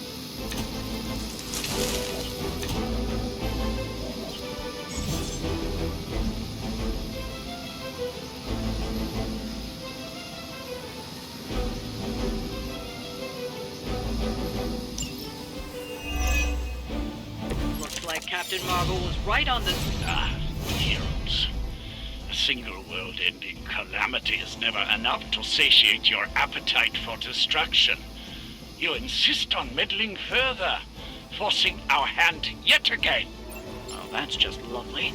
Looks like Captain Marvel was right on the... Heroes. A single world-ending calamity is never enough to satiate your appetite for destruction. You insist on meddling further, forcing our hand yet again. Oh, that's just lovely.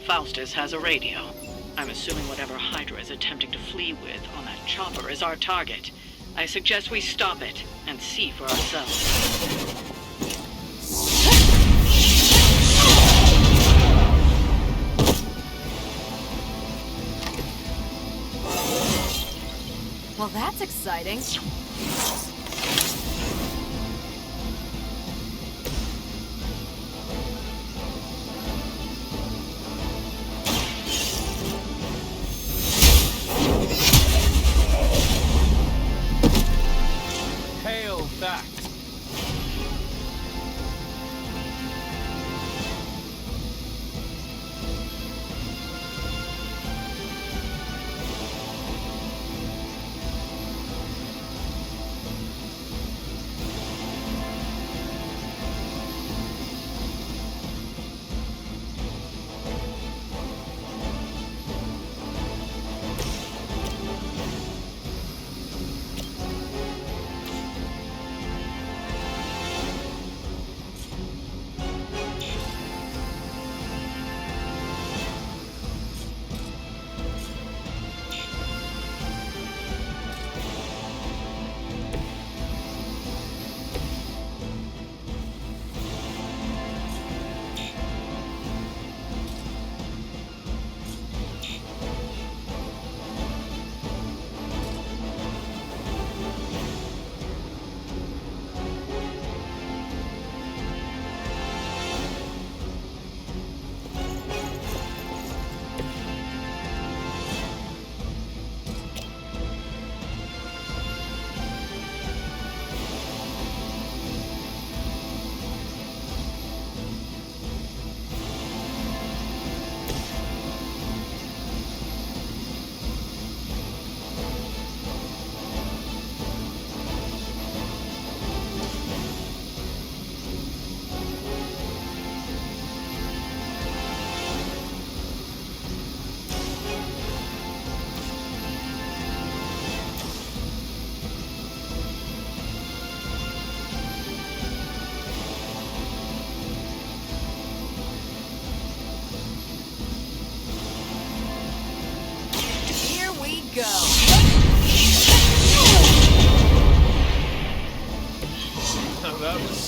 Faustus has a radio. I'm assuming whatever Hydra is attempting to flee with on that chopper is our target. I suggest we stop it and see for ourselves. Well, that's exciting.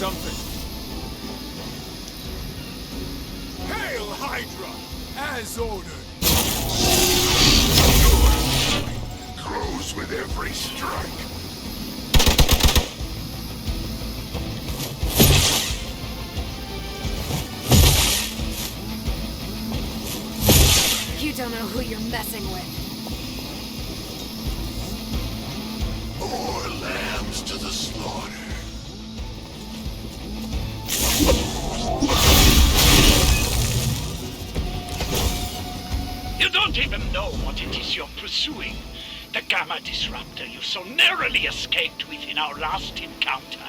something. Hail Hydra! As ordered. Grows with every strike. You don't know who you're messing with. More lambs to the slaughter. You don't even know what it is you're pursuing. The Gamma Disruptor you so narrowly escaped with in our last encounter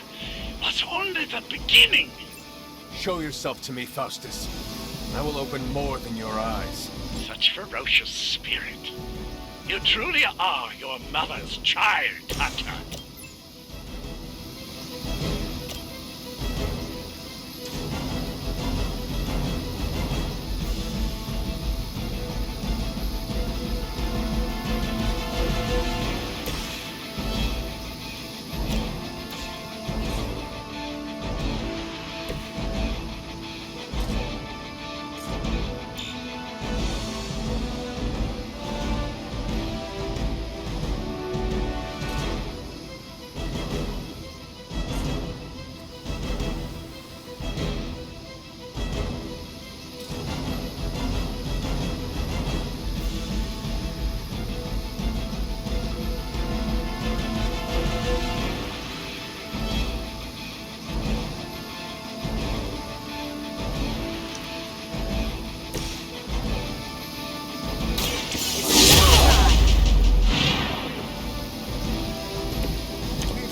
was only the beginning. Show yourself to me, Faustus. I will open more than your eyes. Such ferocious spirit. You truly are your mother's child, Hunter.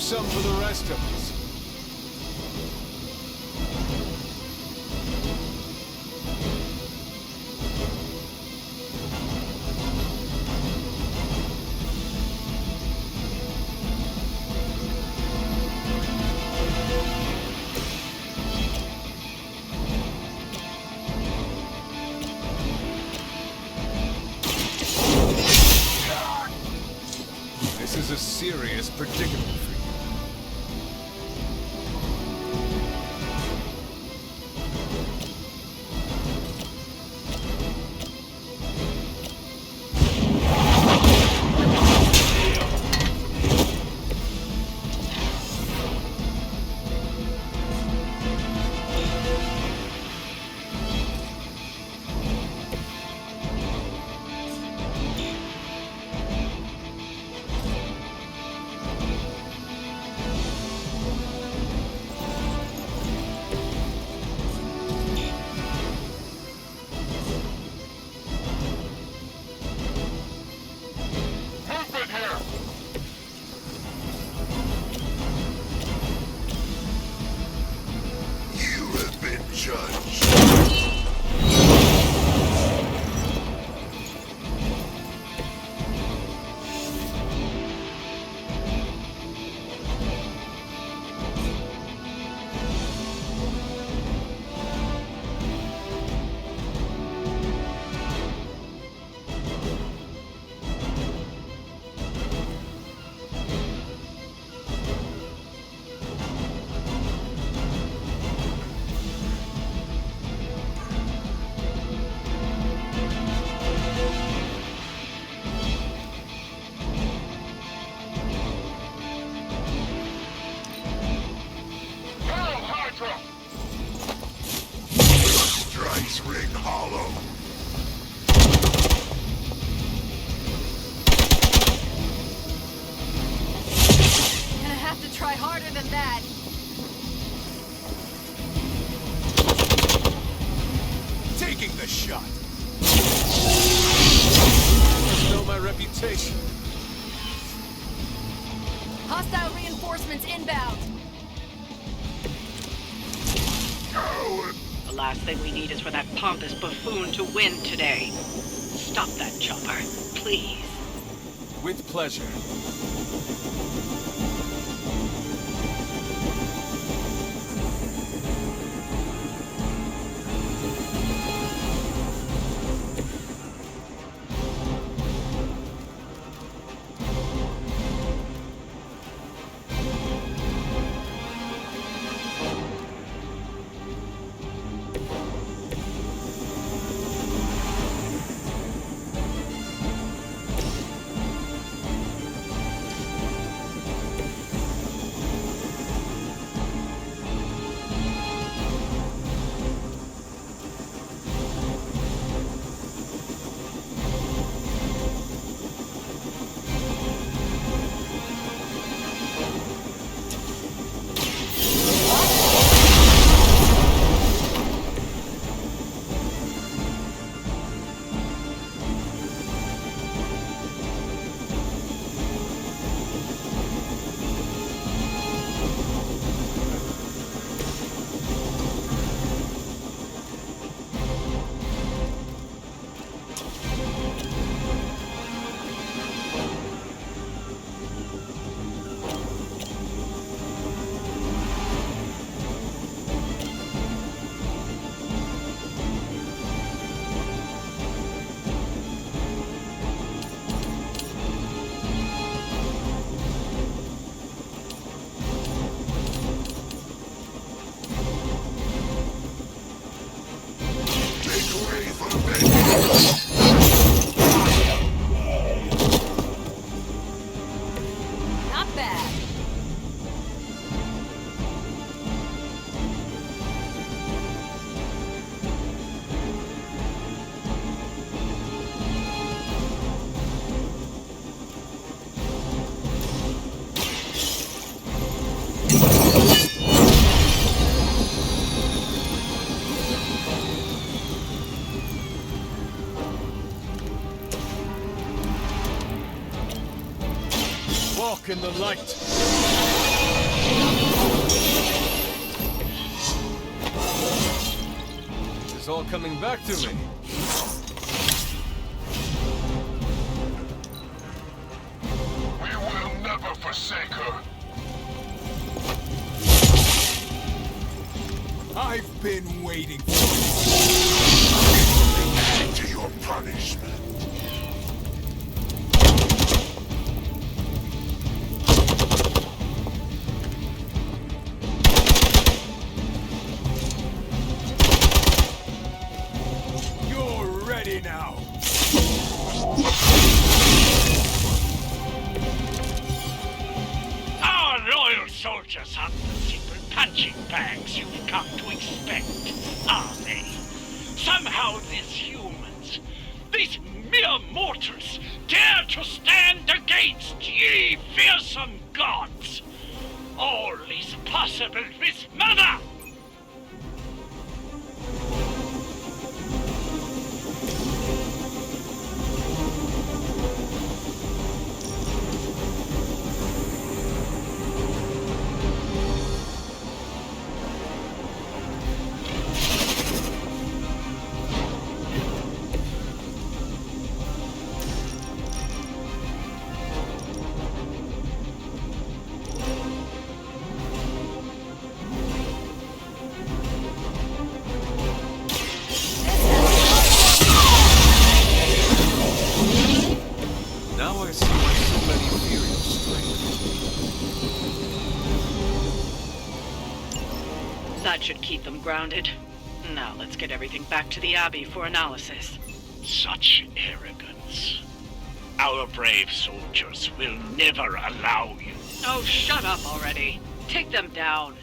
Some for the rest of us. This is a serious predicament for you. Try harder than that. Taking the shot. You know my reputation. Hostile reinforcements inbound. The last thing we need is for that pompous buffoon to win today. Stop that chopper, please. With pleasure. walk in the light. It's all coming back to me. We will never forsake her. I've been waiting for you. To your punishment. You're ready now. Our loyal soldiers aren't the simple punching bags you've come to expect, are they? Somehow these humans, these mere mortals, dare to stand against ye fearsome gods. All is possible with Mother! Now I see why so many fear your strength. That should keep them grounded. Now let's get everything back to the Abbey for analysis. Such arrogance. Our brave soldiers will never allow you. Oh, shut up already. Take them down.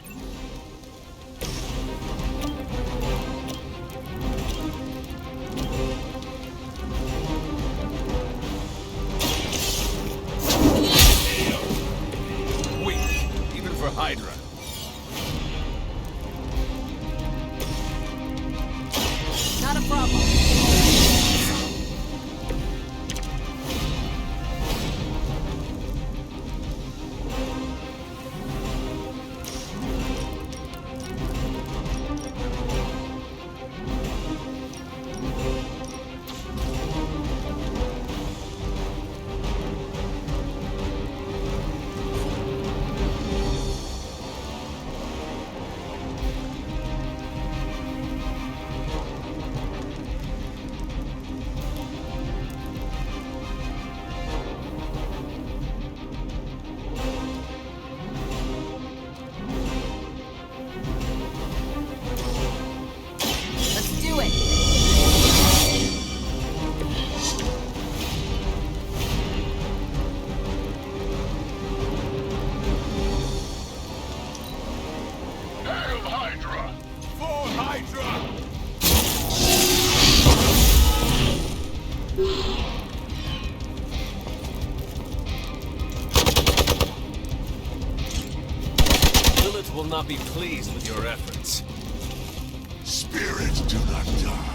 Weak, even for Hydra. Not a problem. Let's do it. Hail Hydra! For Hydra! Lilith will not be pleased with your efforts. Spirits do not die.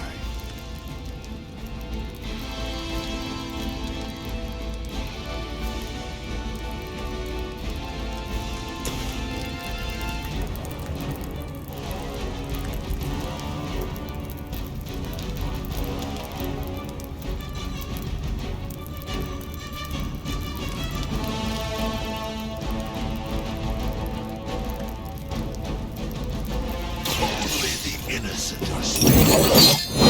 Only the innocent are spared.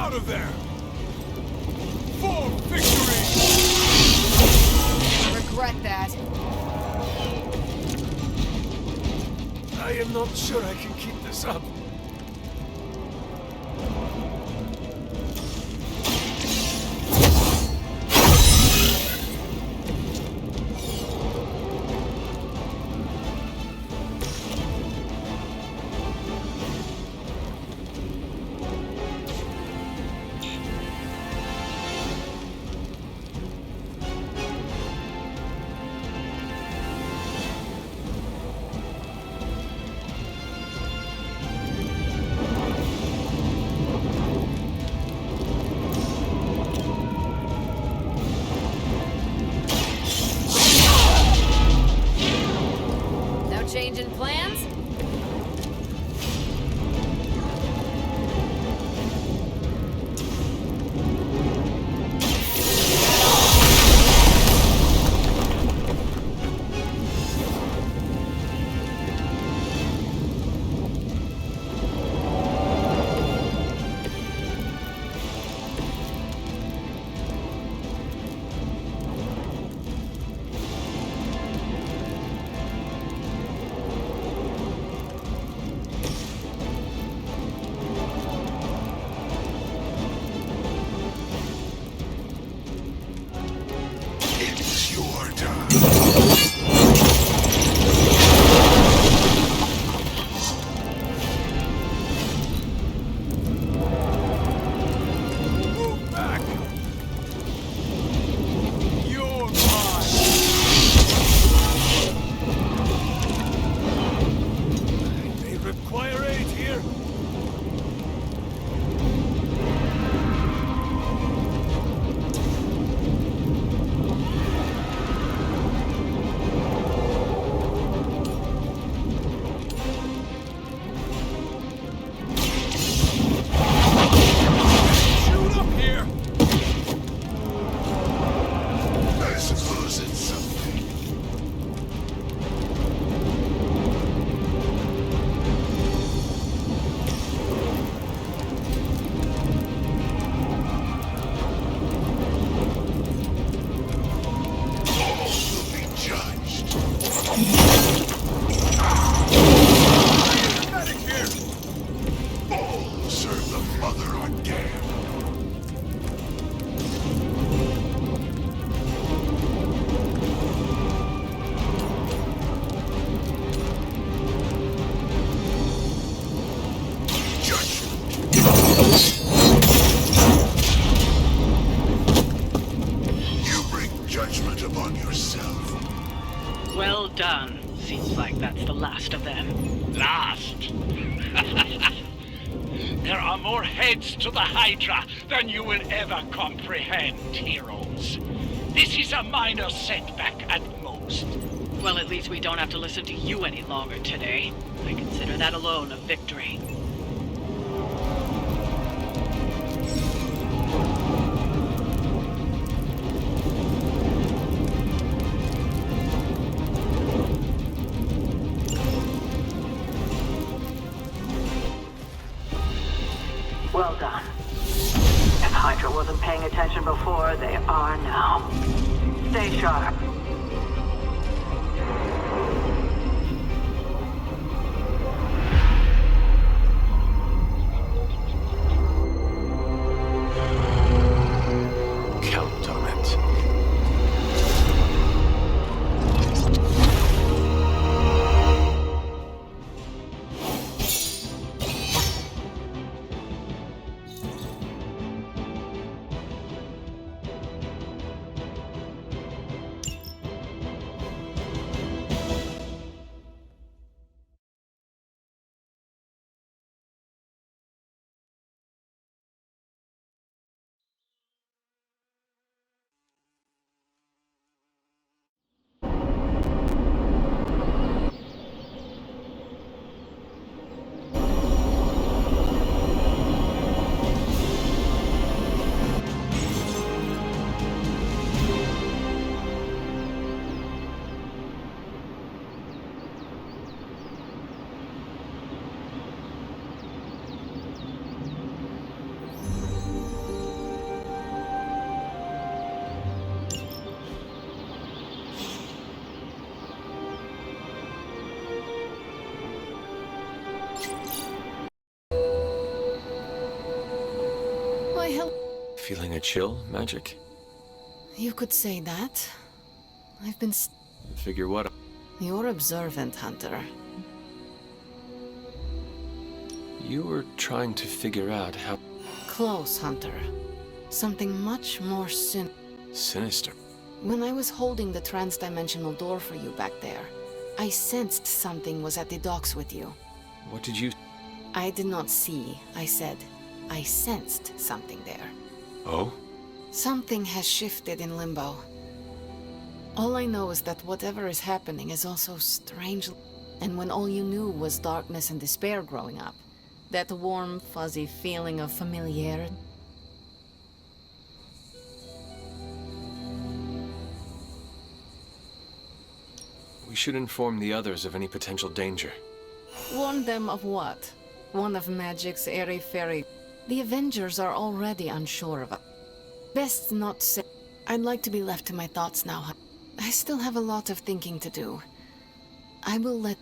out of there! For victory! I regret that. I am not sure I can keep this up. Change in plans? Well done. Seems like that's the last of them. Last? There are more heads to the Hydra than you will ever comprehend, heroes. This is a minor setback at most. Well, at least we don't have to listen to you any longer today. I consider that alone a victory. Well done. If Hydra wasn't paying attention before, they are now. Stay sharp. Count on it. Why, hell... Feeling a chill, Magic? You could say that. I've been... Figure what? You're observant, Hunter. You were trying to figure out how... Close, Hunter. Something much more Sinister. When I was holding the trans-dimensional door for you back there, I sensed something was at the docks with you. What did you... I did not see. I said, I sensed something there. Oh? Something has shifted in limbo. All I know is that whatever is happening is also strange. And when all you knew was darkness and despair growing up, that warm, fuzzy feeling of familiarity. We should inform the others of any potential danger. Warn them of what? One of Magic's airy-fairy... The Avengers are already unsure of it. Best not say... I'd like to be left to my thoughts now. I still have a lot of thinking to do. I will let...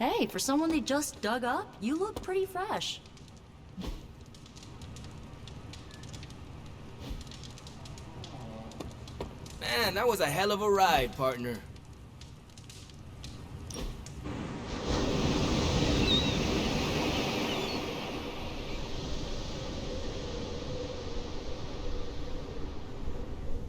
Hey, for someone they just dug up, you look pretty fresh. Man, that was a hell of a ride, partner.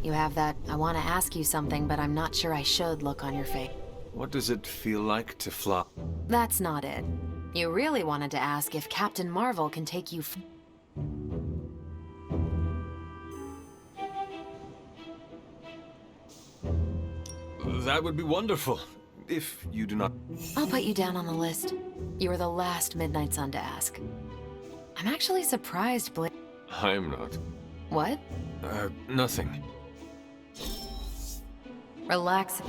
You have that, I want to ask you something, but I'm not sure I should look on your face. What does it feel like to fly? That's not it. You really wanted to ask if Captain Marvel can take you That would be wonderful, if you do not... I'll put you down on the list. You were the last Midnight Sun to ask. I'm actually surprised, I am not. What? Nothing. Relax.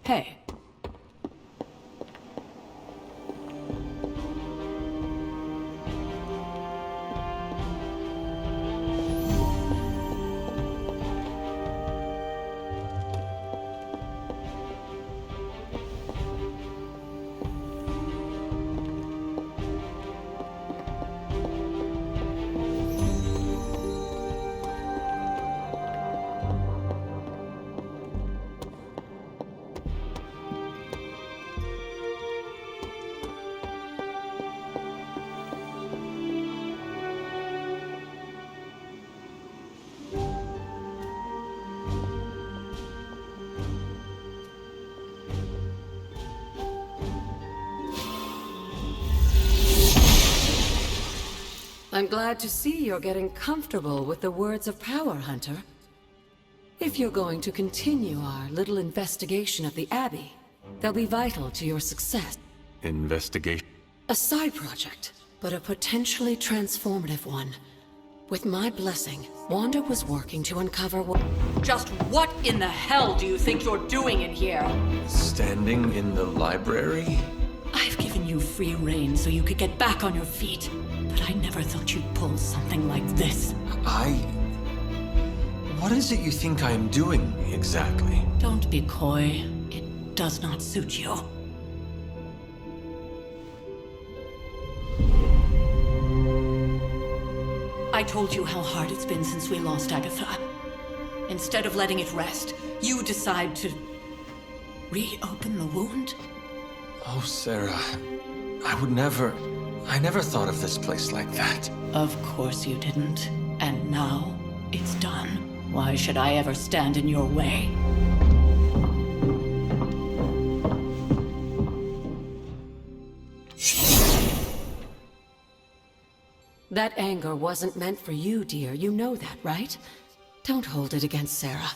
Hey. I'm glad to see you're getting comfortable with the words of power, Hunter. If you're going to continue our little investigation of the Abbey, they'll be vital to your success. Investigation? A side project, but a potentially transformative one. With my blessing, Wanda was working to uncover what... Just what in the hell do you think you're doing in here? Standing in the library? I've given you free rein so you could get back on your feet. But I never thought you'd pull something like this. What is it you think I am doing, exactly? Don't be coy. It does not suit you. I told you how hard it's been since we lost Agatha. Instead of letting it rest, you decide to... reopen the wound? Oh, Sarah. I never thought of this place like that. Of course you didn't. And now, it's done. Why should I ever stand in your way? That anger wasn't meant for you, dear. You know that, right? Don't hold it against Sarah.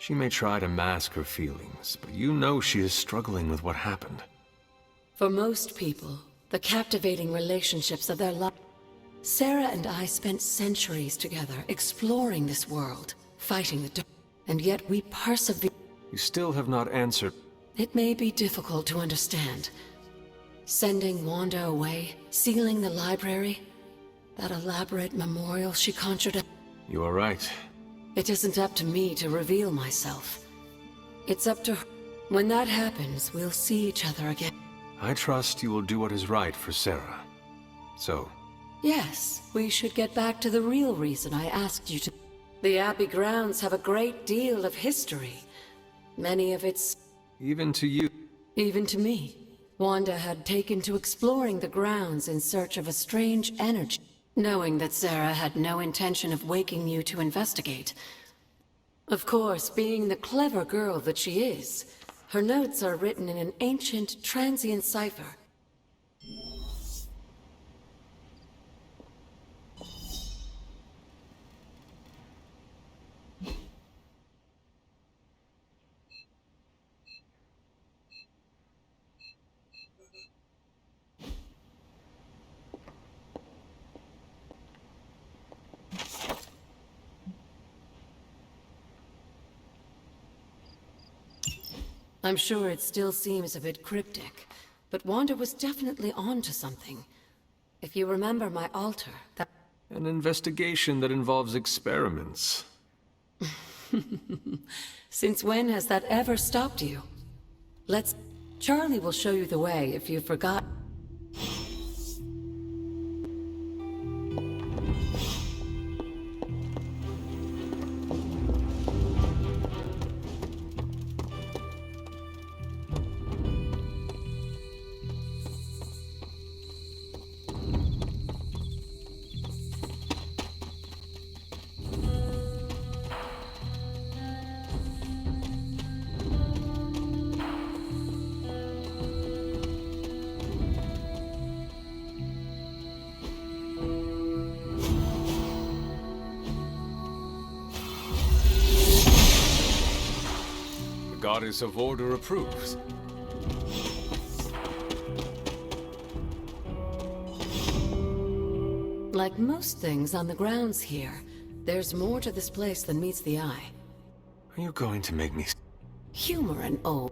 She may try to mask her feelings, but you know she is struggling with what happened. For most people, the captivating relationships of their life. Sarah and I spent centuries together, exploring this world, fighting the dark, and yet we persevere. You still have not answered. It may be difficult to understand. Sending Wanda away, sealing the library, that elaborate memorial she conjured up. You are right. It isn't up to me to reveal myself. It's up to her. When that happens, we'll see each other again. I trust you will do what is right for Sarah. So, yes, we should get back to the real reason I asked you to. The Abbey grounds have a great deal of history. Many of its... Even to you. Even to me. Wanda had taken to exploring the grounds in search of a strange energy. Knowing that Sarah had no intention of waking you to investigate. Of course, being the clever girl that she is, her notes are written in an ancient, transient cipher. I'm sure it still seems a bit cryptic, but Wanda was definitely onto something. If you remember my altar, that... An investigation that involves experiments. Since when has that ever stopped you? Charlie will show you the way if you forgot. Goddess of Order approves. Like most things on the grounds here, there's more to this place than meets the eye. Are you going to make me... Humor and all.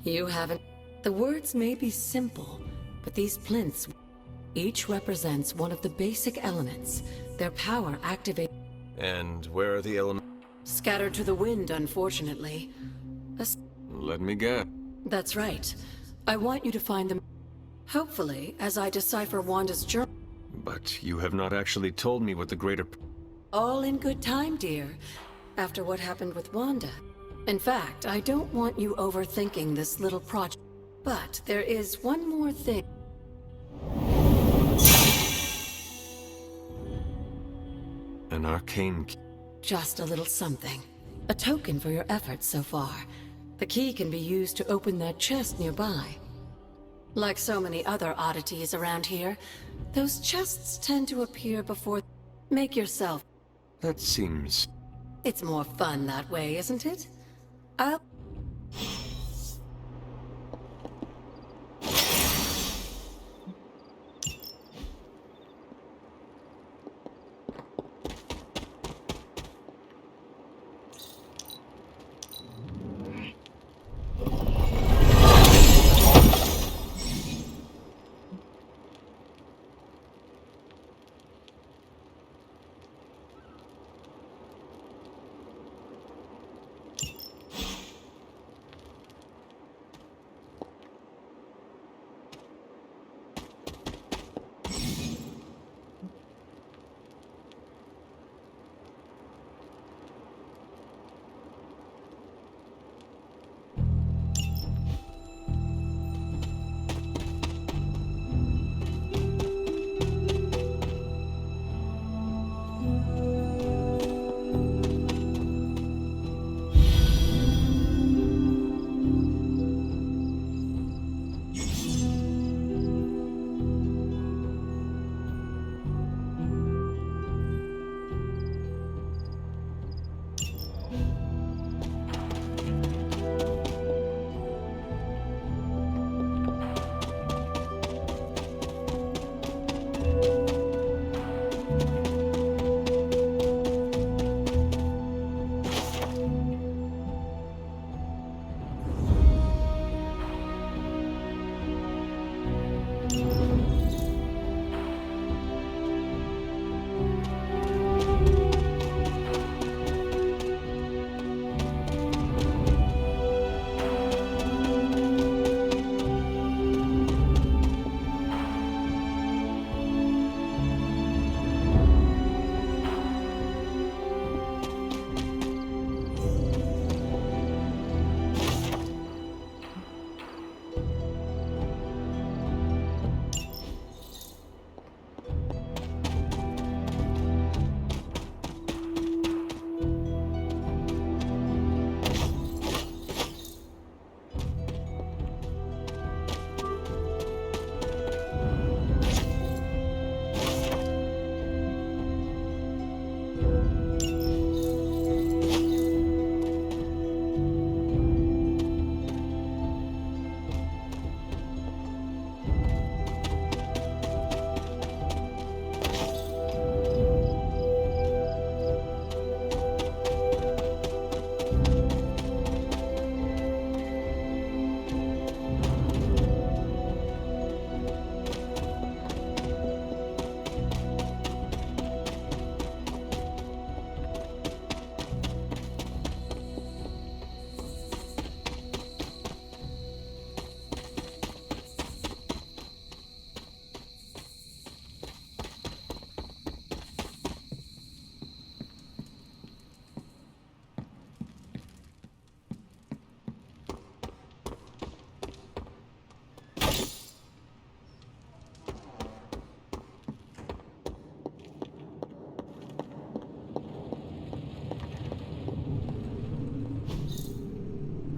You haven't... The words may be simple, but these plinths... Each represents one of the basic elements. Their power activates... And where are the elements? Scattered to the wind, unfortunately. Let me guess. That's right. I want you to find them. Hopefully, as I decipher Wanda's journal. But you have not actually told me what the greater... All in good time, dear. After what happened with Wanda. In fact, I don't want you overthinking this little project. But there is one more thing. An arcane key. Just a little something. A token for your efforts so far. The key can be used to open that chest nearby. Like so many other oddities around here, those chests tend to appear before... Make yourself... That seems... It's more fun that way, isn't it? I'll...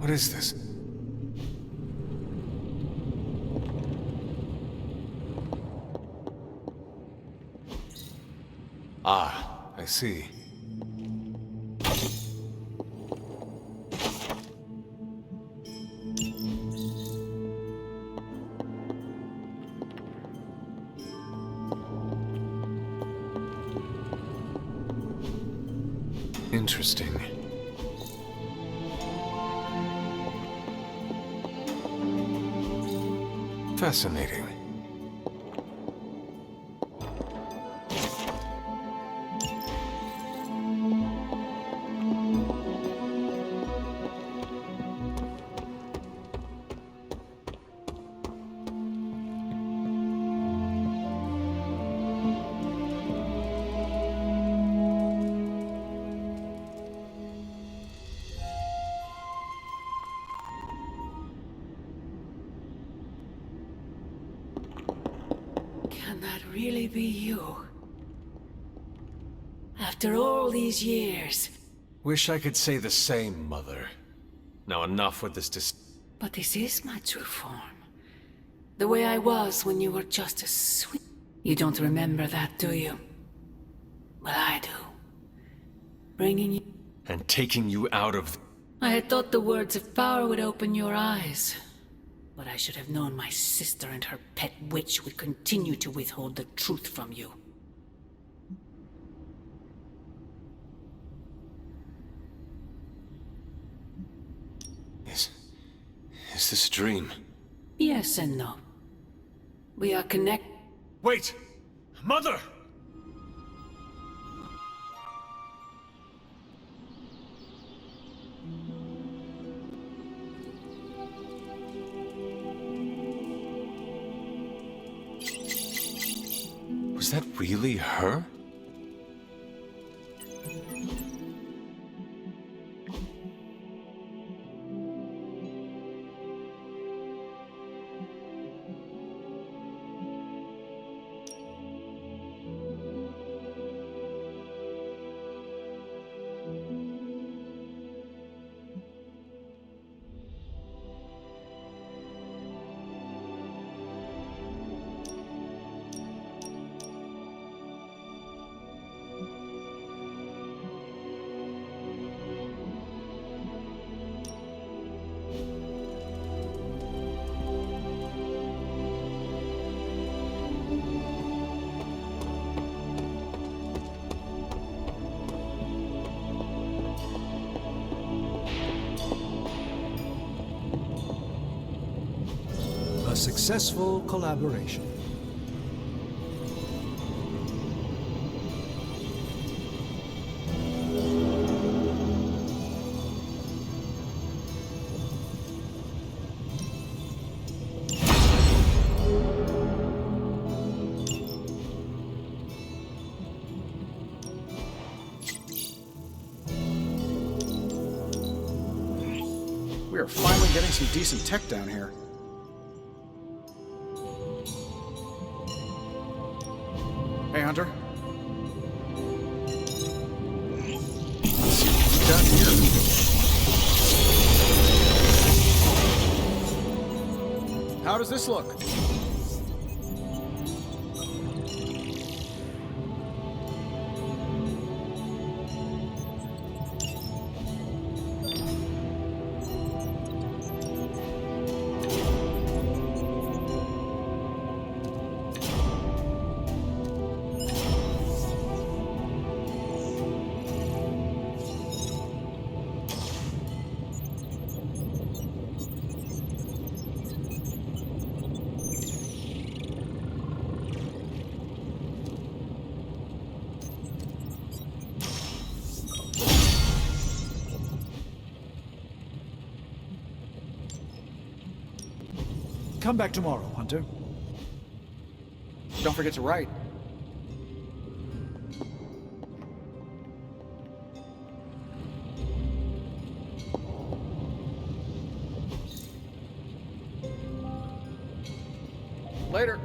What is this? Ah, I see. Interesting. Fascinating. Can that really be you? After all these years. Wish I could say the same, Mother. Now enough with this But this is my true form. The way I was when you were just a sweet... You don't remember that, do you? Well, I do. Bringing you... And taking you out of... I had thought the words of power would open your eyes. But I should have known my sister and her pet witch would continue to withhold the truth from you. Is this a dream? Yes and no. We are connected. Wait! Mother! Was that really her? A successful collaboration. We are finally getting some decent tech down here. Hey, Hunter. Let's see what we got here. How does this look? Come back tomorrow, Hunter. Don't forget to write. Later.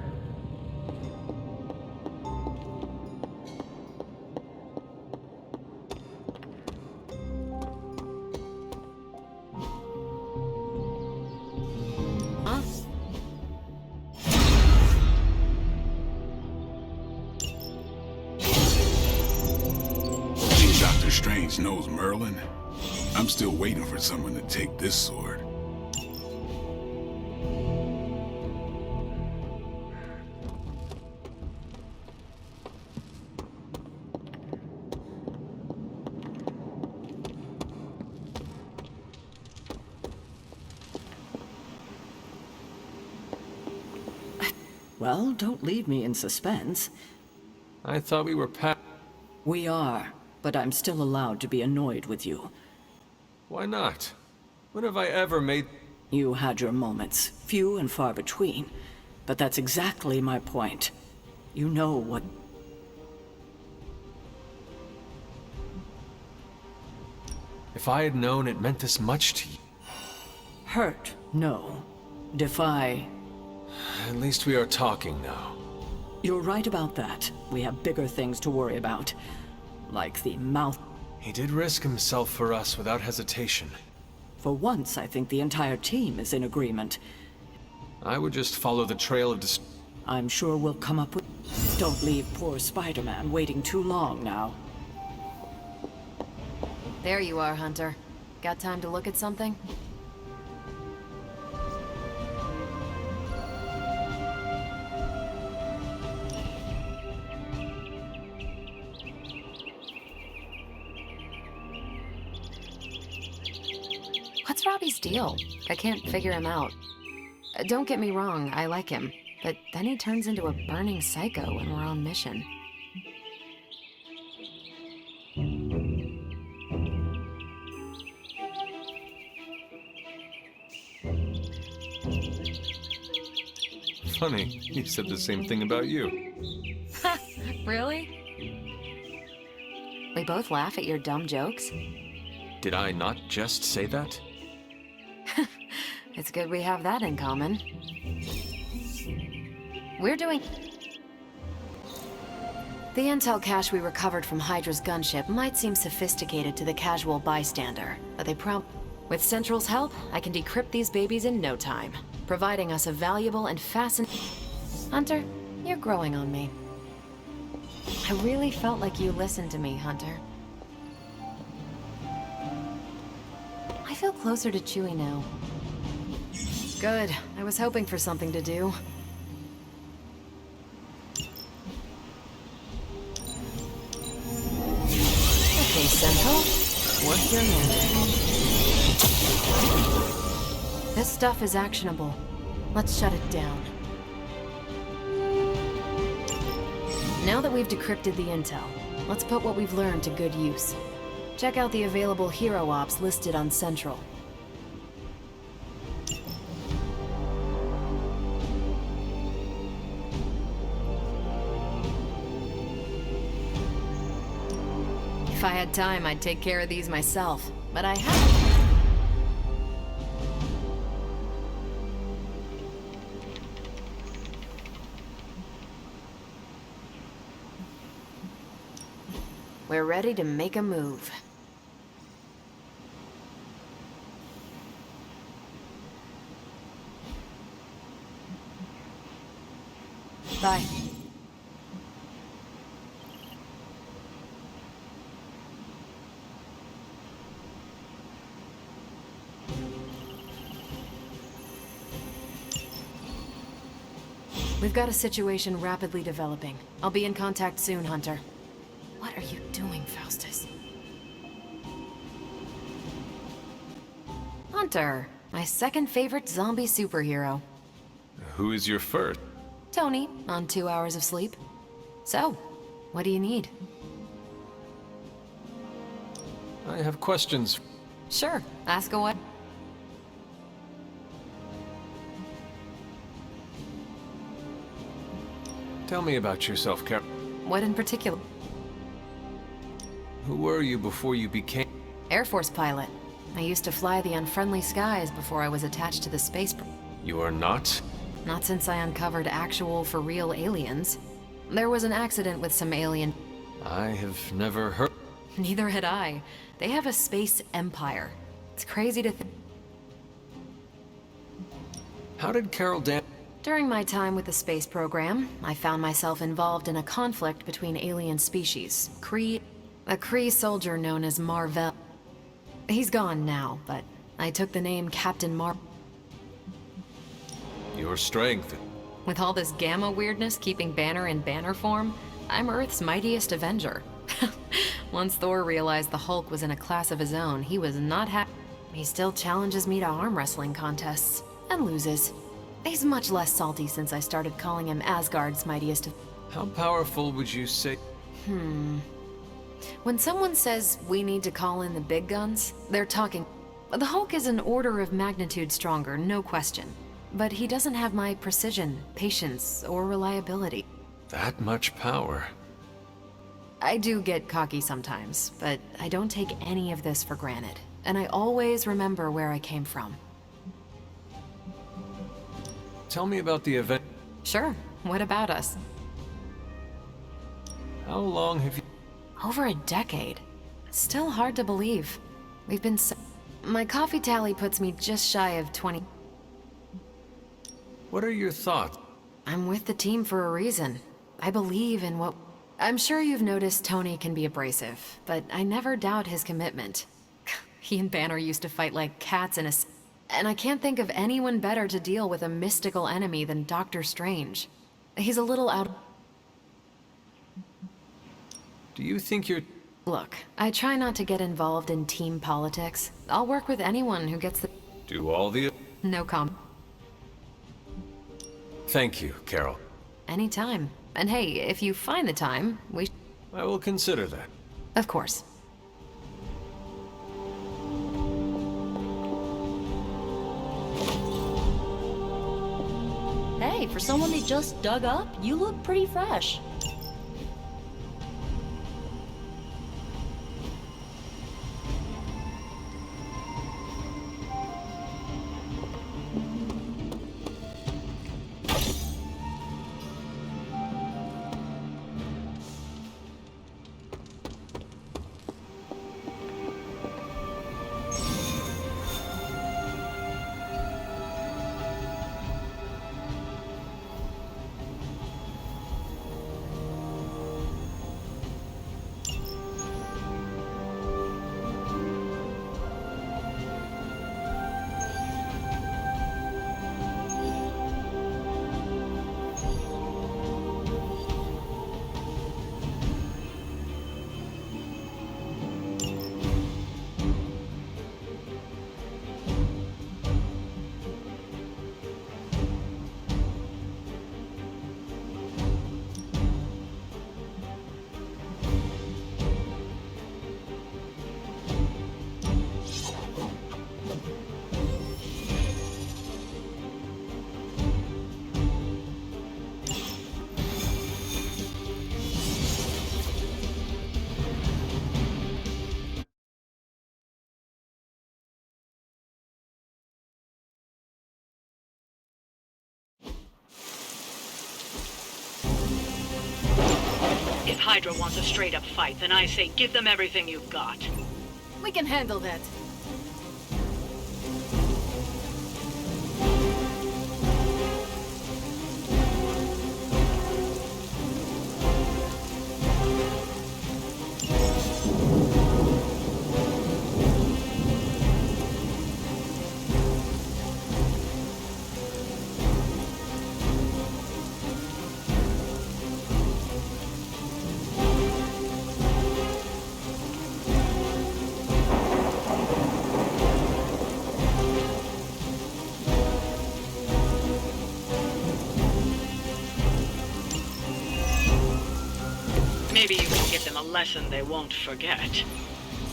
Doctor Strange knows Merlin? I'm still waiting for someone to take this sword. Well, don't leave me in suspense. I thought we were We are, but I'm still allowed to be annoyed with you. Why not? When have I ever made... You had your moments, few and far between. But that's exactly my point. You know what... If I had known it meant this much to you... Hurt, no. Defy... At least we are talking now. You're right about that. We have bigger things to worry about. Like the mouth... He did risk himself for us without hesitation. For once, I think the entire team is in agreement. I would just follow the trail of I'm sure we'll come up with... Don't leave poor Spider-Man waiting too long now. There you are, Hunter. Got time to look at something? What's Robbie's deal? I can't figure him out. Don't get me wrong, I like him. But then he turns into a burning psycho when we're on mission. Funny, he said the same thing about you. Really? We both laugh at your dumb jokes? Did I not just say that? It's good we have that in common. We're doing... The intel cache we recovered from Hydra's gunship might seem sophisticated to the casual bystander, but they With Central's help, I can decrypt these babies in no time, providing us a valuable and fascinating... Hunter, you're growing on me. I really felt like you listened to me, Hunter. I feel closer to Chewie now. Good. I was hoping for something to do. Okay, Central. Work your magic. This stuff is actionable. Let's shut it down. Now that we've decrypted the intel, let's put what we've learned to good use. Check out the available hero ops listed on Central. If I had time, I'd take care of these myself, but I haven't. We're ready to make a move. Bye. We've got a situation rapidly developing. I'll be in contact soon, Hunter. What are you doing, Faustus? Hunter, my second favorite zombie superhero. Who is your first? Tony, on 2 hours of sleep. So, what do you need? I have questions. Sure, ask away. Tell me about yourself, Carol. What in particular? Who were you before you became... Air Force pilot. I used to fly the unfriendly skies before I was attached to the space... You are not? Not since I uncovered actual, for-real aliens. There was an accident with some alien... I have never heard... Neither had I. They have a space empire. It's crazy to think... How did Carol Dan... During my time with the space program, I found myself involved in a conflict between alien species, Kree... A Kree soldier known as Marvel. He's gone now, but I took the name Captain Your strength. With all this gamma weirdness keeping Banner in banner form, I'm Earth's mightiest Avenger. Once Thor realized the Hulk was in a class of his own, he was not happy. He still challenges me to arm wrestling contests, and loses. He's much less salty since I started calling him Asgard's mightiest. How powerful would you say? When someone says we need to call in the big guns, they're talking. The Hulk is an order of magnitude stronger, no question. But he doesn't have my precision, patience, or reliability. That much power. I do get cocky sometimes, but I don't take any of this for granted. And I always remember where I came from. Tell me about the event. Sure. What about us? How long have you... Over a decade. Still hard to believe. We've been My coffee tally puts me just shy of 20. What are your thoughts? I'm with the team for a reason. I believe in what... I'm sure you've noticed Tony can be abrasive, but I never doubt his commitment. He and Banner used to fight like cats in a... And I can't think of anyone better to deal with a mystical enemy than Doctor Strange. He's a little out... Do you think you're... Look, I try not to get involved in team politics. I'll work with anyone who gets the... Do all the... No comment. Thank you, Carol. Anytime. And hey, if you find the time, I will consider that. Of course. Hey, for someone they just dug up, you look pretty fresh. If Hydra wants a straight-up fight, then I say give them everything you've got. We can handle that. Maybe you can give them a lesson they won't forget.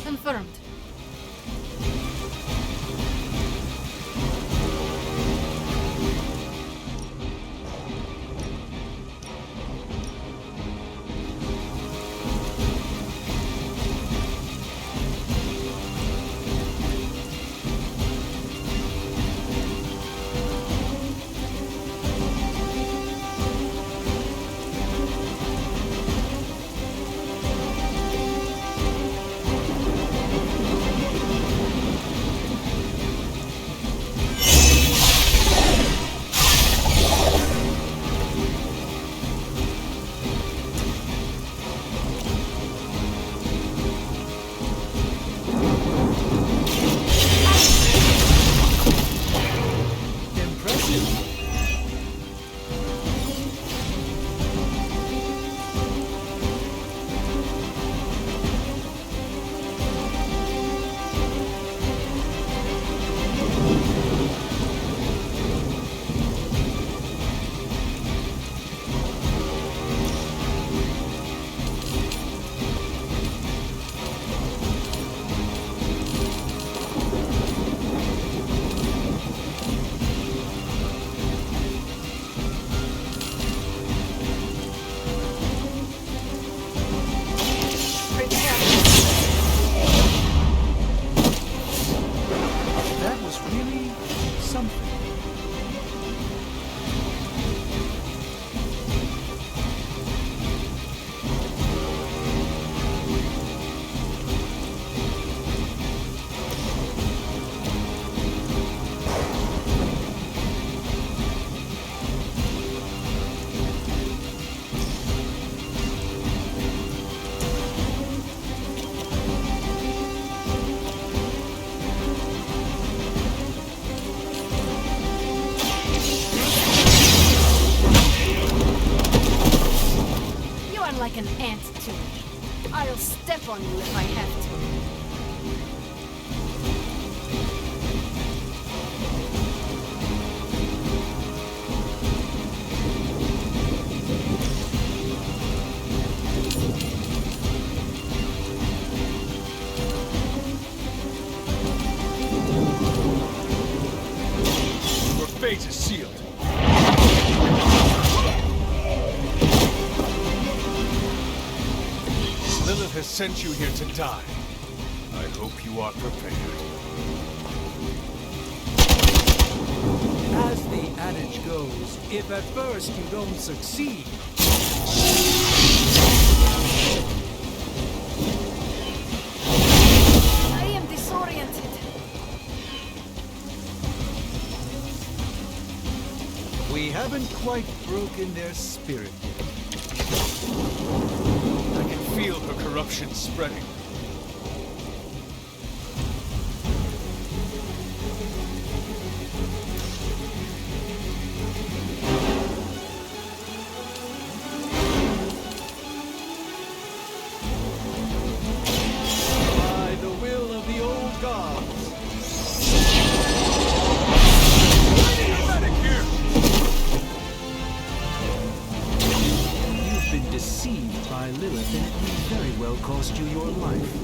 Confirmed. are like an ant to me. I'll step on you if I have to. Your fate is sealed. Lilith has sent you here to die. I hope you are prepared. As the adage goes, if at first you don't succeed, I am disoriented. we haven't quite broken their spirit yet. I can feel her corruption spreading. By the will of the old gods. You've been deceived by Lilith, and it may very well cost you your life.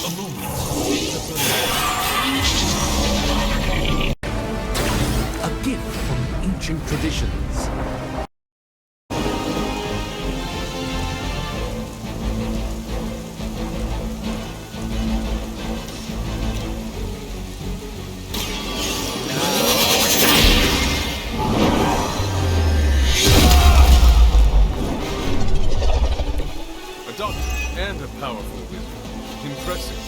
A moment. A gift from ancient traditions. A doctor and a powerful wizard. Impressive.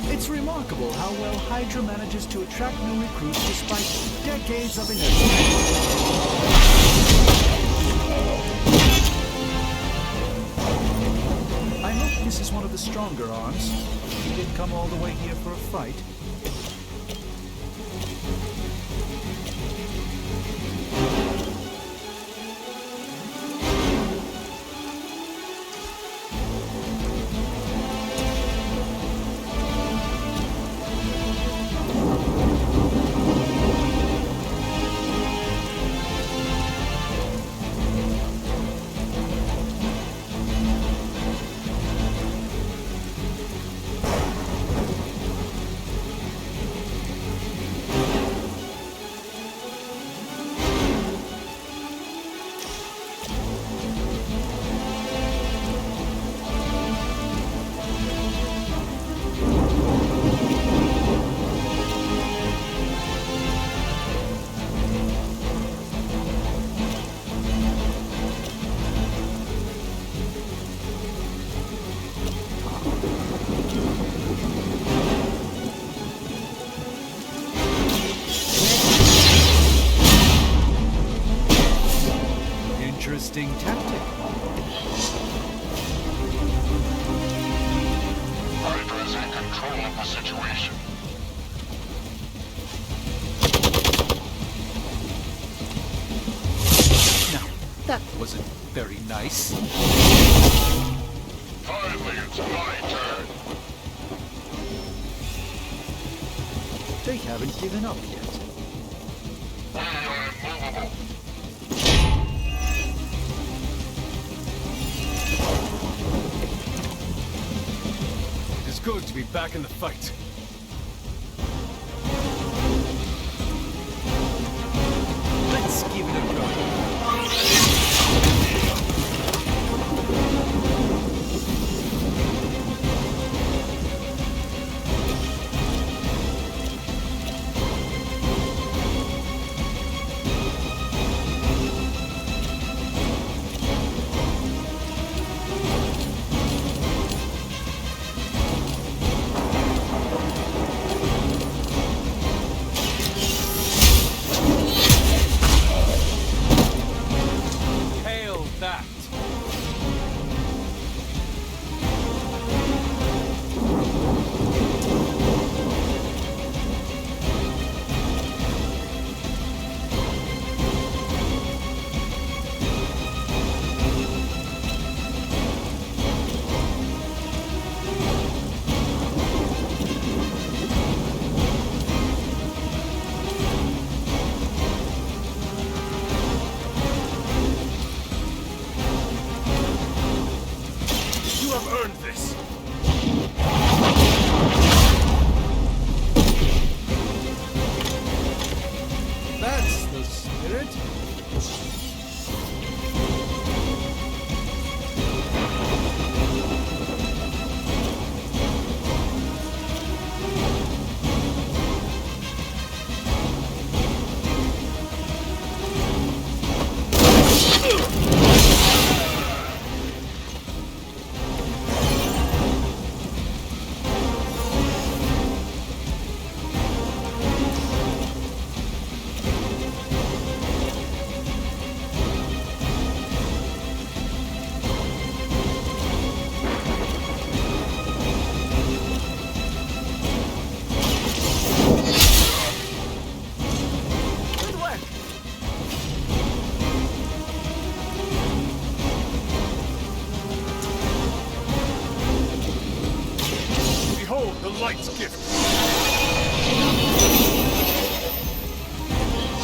It's remarkable how well Hydra manages to attract new recruits despite decades of inertia. I hope this is one of the stronger arms. You didn't come all the way here for a fight. Interesting tactic. Hydra's in control of the situation. Now, that wasn't very nice. Finally, it's my turn. They haven't given up yet. We are immovable. It's good to be back in the fight. Let's give it a go. this! That's the spirit. Light's gift.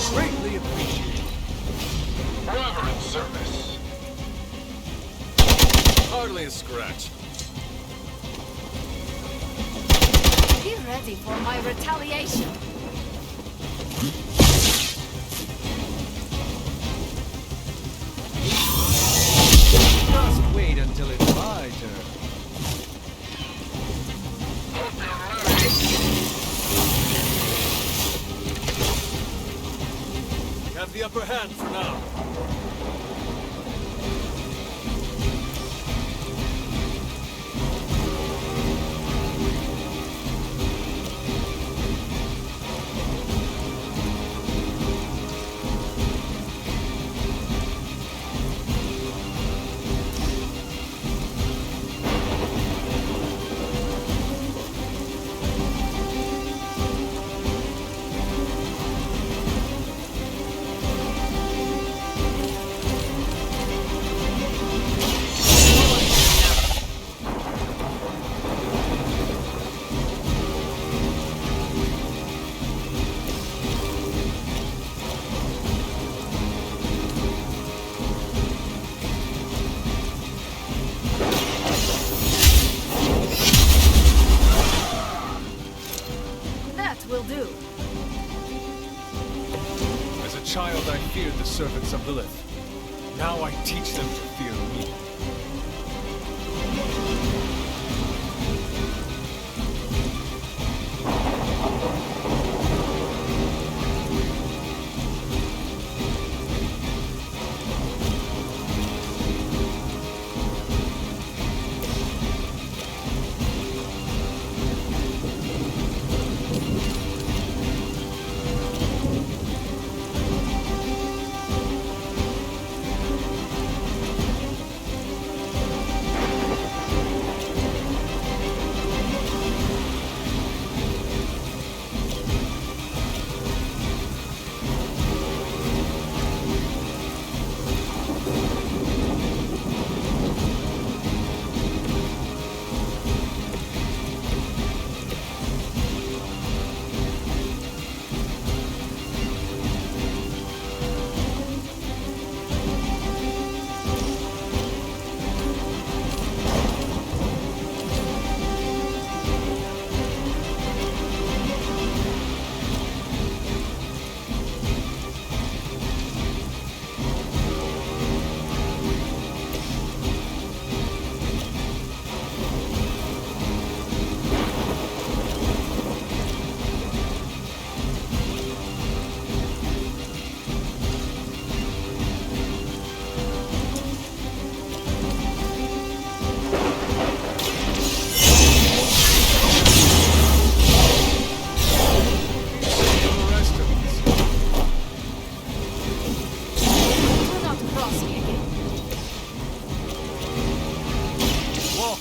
Greatly appreciated. Reverent service. Hardly a scratch. Be ready for my retaliation. Just wait until it's my turn. We have the upper hand for now. Will do. As a child, I feared the servants of Lilith. Now I teach them to fear me.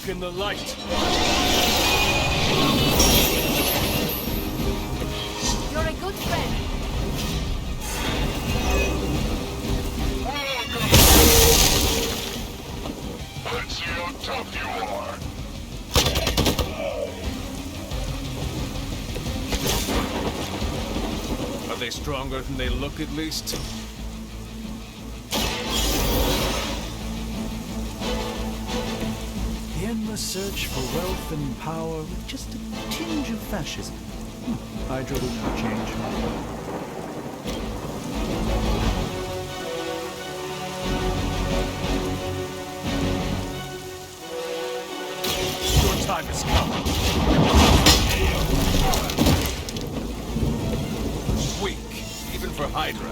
In the light. You're a good friend. Let's see how tough you are. Are they stronger than they look, at least? In the search for wealth and power with just a tinge of fascism. Hydra will never change. Your time has come. Weak, even for Hydra.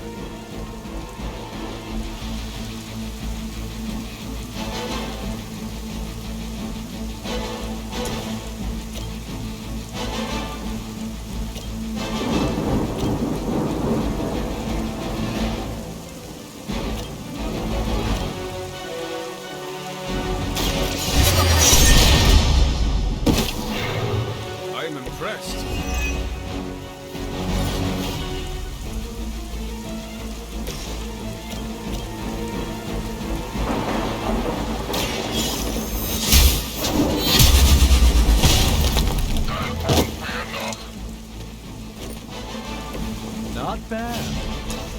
Not bad.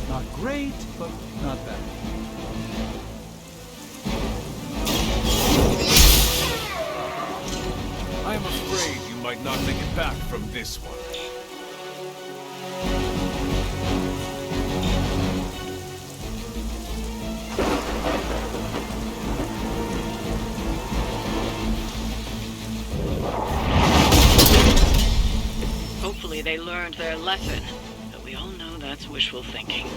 Not great, but not bad. I am afraid you might not make it back from this one. Hopefully they learned their lesson, but we all know that's wishful thinking.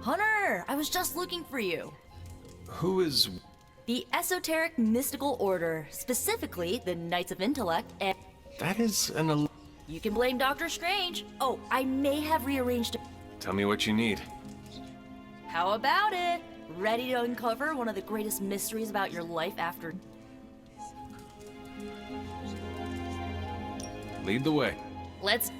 Hunter, I was just looking for you. Who is... The Esoteric Mystical Order, specifically the Knights of Intellect, and... That is an... You can blame Dr. Strange. Oh, I may have rearranged... Tell me what you need. How about it? Ready to uncover one of the greatest mysteries about your life after... Lead the way. Let's...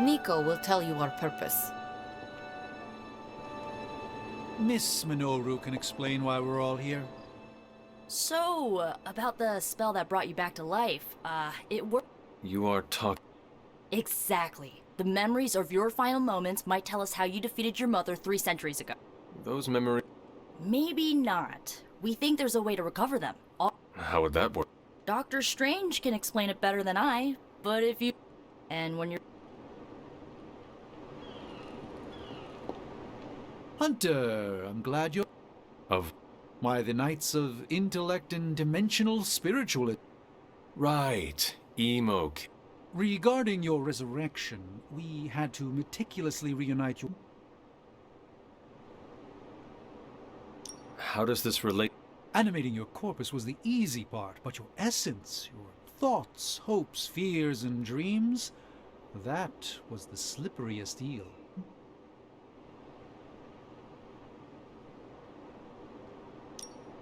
Nico will tell you our purpose. Miss Minoru can explain why we're all here. So, about the spell that brought you back to life, it worked. You are talking... Exactly. The memories of your final moments might tell us how you defeated your mother 3 centuries ago. Those memories... Maybe not. We think there's a way to recover them. How would that work? Dr. Strange can explain it better than I, but if you... And when you're... Hunter, I'm glad you're... Of... Why, the Knights of Intellect and Dimensional Spiritual... Right. Emo... Regarding your resurrection, we had to meticulously reunite you. How does this relate? Animating your corpus was the easy part, but your essence, your thoughts, hopes, fears, and dreams, that was the slipperiest eel.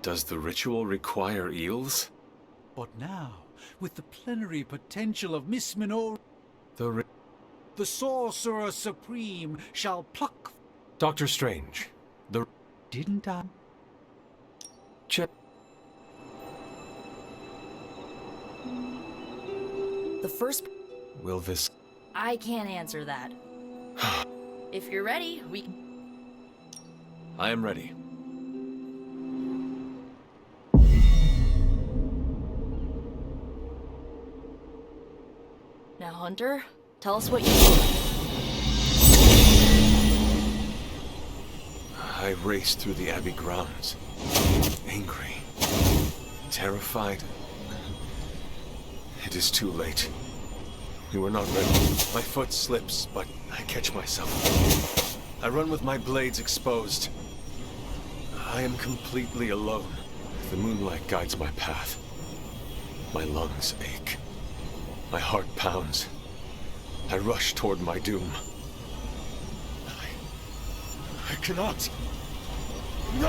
Does the ritual require eels? But now, with the plenary potential of Miss Minoru, the Sorcerer Supreme shall pluck... Dr. Strange, the... Didn't I? Check. The first... Will this... I can't answer that. If you're ready, we... I am ready. Now, Hunter, tell us what you... I raced through the Abbey grounds. Angry. Terrified. It is too late. We were not ready. My foot slips, but I catch myself. I run with my blades exposed. I am completely alone. The moonlight guides my path. My lungs ache. My heart pounds. I rush toward my doom. I cannot. No!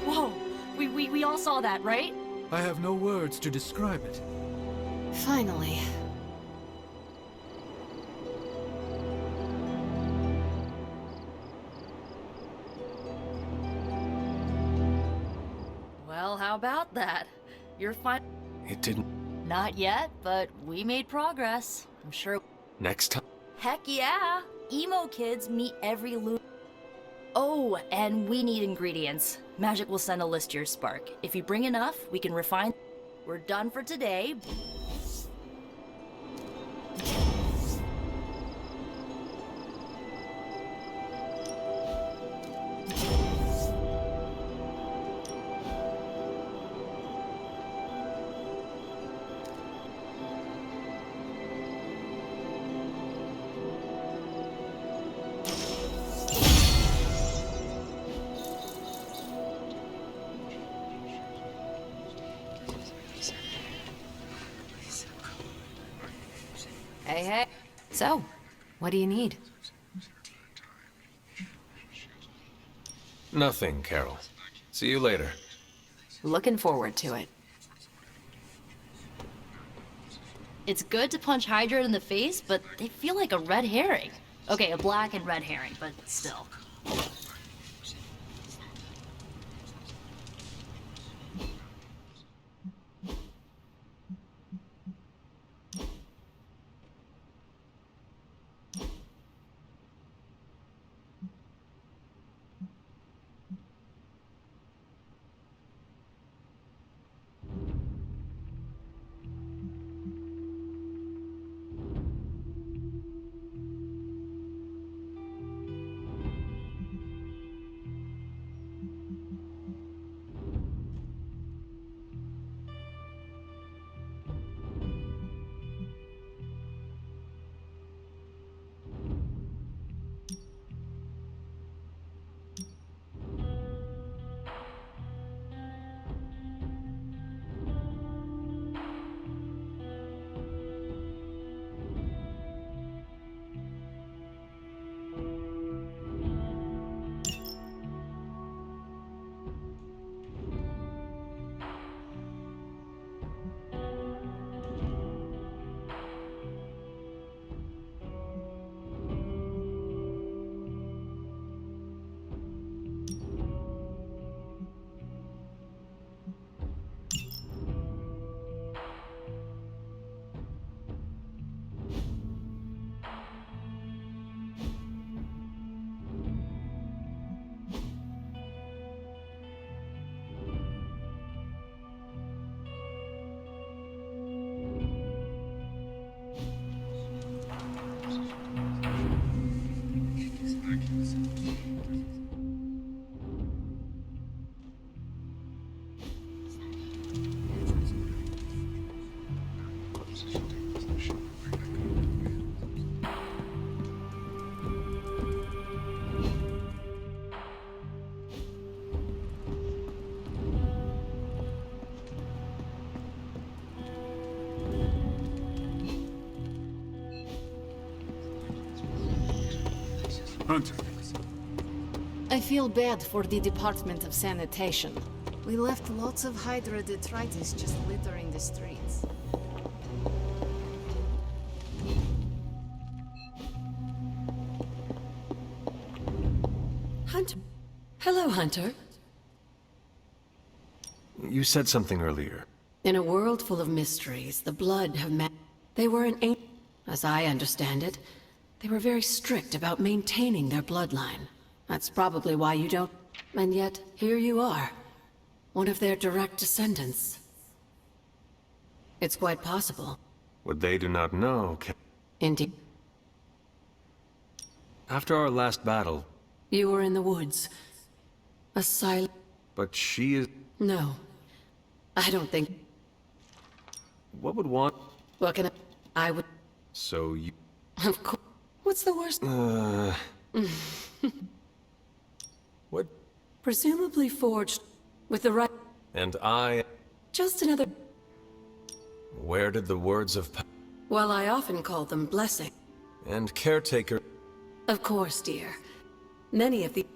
Whoa! We all saw that, right? I have no words to describe it. Finally. Well, how about that? You're fine. It didn't. Not yet, but we made progress. I'm sure. Next time. Heck yeah! Emo kids meet every Oh, and we need ingredients. Magic will send a list to your spark. If you bring enough, we can refine. We're done for today. Hey, hey. So, what do you need? Nothing, Carol. See you later. Looking forward to it. It's good to punch Hydra in the face, but they feel like a red herring. Okay, a black and red herring, but still. Hunter. I feel bad for the Department of Sanitation. We left lots of Hydra detritus just littering the streets. Hunter. Hello, Hunter. You said something earlier. In a world full of mysteries, the blood have They were an ancient... As I understand it, they were very strict about maintaining their bloodline. That's probably why you don't... And yet, here you are. One of their direct descendants. It's quite possible. What they do not know can... Indeed. After our last battle... You were in the woods. A silent... But she is... No. I don't think... What would want... What can I would... So you... Of course. What's the worst? What? Presumably forged with the right... And I... Just another... Where did the words of... Well, I often call them blessing. And caretaker... Of course, dear. Many of the...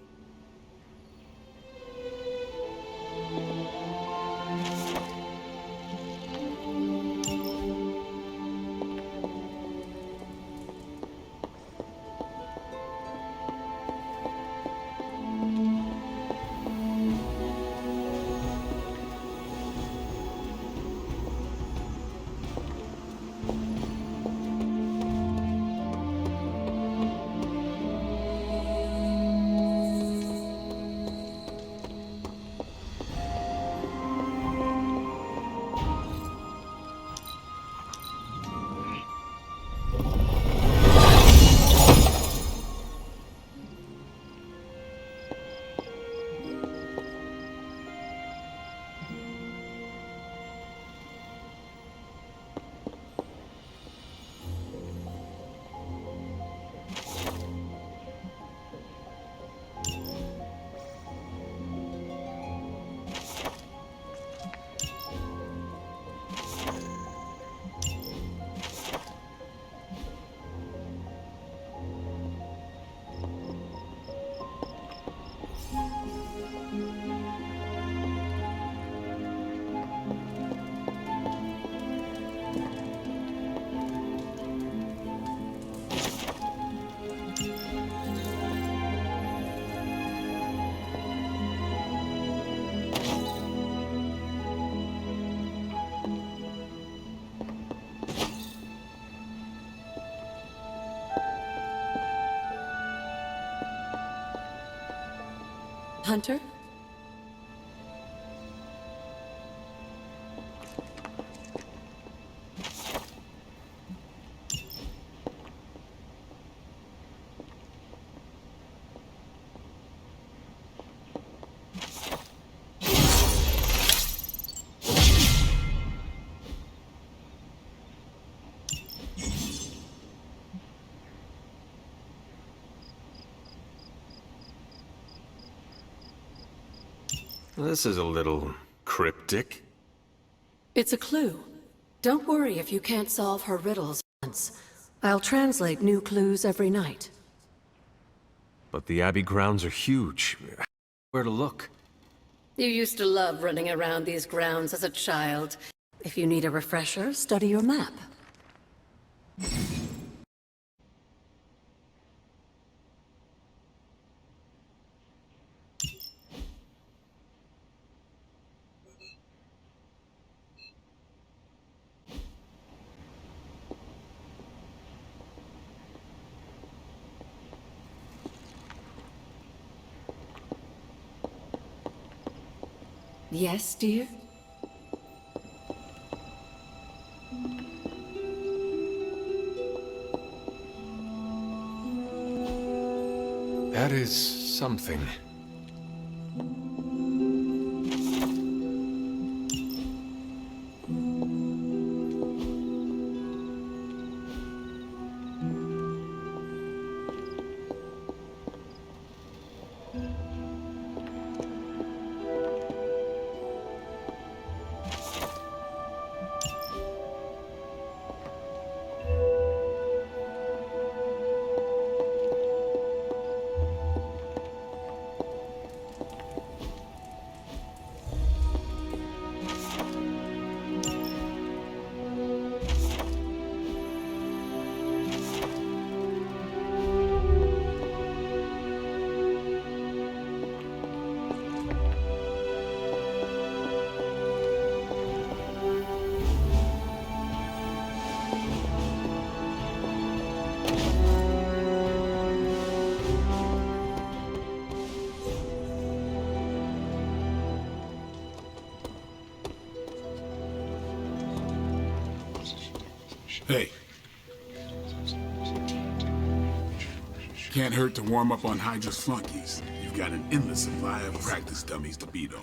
Hunter? This is a little... cryptic. It's a clue. Don't worry if you can't solve her riddles once. I'll translate new clues every night. But the Abbey grounds are huge. Where to look? You used to love running around these grounds as a child. If you need a refresher, study your map. Yes, dear? That is something. Hey. Can't hurt to warm up on Hydra's flunkies. You've got an endless supply of practice dummies to beat on.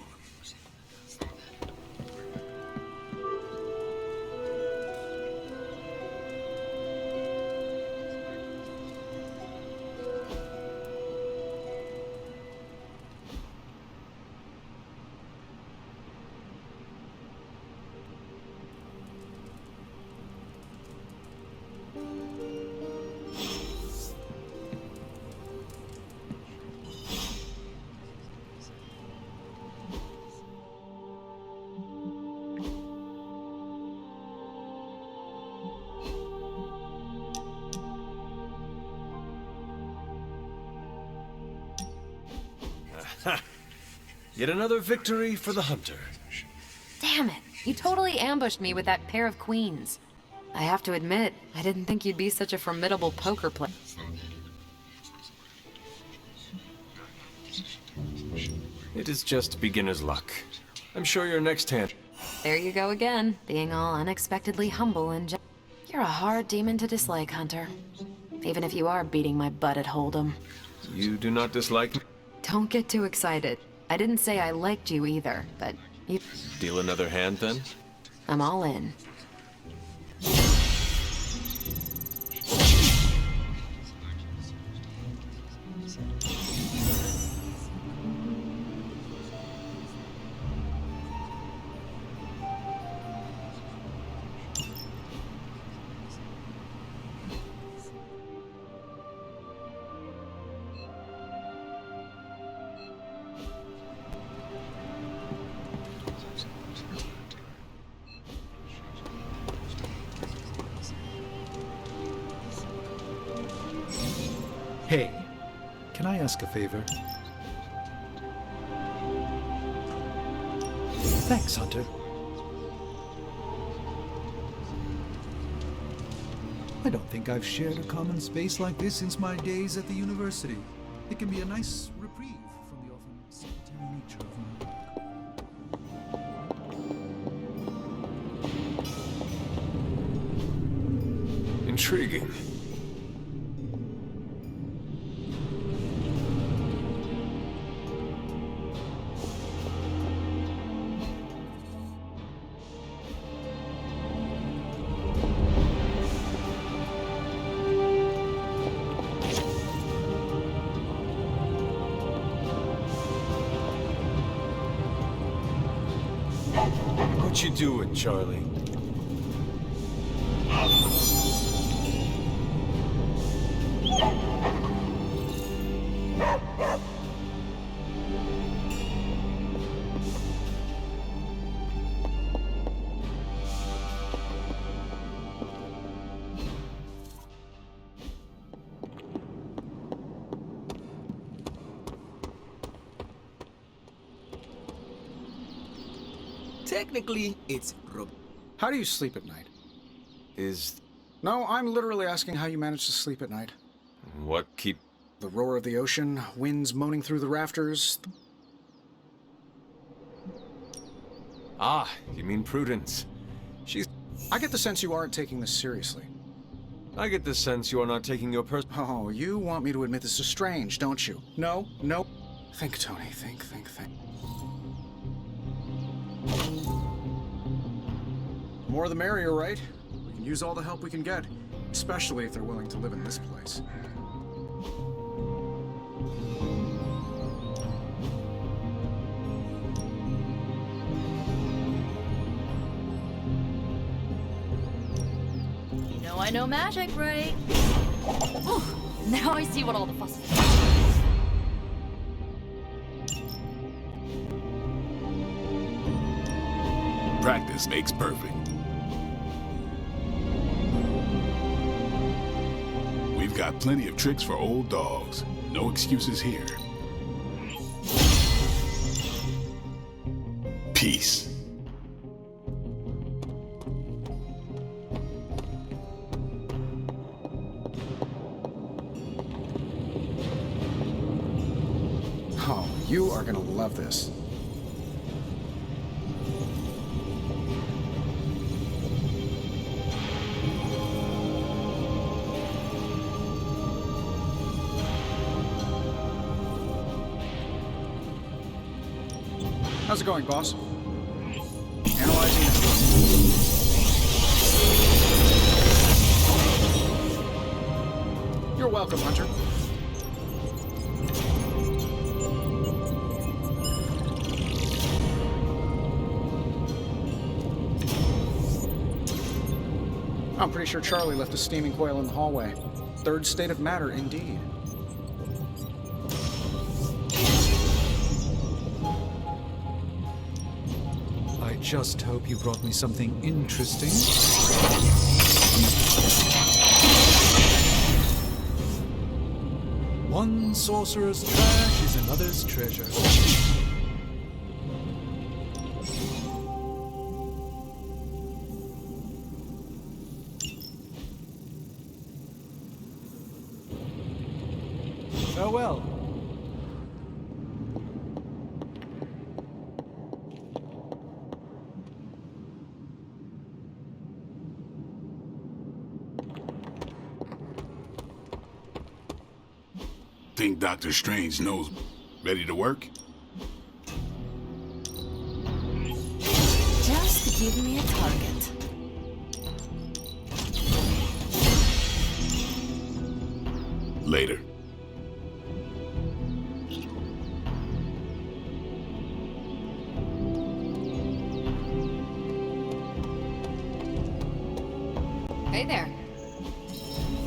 Yet another victory for the hunter. Damn it! You totally ambushed me with that pair of queens. I have to admit, I didn't think you'd be such a formidable poker player. It is just beginner's luck. I'm sure your next hand... There you go again, being all unexpectedly humble and You're a hard demon to dislike, Hunter. Even if you are beating my butt at Hold'em. You do not dislike me? Don't get too excited. I didn't say I liked you either, but you... Deal another hand, then? I'm all in. Hey, can I ask a favor? Thanks, Hunter. I don't think I've shared a common space like this since my days at the university. It can be a nice reprieve from the often solitary nature of my work. Intriguing. What you doing, Charlie? Technically, it's How do you sleep at night? Is... No, I'm literally asking how you manage to sleep at night. What keep... The roar of the ocean, winds moaning through the rafters. Ah, you mean Prudence. She's... I get the sense you aren't taking this seriously. I get the sense you are not taking your Oh, you want me to admit this is strange, don't you? No, no. Think, Tony, think. The more the merrier, right? We can use all the help we can get, especially if they're willing to live in this place. You know I know magic, right? Ooh, now I see what all the fuss is. Practice makes perfect. We've got plenty of tricks for old dogs. No excuses here. Peace. Oh, you are gonna love this. How's it going, boss? Analyzing it. You're welcome, Hunter. I'm pretty sure Charlie left a steaming coil in the hallway. Third state of matter, indeed. I just hope you brought me something interesting. One sorcerer's trash is another's treasure. Farewell. Think Dr. Strange knows. Ready to work? Just give me a target. Later. Hey there.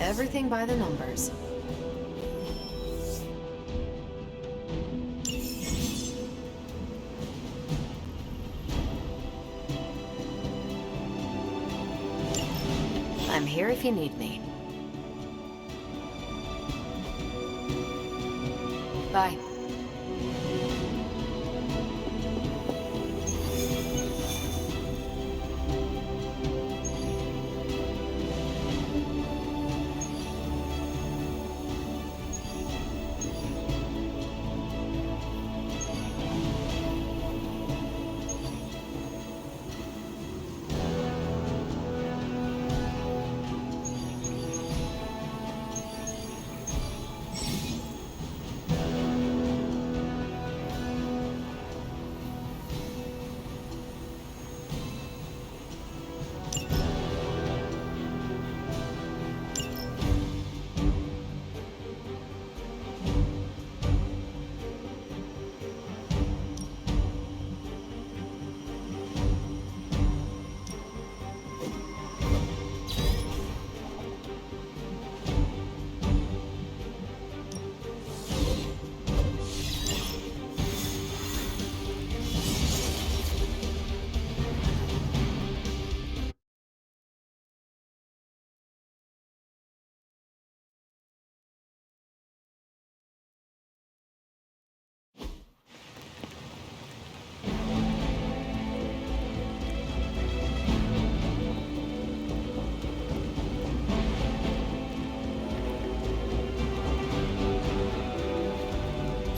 Everything by the numbers. I'm here if you need me. Bye.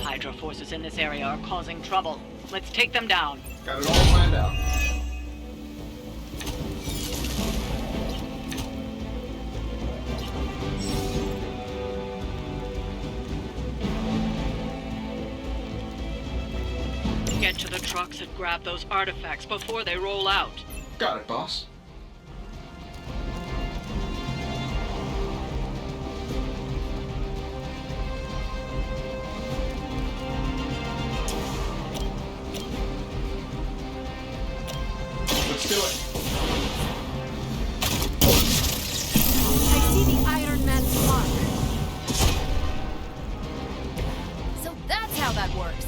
Hydra forces in this area are causing trouble. Let's take them down. Got it all planned out. Get to the trucks and grab those artifacts before they roll out. Got it, boss. Let's do it. I see the Iron Man's mark. So that's how that works.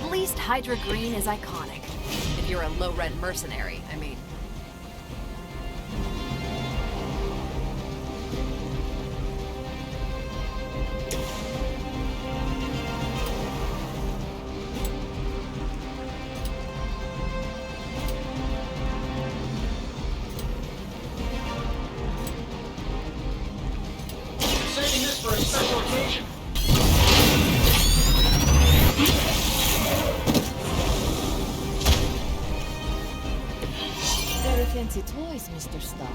At least Hydra Green is iconic. If you're a low-rent mercenary, I mean. Saving this for a special occasion. Very fancy toys, Mr. Stark.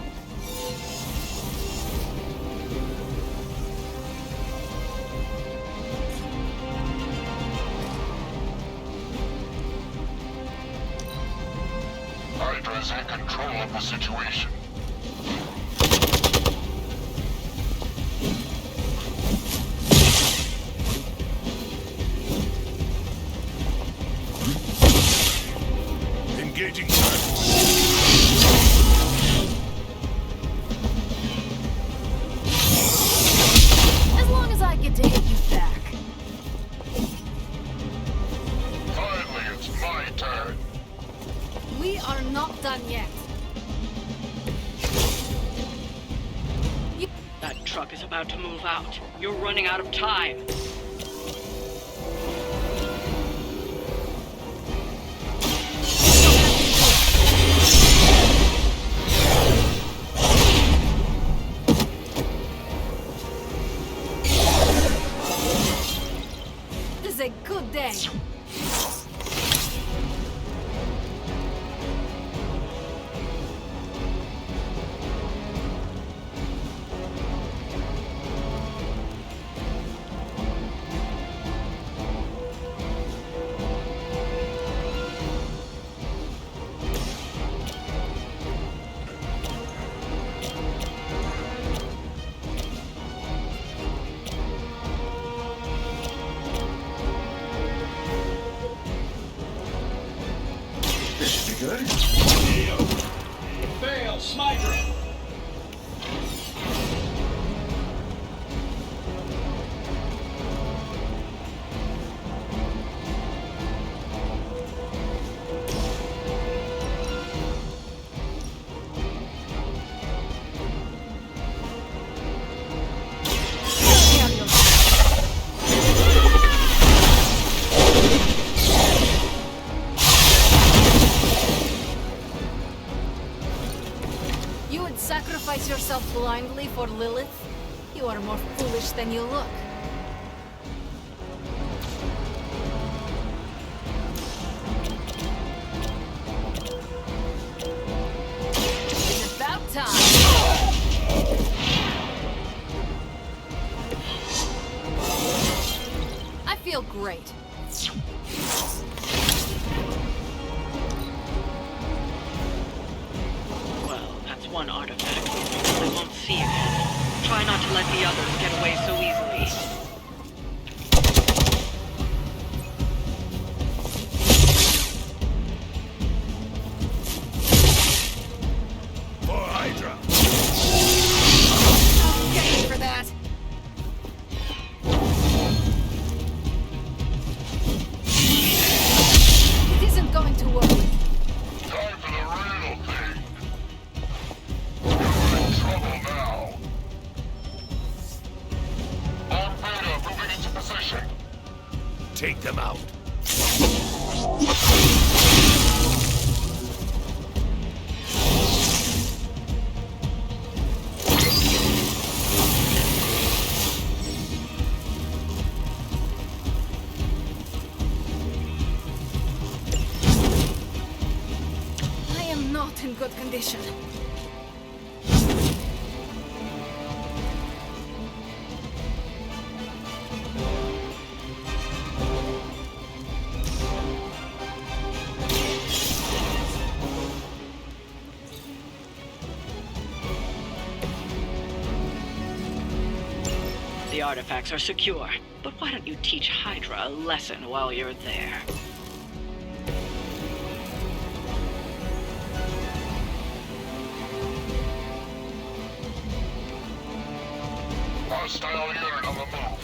Hydra is in control of the situation. Engaging target. As long as I get to hit you back. Finally, it's my turn. We are not done yet. That truck is about to move out. You're running out of time. This is a good day. This should be good. Fail, Smiter. You would sacrifice yourself blindly for Lilith? You are more foolish than you look. It's about time. I feel great. Well, that's one artifact we probably won't see again. Try not to let the others get away so easily. For Hydra. Get me for that. It isn't going to work. Time for the real thing. You're in trouble now. On Beta moving into position. Take them out. I am not in good condition. The artifacts are secure, but why don't you teach Hydra a lesson while you're there? Hostile unit on the move.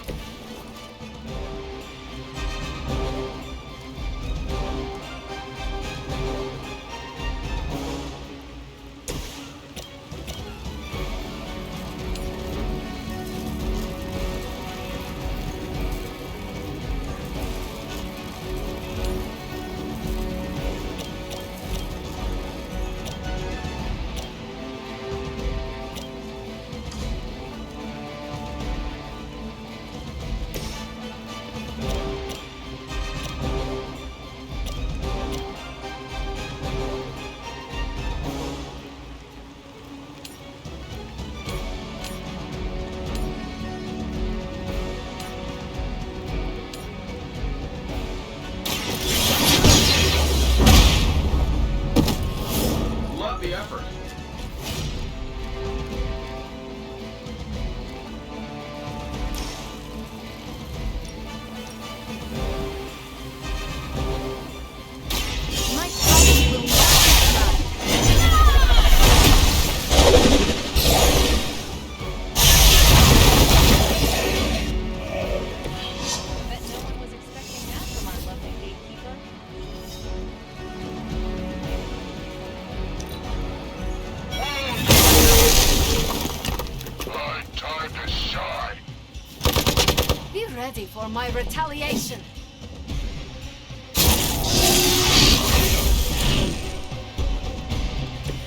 Be ready for my retaliation.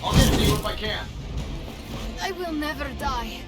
I'll get to you if I can. I will never die.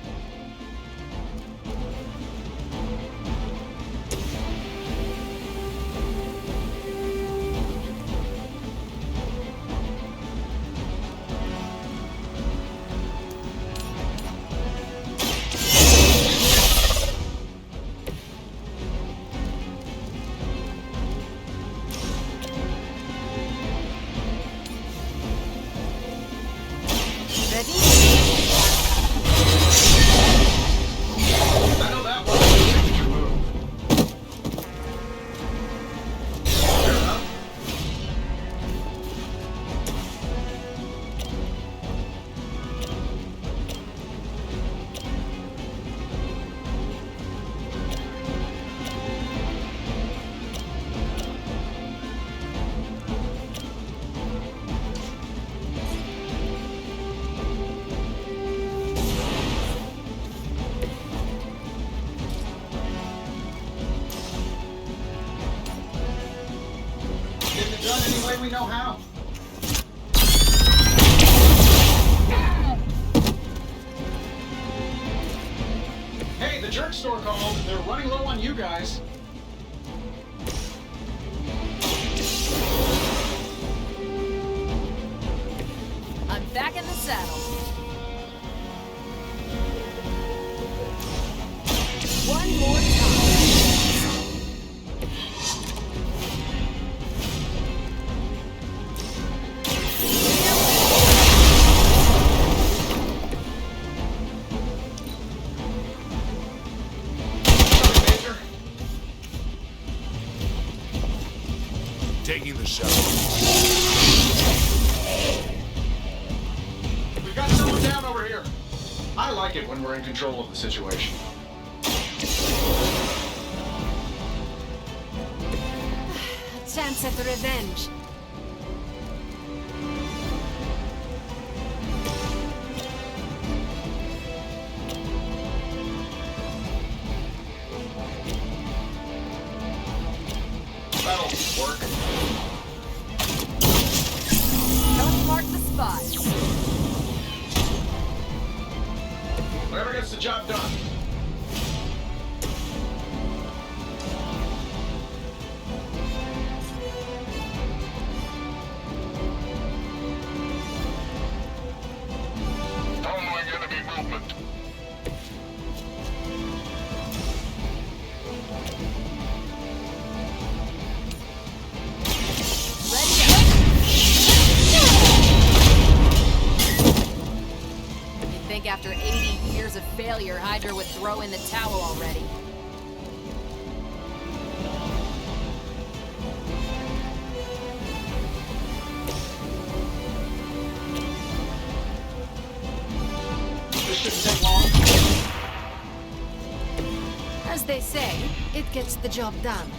We know how. Hey, the jerk store called. They're running low on you guys. I'm back in the saddle. One more time. Taking the shot. We've got someone down over here. I like it when we're in control of the situation. A chance at revenge. That'll work. Don't mark the spot. Whatever gets the job done. Following enemy movement. You'd think after 80 years of failure, Hydra would throw in the towel already. This shouldn't take long. As they say, it gets the job done.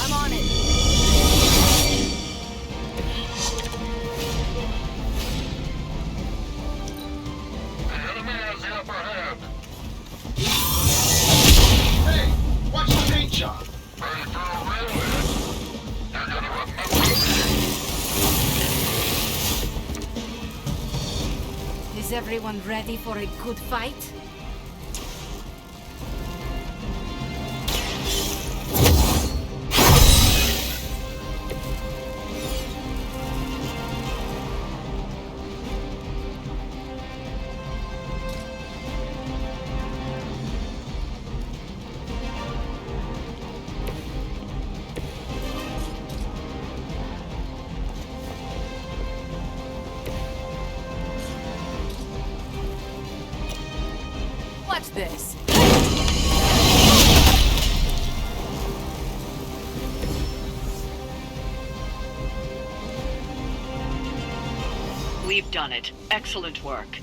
I'm on it. The enemy has the upper hand. Hey, watch the paint job. Ready for a real hit? You're gonna remember me. Is everyone ready for a good fight? Watch this. done it. Excellent work.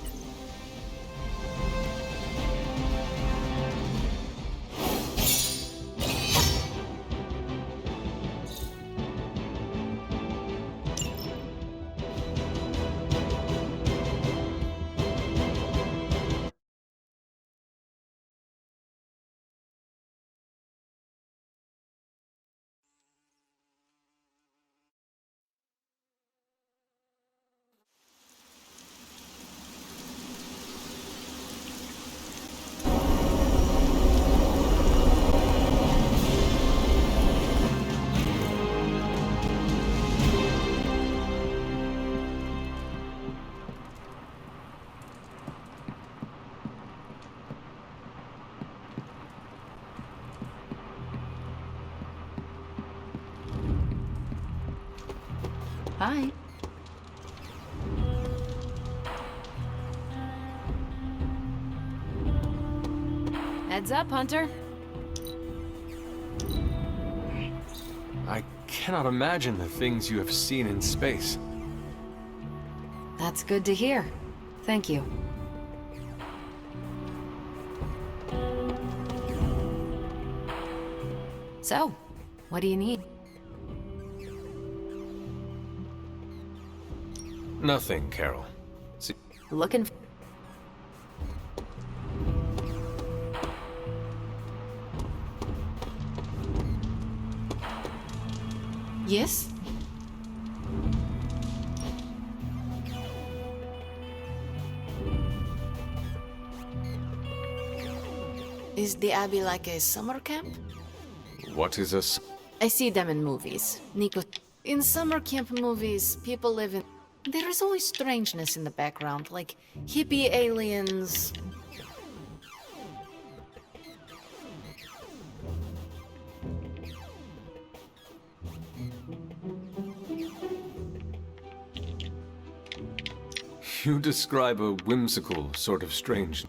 Hi. Heads up, Hunter. I cannot imagine the things you have seen in space. That's good to hear. Thank you. So, what do you need? Nothing, Carol. See, Looking Yes? Is the Abbey like a summer camp? what is this? I see them in movies. Nico. In summer camp movies, people live in... There is always strangeness in the background, like hippie aliens. You describe a whimsical sort of strange.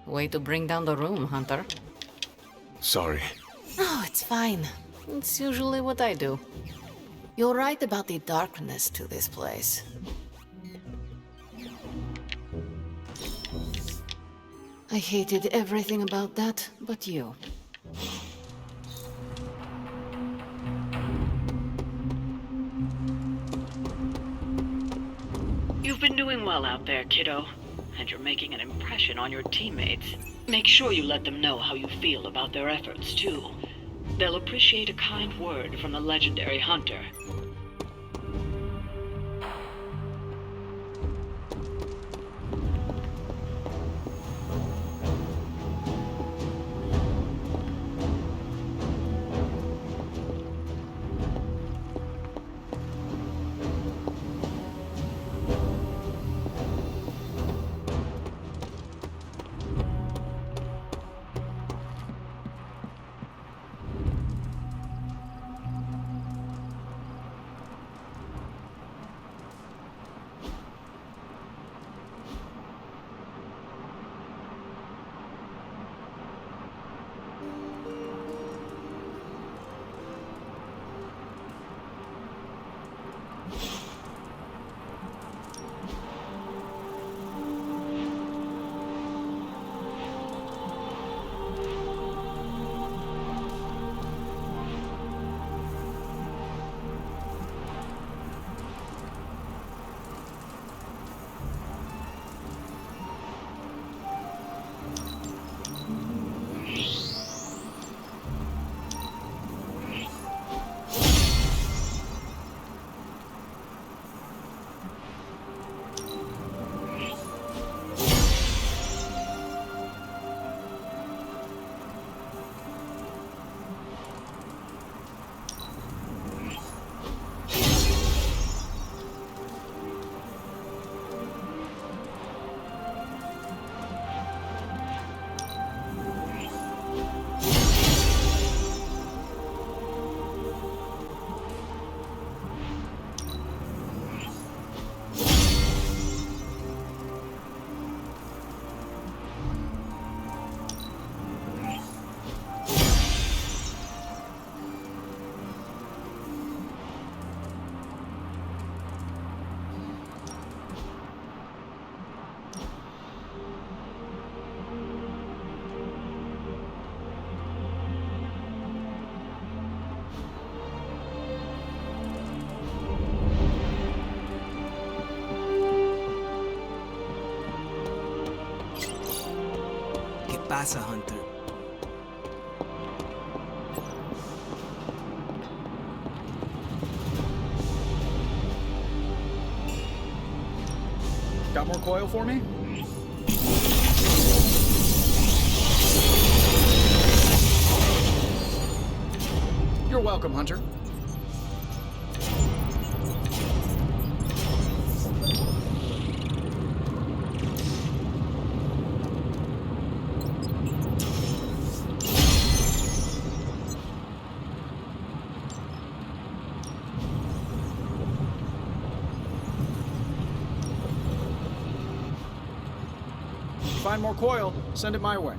Way to bring down the room, Hunter. Sorry. Oh, it's fine. It's usually what I do. You're right about the darkness to this place. I hated everything about that, but you. You've been doing well out there, kiddo. And you're making an impression on your teammates. Make sure you let them know how you feel about their efforts, too. They'll appreciate a kind word from the legendary Hunter. pasa, Hunter? Got more coil for me? You're welcome, Hunter. Find more coil, send it my way.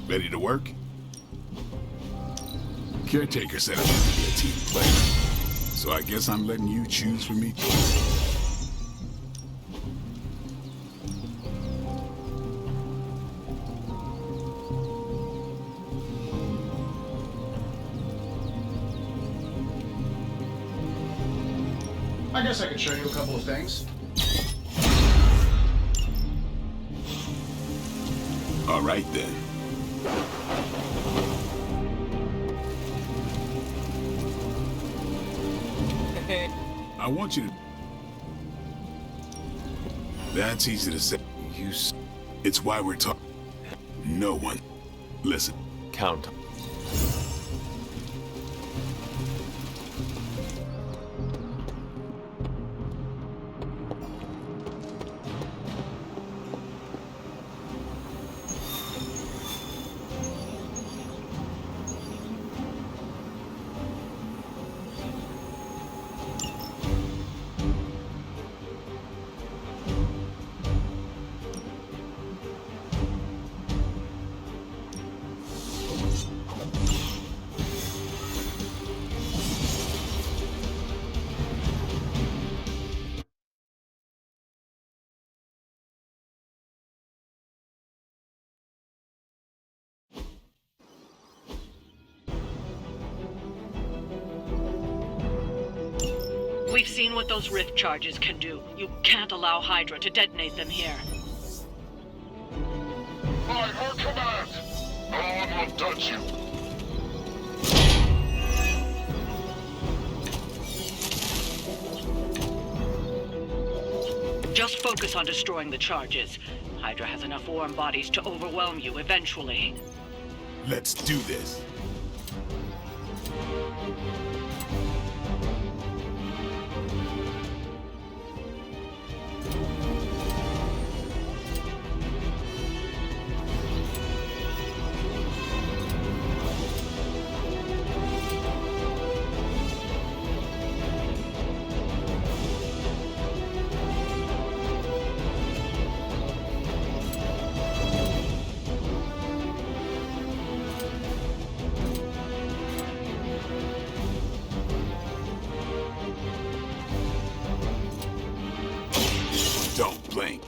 Ready to work? Caretaker said I had to be a team player, so I guess I'm letting you choose for me. I guess I could show you a couple of things. All right then. I want you to... That's easy to say. It's why we're talking. No one. Listen. Count. We've seen what those rift charges can do. You can't allow Hydra to detonate them here. By her command, no one will touch you. Just focus on destroying the charges. Hydra has enough warm bodies to overwhelm you eventually. Let's do this. Don't blink.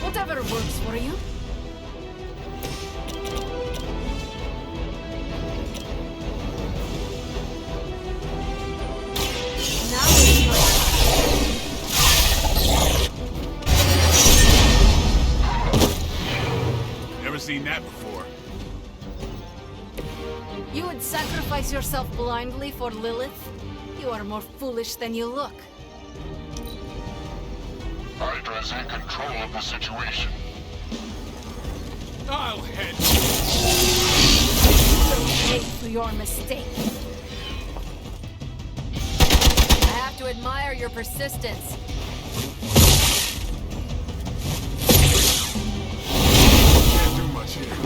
Whatever works for you. Never seen that before. You would sacrifice yourself blindly for Lilith? You are more foolish than you look. Hydra is in control of the situation. I'll head. You'll pay for your mistake. I have to admire your persistence. Can't do much here.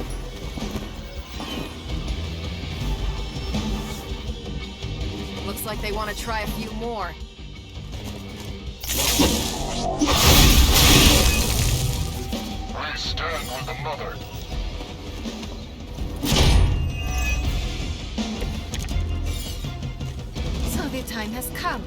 Looks like they want to try a few more. I stand with the mother. So the time has come.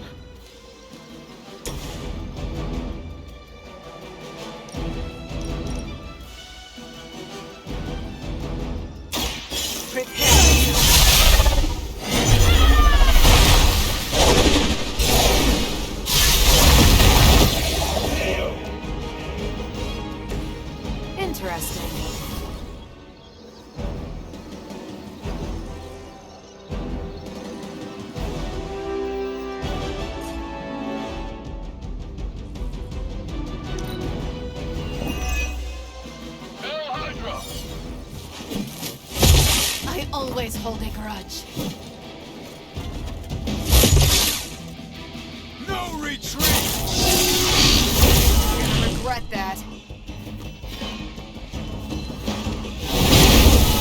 always hold a grudge. No retreat! You're gonna regret that.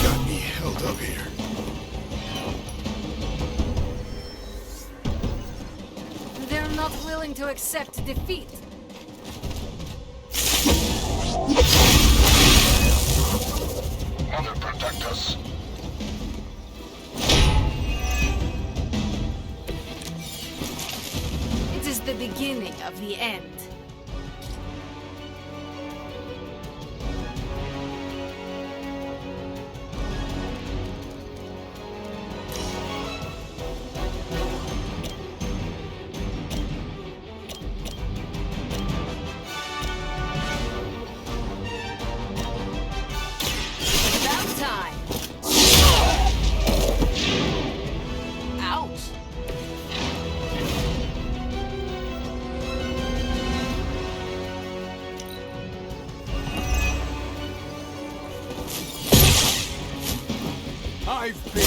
Got me held up here. They're not willing to accept defeat. Mother, protect us. It is the beginning of the end. About time. Ouch. I've been...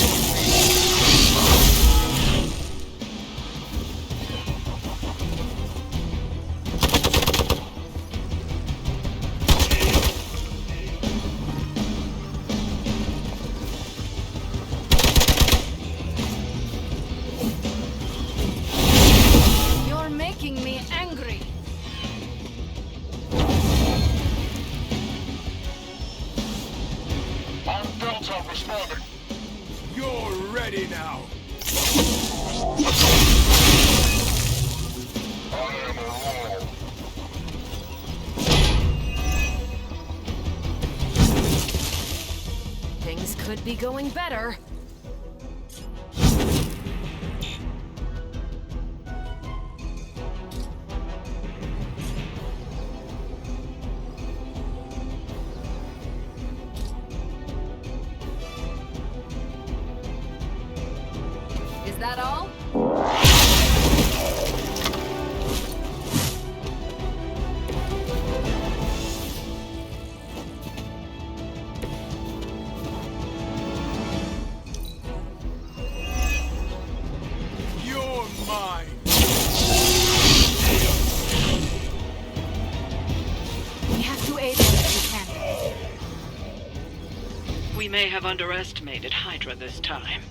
You're making me angry. Our belts are responding. You're ready now. I am alone. Things could be going better. Is that all? You're mine. We have to aid them if we can. We may have underestimated Hydra this time.